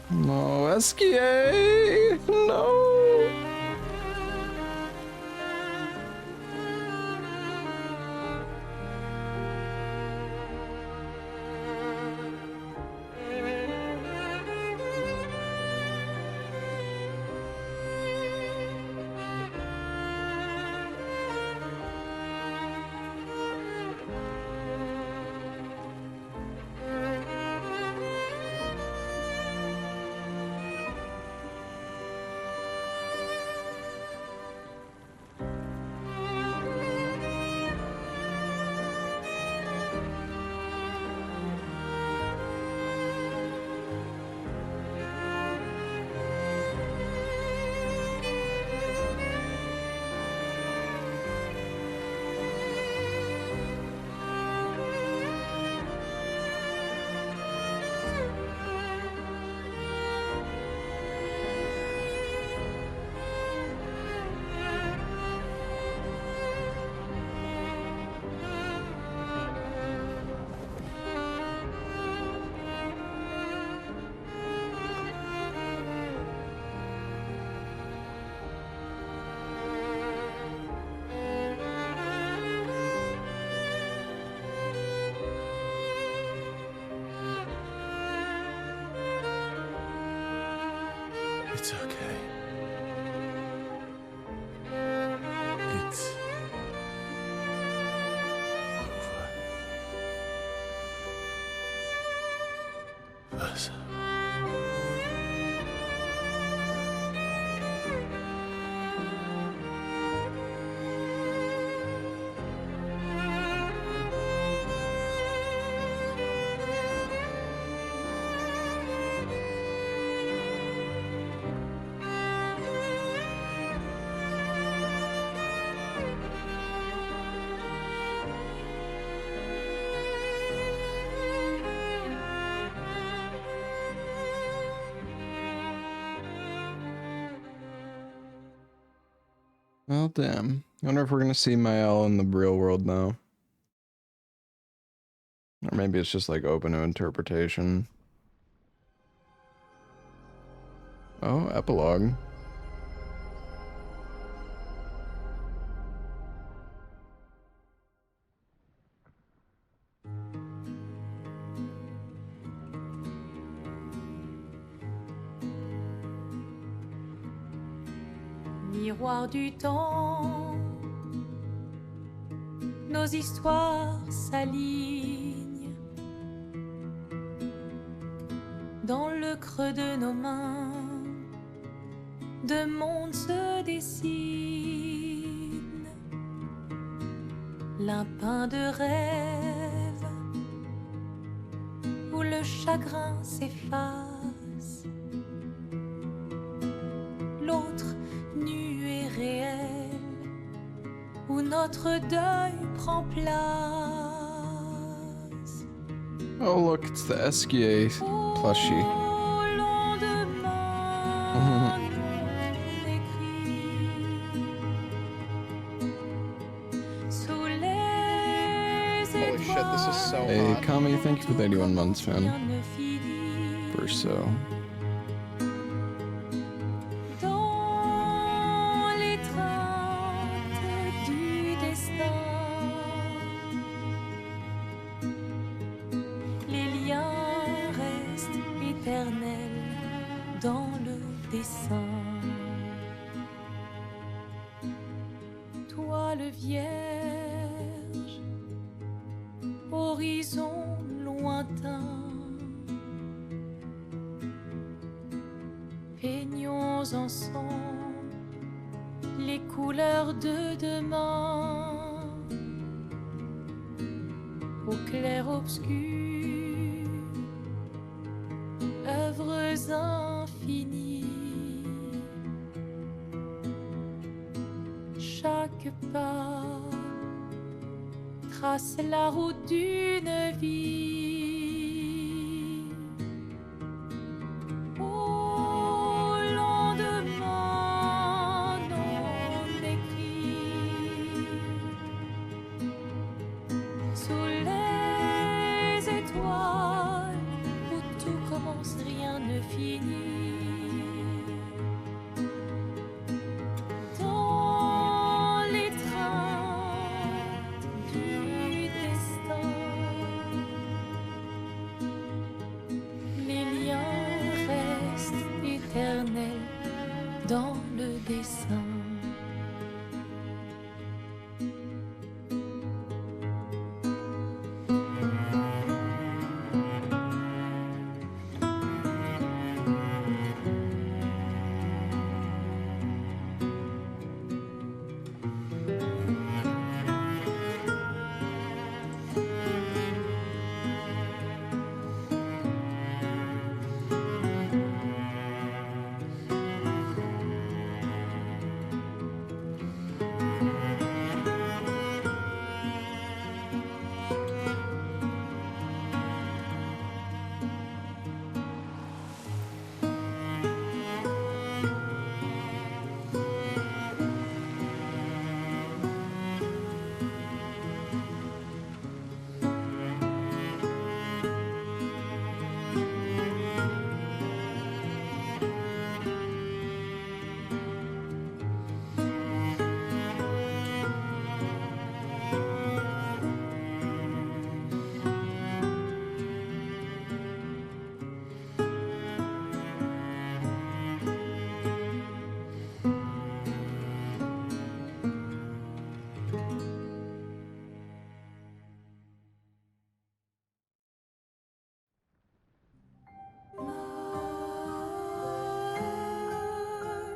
No, SKA! No! It's okay. It's over. Versa. Well, damn. I wonder if we're gonna see Mael in the real world now. Or maybe it's just like open to interpretation. Oh, epilogue. Miroir du temps, nos histoires s'alignent dans le creux de nos mains. Deux mondes se dessinent, l'un peint de rêve où le chagrin s'efface, l'autre nu et réel où notre deuil prend place. Oh look, it's the Esquier plushie. Holy shit, this is so hey, hot. Kami, thank you for the 81 months, man. Verso. Dans l'étreinte du destin, les liens restent éternels dans le dessin. Toi le vierge, horizon lointain, peignons ensemble les couleurs de demain, au clair obscur, œuvres infinies. Chaque pas trace la route d'une vie. Au lendemain non écrit, sous les étoiles où tout commence, rien ne finit. Dans le dessin.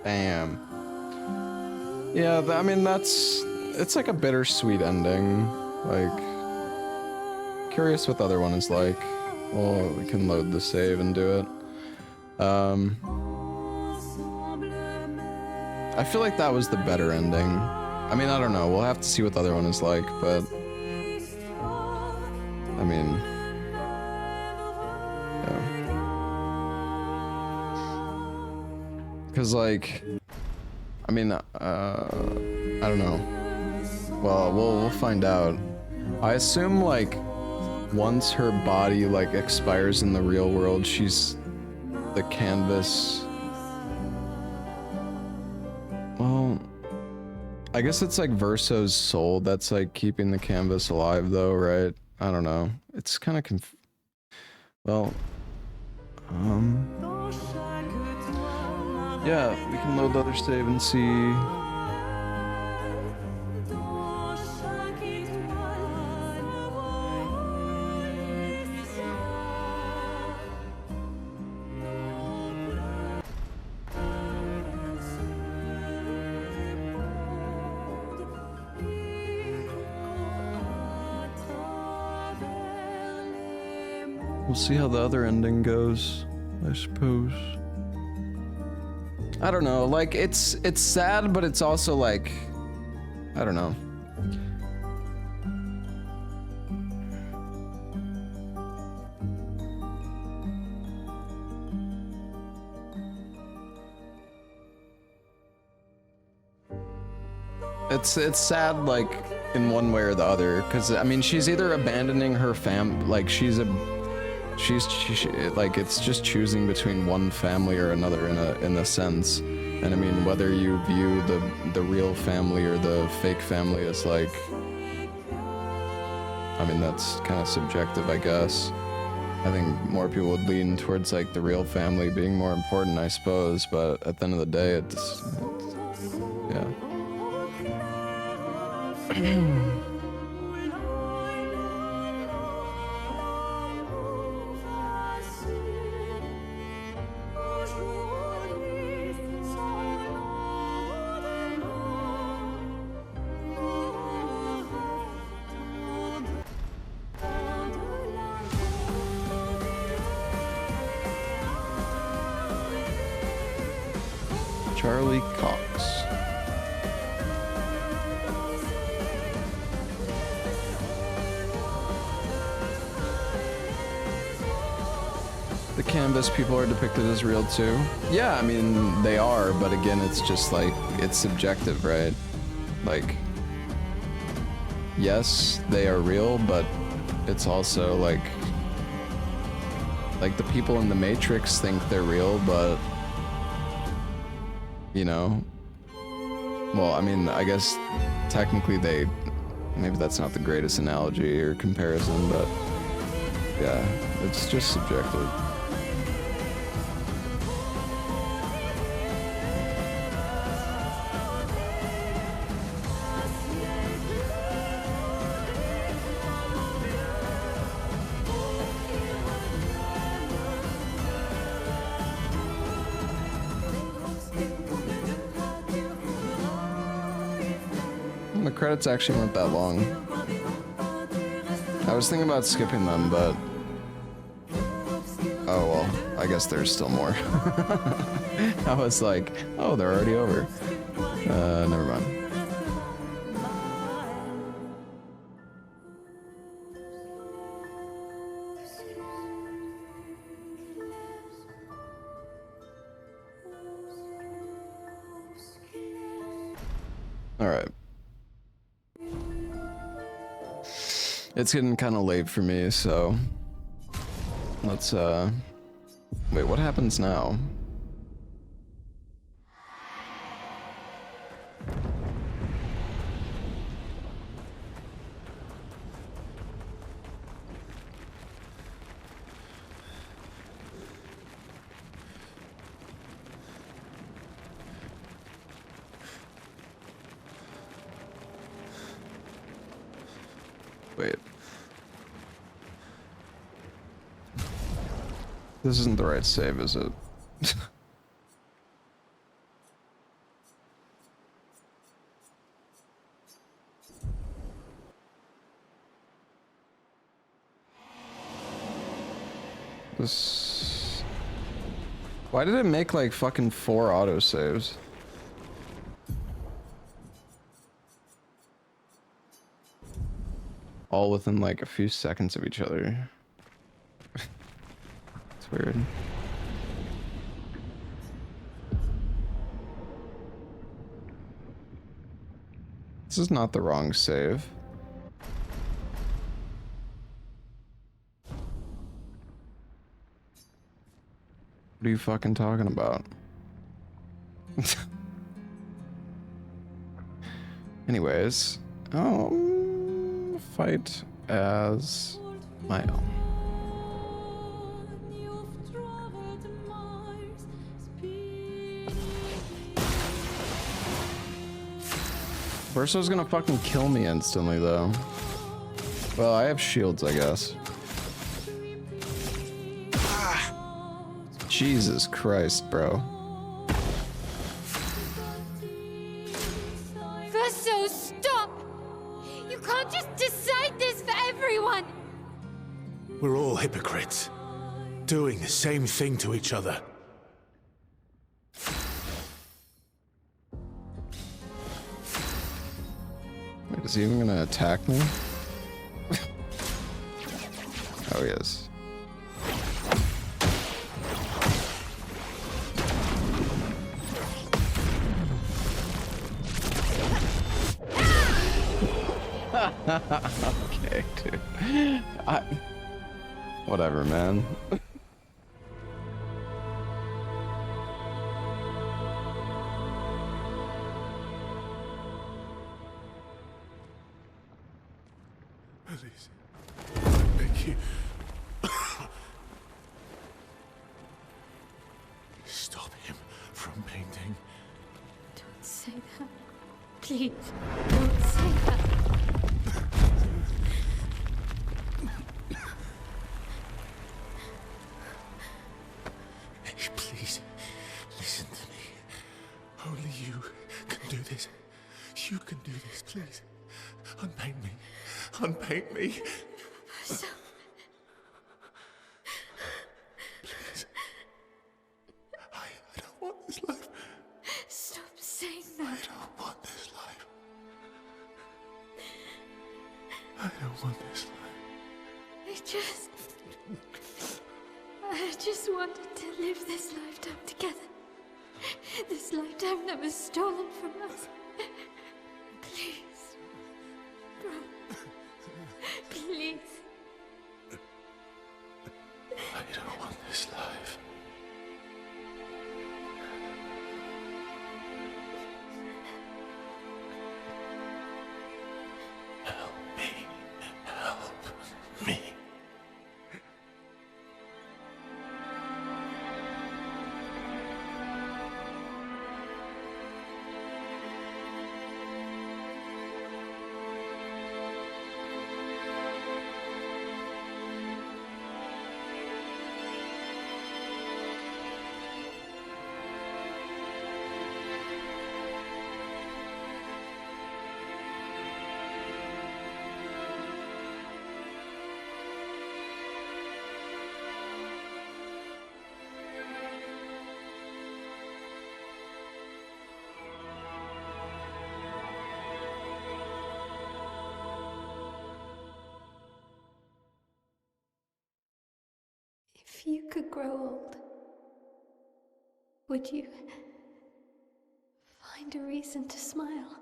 Damn. Yeah, I mean, it's like a bittersweet ending. Like, curious what the other one is like. Well, we can load the save and do it. I feel like that was the better ending. I mean, I don't know. We'll have to see what the other one is like, but I mean, yeah. Because, like, I mean, I don't know. Well, we'll find out. I assume like once her body like expires in the real world, she's the canvas. Well, I guess it's like Verso's soul that's like keeping the canvas alive though, right? I don't know. It's kind of well, yeah, we can load the other save and see. We'll see how the other ending goes, I suppose. I don't know, like, it's sad, but it's also like, I don't know. It's sad, like, in one way or the other, because, I mean, she's either abandoning her like, she's like, it's just choosing between one family or another in a sense. And I mean, whether you view the real family or the fake family as like, I mean, that's kind of subjective, I guess. I think more people would lean towards like the real family being more important, I suppose, but at the end of the day, it's yeah. Charlie Cox. The canvas people are depicted as real too. Yeah, I mean, they are, but again, it's just like, it's subjective, right? Like, yes, they are real, but it's also like the people in the Matrix think they're real, but you know, well, I mean, I guess technically maybe that's not the greatest analogy or comparison, but yeah, it's just subjective. The credits actually weren't that long. I was thinking about skipping them, but oh well, I guess there's still more. I was like, oh, they're already over. Never mind. All right. It's getting kind of late for me, so let's, wait, what happens now? Wait. This isn't the right save, is it? This... Why did it make like fucking 4 autosaves? All within like a few seconds of each other. It's weird. This is not the wrong save. What are you fucking talking about? Anyways, fight as my own. Verso's gonna fucking kill me instantly, though. Well, I have shields, I guess. Jesus Christ, bro. Verso, stop! You can't just decide this for everyone! We're all hypocrites, doing the same thing to each other. Wait, is he even gonna attack me? Oh, he is. Okay, dude. Whatever, man. Please, I beg you. Stop him from painting. Don't say that. Please, don't say that. Please, listen to me. Only you can do this. You can do this, please. Unpaint me. Unpaint me. So... Please. I don't want this life. Stop saying that. I don't want this life. I don't want this life. I just wanted to live this lifetime together. This lifetime that was stolen from us. Please. Bro. Please. I don't want this life. Help me. Help me. If you could grow old, would you find a reason to smile?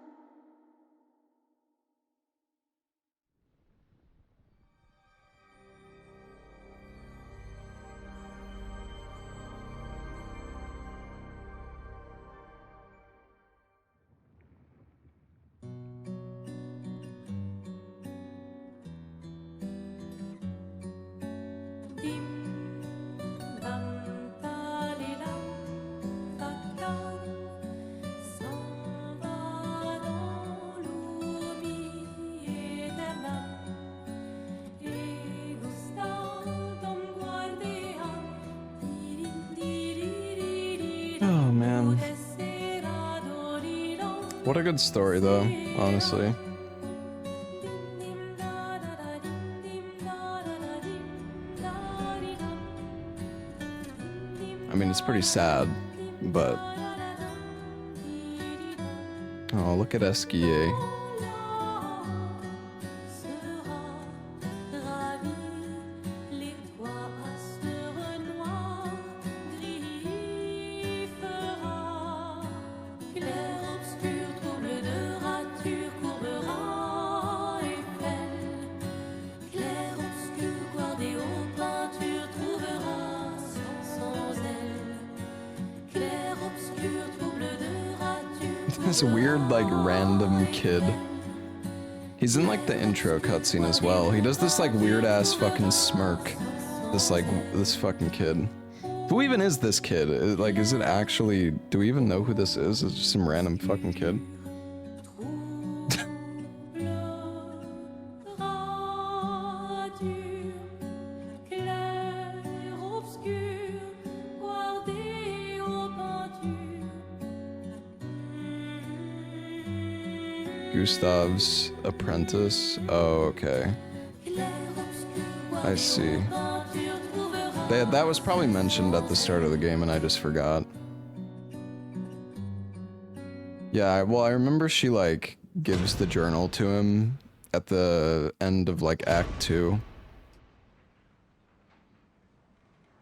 Oh man. What a good story though, honestly. I mean, it's pretty sad, but... Oh, look at Esquier. This weird, like, random kid. He's in, like, the intro cutscene as well. He does this, like, weird-ass fucking smirk. This fucking kid. Who even is this kid? Like, is it actually... Do we even know who this is? It's just some random fucking kid. Gustav's apprentice. Oh, okay. I see. That was probably mentioned at the start of the game and I just forgot. Yeah, well, I remember she, like, gives the journal to him at the end of, like, Act 2.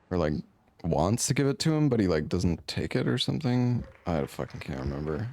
Or, like, wants to give it to him, but he, like, doesn't take it or something. I fucking can't remember.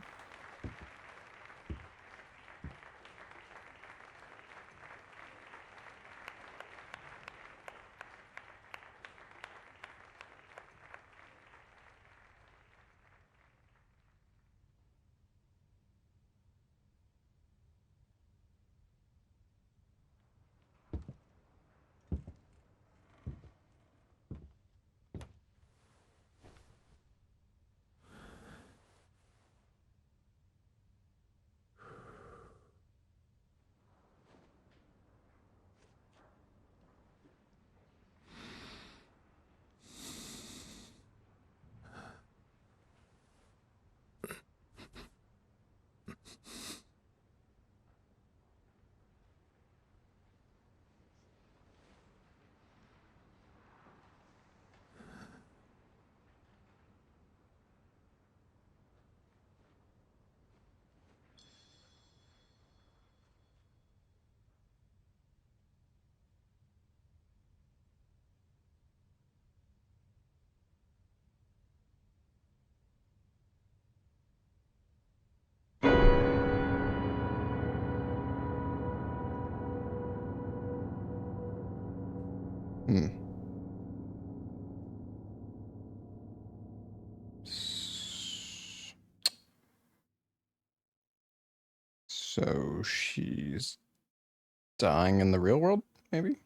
So she's dying in the real world, maybe?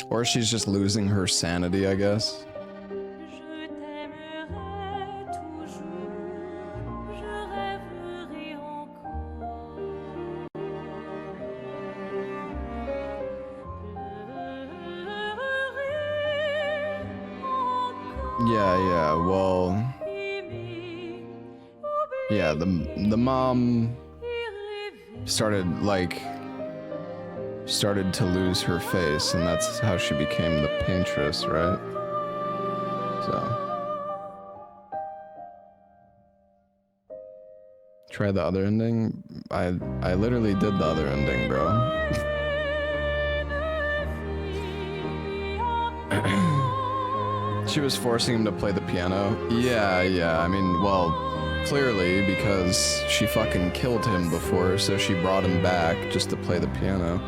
Or she's just losing her sanity, I guess. Yeah, well... Yeah, the mom started to lose her face, and that's how she became the paintress, right? So... Try the other ending? I literally did the other ending, bro. She was forcing him to play the piano. Yeah, I mean, well, clearly, because she fucking killed him before, so she brought him back just to play the piano.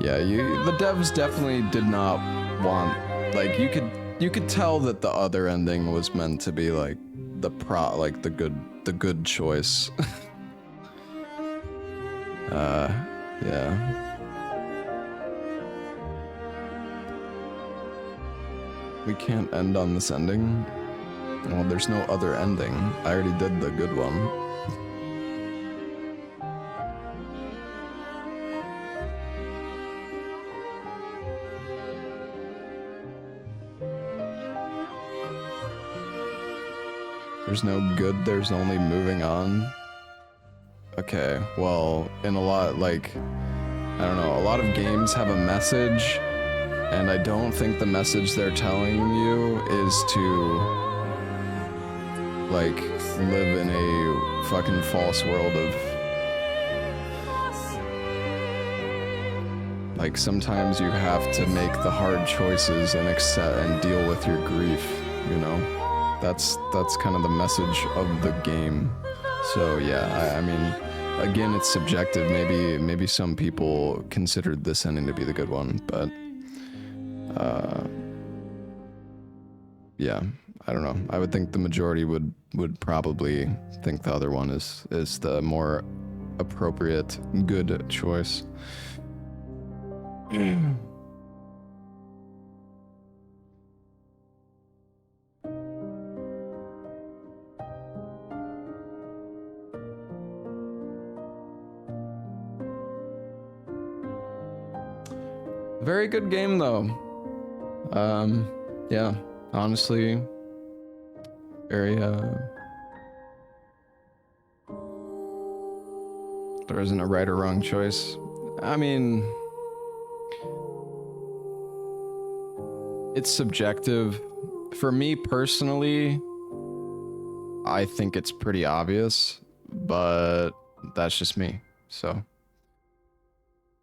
Yeah, the devs definitely did not want, like, you could tell that the other ending was meant to be, like, the good choice. Yeah. We can't end on this ending? Well, there's no other ending. I already did the good one. There's no good, there's only moving on. Okay, well, in a lot, like, I don't know, a lot of games have a message, and I don't think the message they're telling you is to, like, live in a fucking false world of, like, sometimes you have to make the hard choices and accept and deal with your grief, you know? That's kind of the message of the game. So yeah, I mean, again, it's subjective. Maybe some people considered this ending to be the good one, but yeah, I don't know. I would think the majority would probably think the other one is the more appropriate good choice. Very good game though. Yeah, honestly, very there isn't a right or wrong choice. I mean, it's subjective. For me personally, I think it's pretty obvious, but that's just me. So,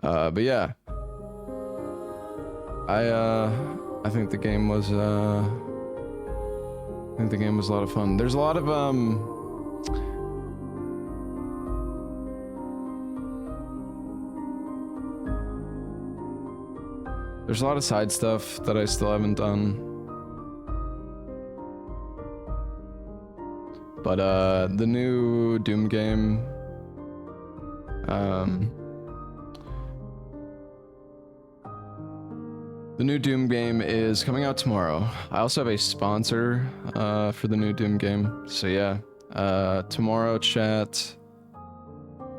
but yeah, I think the game was a lot of fun. There's a lot of there's a lot of side stuff that I still haven't done. But the new Doom game, the new Doom game is coming out tomorrow. I also have a sponsor for the new Doom game. So yeah, tomorrow, chat,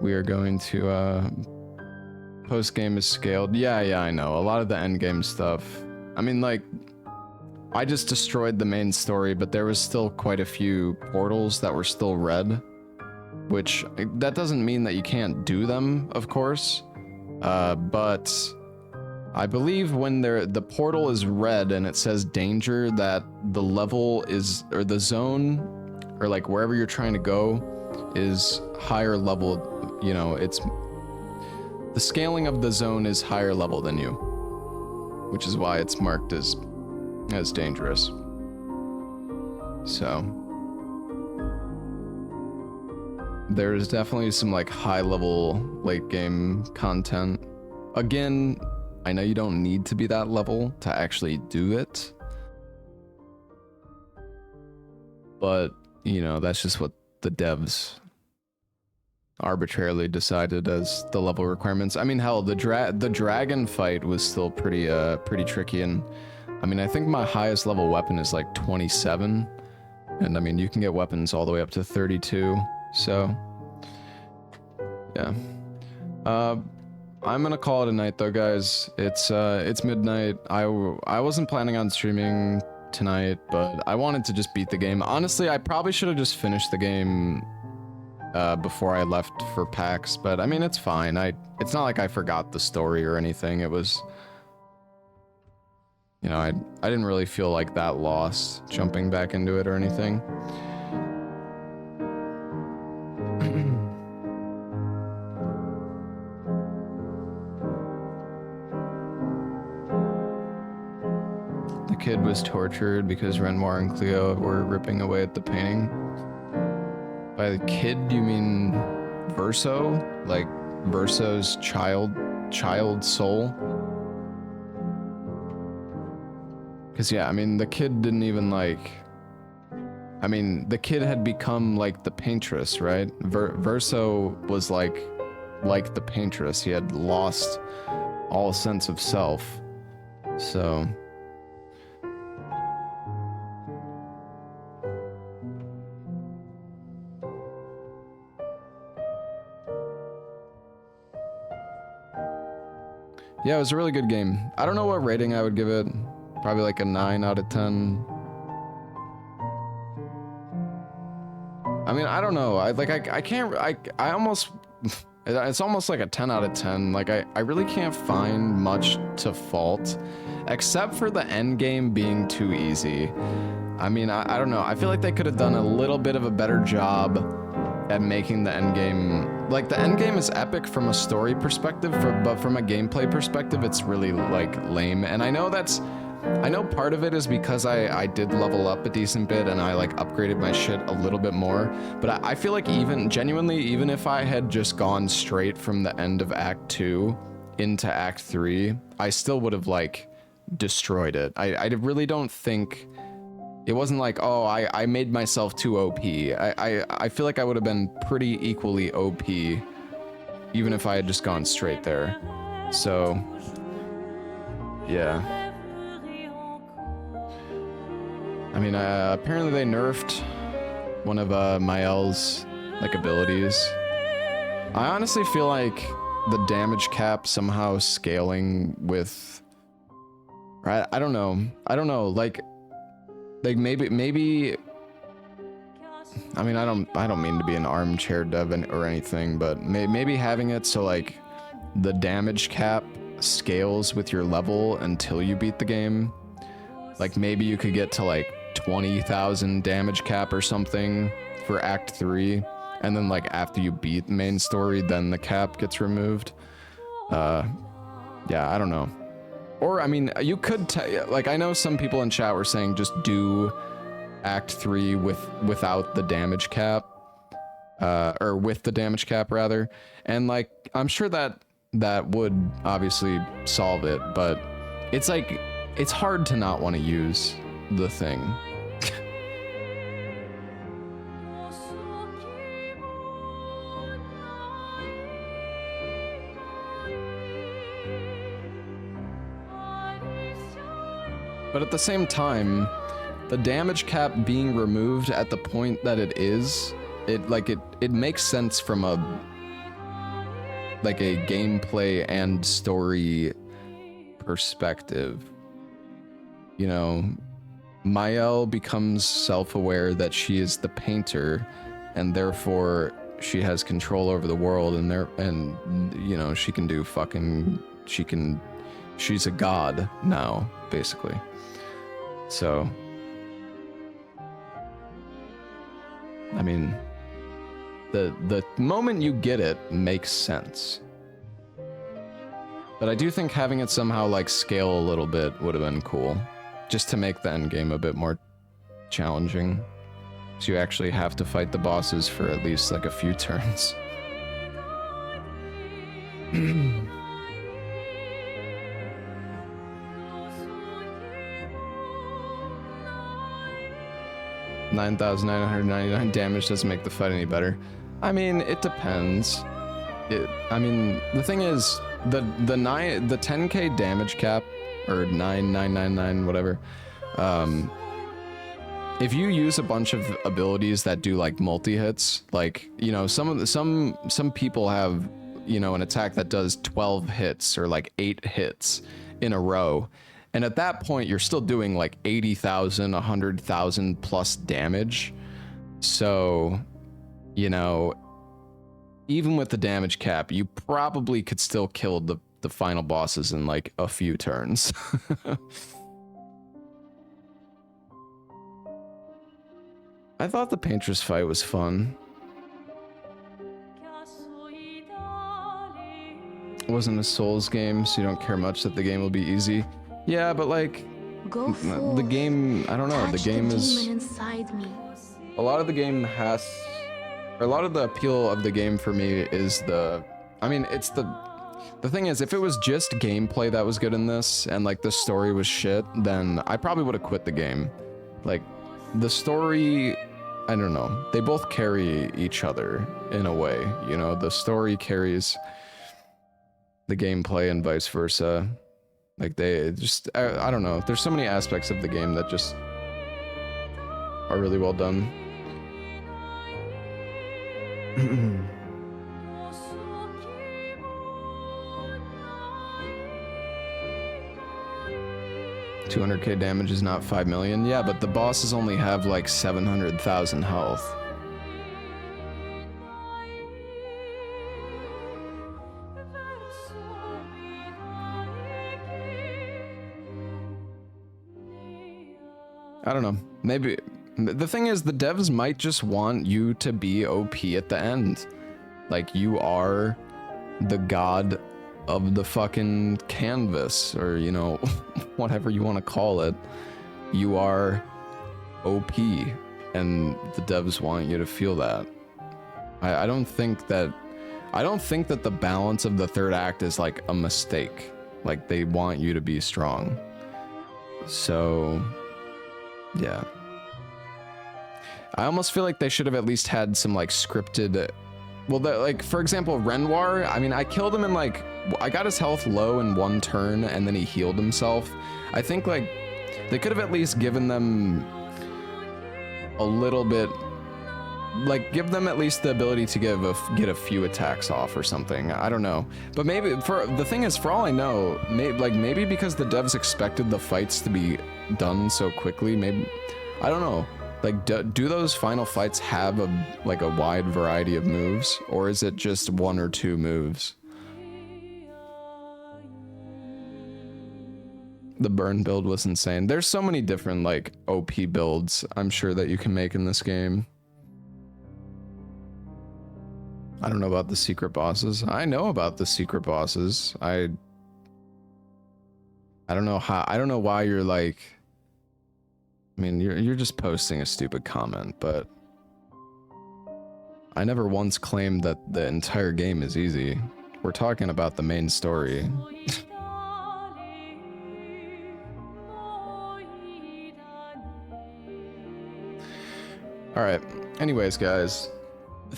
we are going to post game is scaled. Yeah, I know. A lot of the end game stuff. I mean, like, I just destroyed the main story, but there was still quite a few portals that were still red, which that doesn't mean that you can't do them, of course, but I believe when the portal is red and it says danger, that the level is, or the zone, or like wherever you're trying to go is higher level, you know, it's, the scaling of the zone is higher level than you, which is why it's marked as dangerous. So there's definitely some like high level late game content. Again, I know you don't need to be that level to actually do it, but you know, that's just what the devs arbitrarily decided as the level requirements. I mean, hell, the dragon fight was still pretty tricky, and I mean, I think my highest level weapon is like 27, and I mean, you can get weapons all the way up to 32, so yeah. I'm gonna call it a night though, guys. It's midnight. I wasn't planning on streaming tonight, but I wanted to just beat the game. Honestly, I probably should have just finished the game before I left for PAX, but I mean, it's fine. It's not like I forgot the story or anything. It was, you know, I didn't really feel like that lost jumping back into it or anything. The kid was tortured because Renoir and Cleo were ripping away at the painting. By the kid, do you mean Verso? Like Verso's child soul? Because yeah, I mean, the kid didn't even like, I mean, the kid had become like the paintress, right? Verso was like the paintress. He had lost all sense of self. So yeah, it was a really good game. I don't know what rating I would give it. Probably like a 9 out of 10. I mean, I don't know. I can't, I almost, it's almost like a 10 out of 10. Like, I really can't find much to fault, except for the end game being too easy. I mean, I don't know. I feel like they could have done a little bit of a better job at making the end game, like, the end game is epic from a story perspective, but from a gameplay perspective, it's really like lame. And I know that's I know part of it is because I did level up a decent bit and I like upgraded my shit a little bit more, but I feel like even if I had just gone straight from the end of Act 2 into Act 3, I still would have like destroyed it. I really don't think, it wasn't like, oh, I made myself too OP. I feel like I would have been pretty equally OP even if I had just gone straight there. So, yeah. I mean, apparently they nerfed one of Mael's like abilities. I honestly feel like the damage cap somehow scaling with, I don't know, like maybe. I mean, I don't mean to be an armchair dev or anything, but maybe having it so like the damage cap scales with your level until you beat the game. Like maybe you could get to like 20,000 damage cap or something for Act 3, and then like after you beat the main story, then the cap gets removed. Yeah, I don't know. Or I mean, you could like, I know some people in chat were saying just do Act 3 without the damage cap, or with the damage cap rather, and like I'm sure that would obviously solve it, but it's like it's hard to not want to use the thing. But at the same time, the damage cap being removed at the point that it is, it makes sense from a gameplay and story perspective. You know, Mael becomes self-aware that she is the painter, and therefore she has control over the world, and you know, she can do she's a god now, basically. So, I mean, the moment you get it makes sense. But I do think having it somehow like scale a little bit would have been cool, just to make the end game a bit more challenging. So you actually have to fight the bosses for at least like a few turns. 9,999 damage doesn't make the fight any better. I mean, it depends. I mean, the thing is, the 10k damage cap, or 9,999, whatever. If you use a bunch of abilities that do like multi-hits, like, you know, some people have, you know, an attack that does 12 hits or like 8 hits in a row. And at that point, you're still doing like 80,000, 100,000 plus damage. So, you know, even with the damage cap, you probably could still kill the final bosses in like a few turns. I thought the Painter's fight was fun. It wasn't a Souls game, so you don't care much that the game will be easy. Yeah, but like, the game, I don't know, the game is... A lot of the game has... Or a lot of the appeal of the game for me is the... I mean, it's the... The thing is, if it was just gameplay that was good in this, and like the story was shit, then I probably would have quit the game. Like, the story... I don't know. They both carry each other in a way, you know? The story carries the gameplay and vice versa. Like, they just... I don't know. There's so many aspects of the game that just are really well done. 200k damage is not 5 million. Yeah, but the bosses only have like 700,000 health. I don't know. Maybe... The thing is, the devs might just want you to be OP at the end. Like, you are the god of the fucking canvas, or you know, whatever you want to call it, you are OP, and the devs want you to feel that. I don't think that the balance of the third act is like a mistake. Like, they want you to be strong. So yeah, I almost feel like they should have at least had some like scripted, well, like for example Renoir, I mean, I killed him in like, I got his health low in one turn and then he healed himself. I think like they could have at least given them a little bit, like give them at least the ability to get a few attacks off or something. I don't know, but maybe the thing is, for all I know, maybe because the devs expected the fights to be done so quickly, maybe, I don't know, like do those final fights have a wide variety of moves, or is it just one or two moves? The burn build was insane. There's so many different like OP builds I'm sure that you can make in this game. I don't know about the secret bosses. I know about the secret bosses. I don't know how, I don't know why you're like, I mean, you're just posting a stupid comment, but I never once claimed that the entire game is easy. We're talking about the main story. All right. Anyways, guys,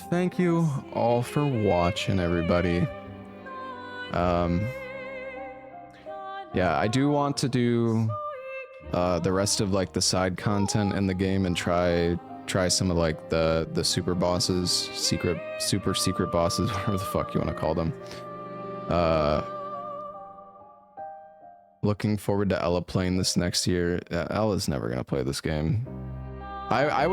thank you all for watching, everybody. Yeah, I do want to do the rest of like the side content in the game and try some of like the super bosses, super secret bosses, whatever the fuck you want to call them. Looking forward to Ella playing this next year. Ella's never gonna play this game. I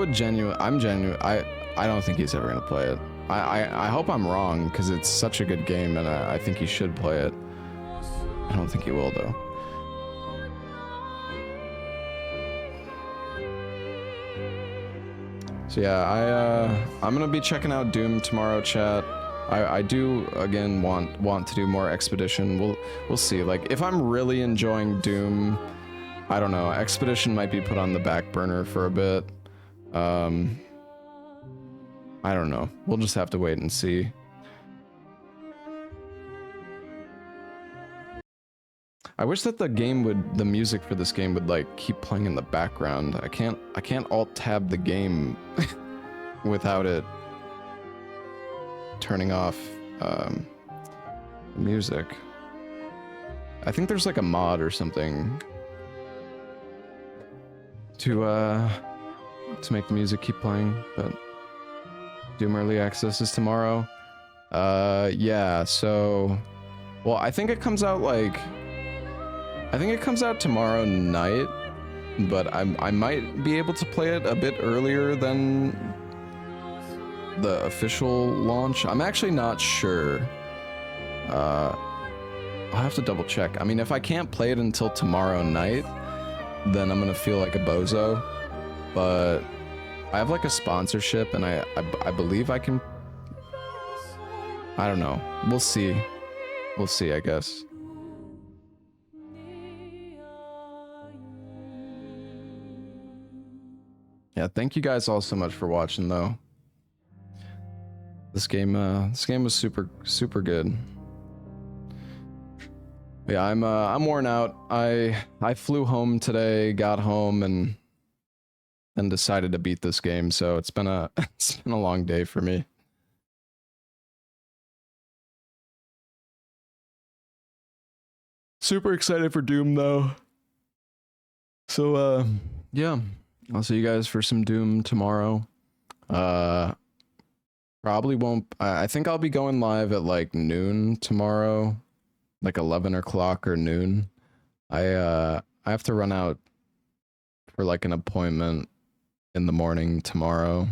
don't think he's ever gonna play it. I hope I'm wrong, because it's such a good game and I think he should play it. I don't think he will though. So yeah, I'm gonna be checking out Doom tomorrow, chat. I do again want to do more Expedition. We'll see. Like, if I'm really enjoying Doom, I don't know, Expedition might be put on the back burner for a bit. I don't know. We'll just have to wait and see. I wish that the music for this game would like keep playing in the background. I can't alt tab the game without it turning off music. I think there's like a mod or something to make the music keep playing, but Doom Early Access is tomorrow. Yeah, so, well, I think it comes out tomorrow night, but I might be able to play it a bit earlier than the official launch. I'm actually not sure. I'll have to double check. I mean, if I can't play it until tomorrow night, then I'm gonna feel like a bozo, but I have like a sponsorship and I believe I can, I don't know. We'll see, I guess. Yeah, thank you guys all so much for watching though. This game was super good. Yeah, I'm worn out. I flew home today, got home and decided to beat this game, so it's been a long day for me. Super excited for Doom though. So yeah, I'll see you guys for some Doom tomorrow. Probably won't, I think I'll be going live at like noon tomorrow, like 11 o'clock or noon. I have to run out for like an appointment in the morning tomorrow,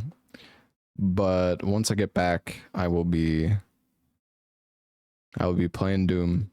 but once I get back, I will be playing Doom.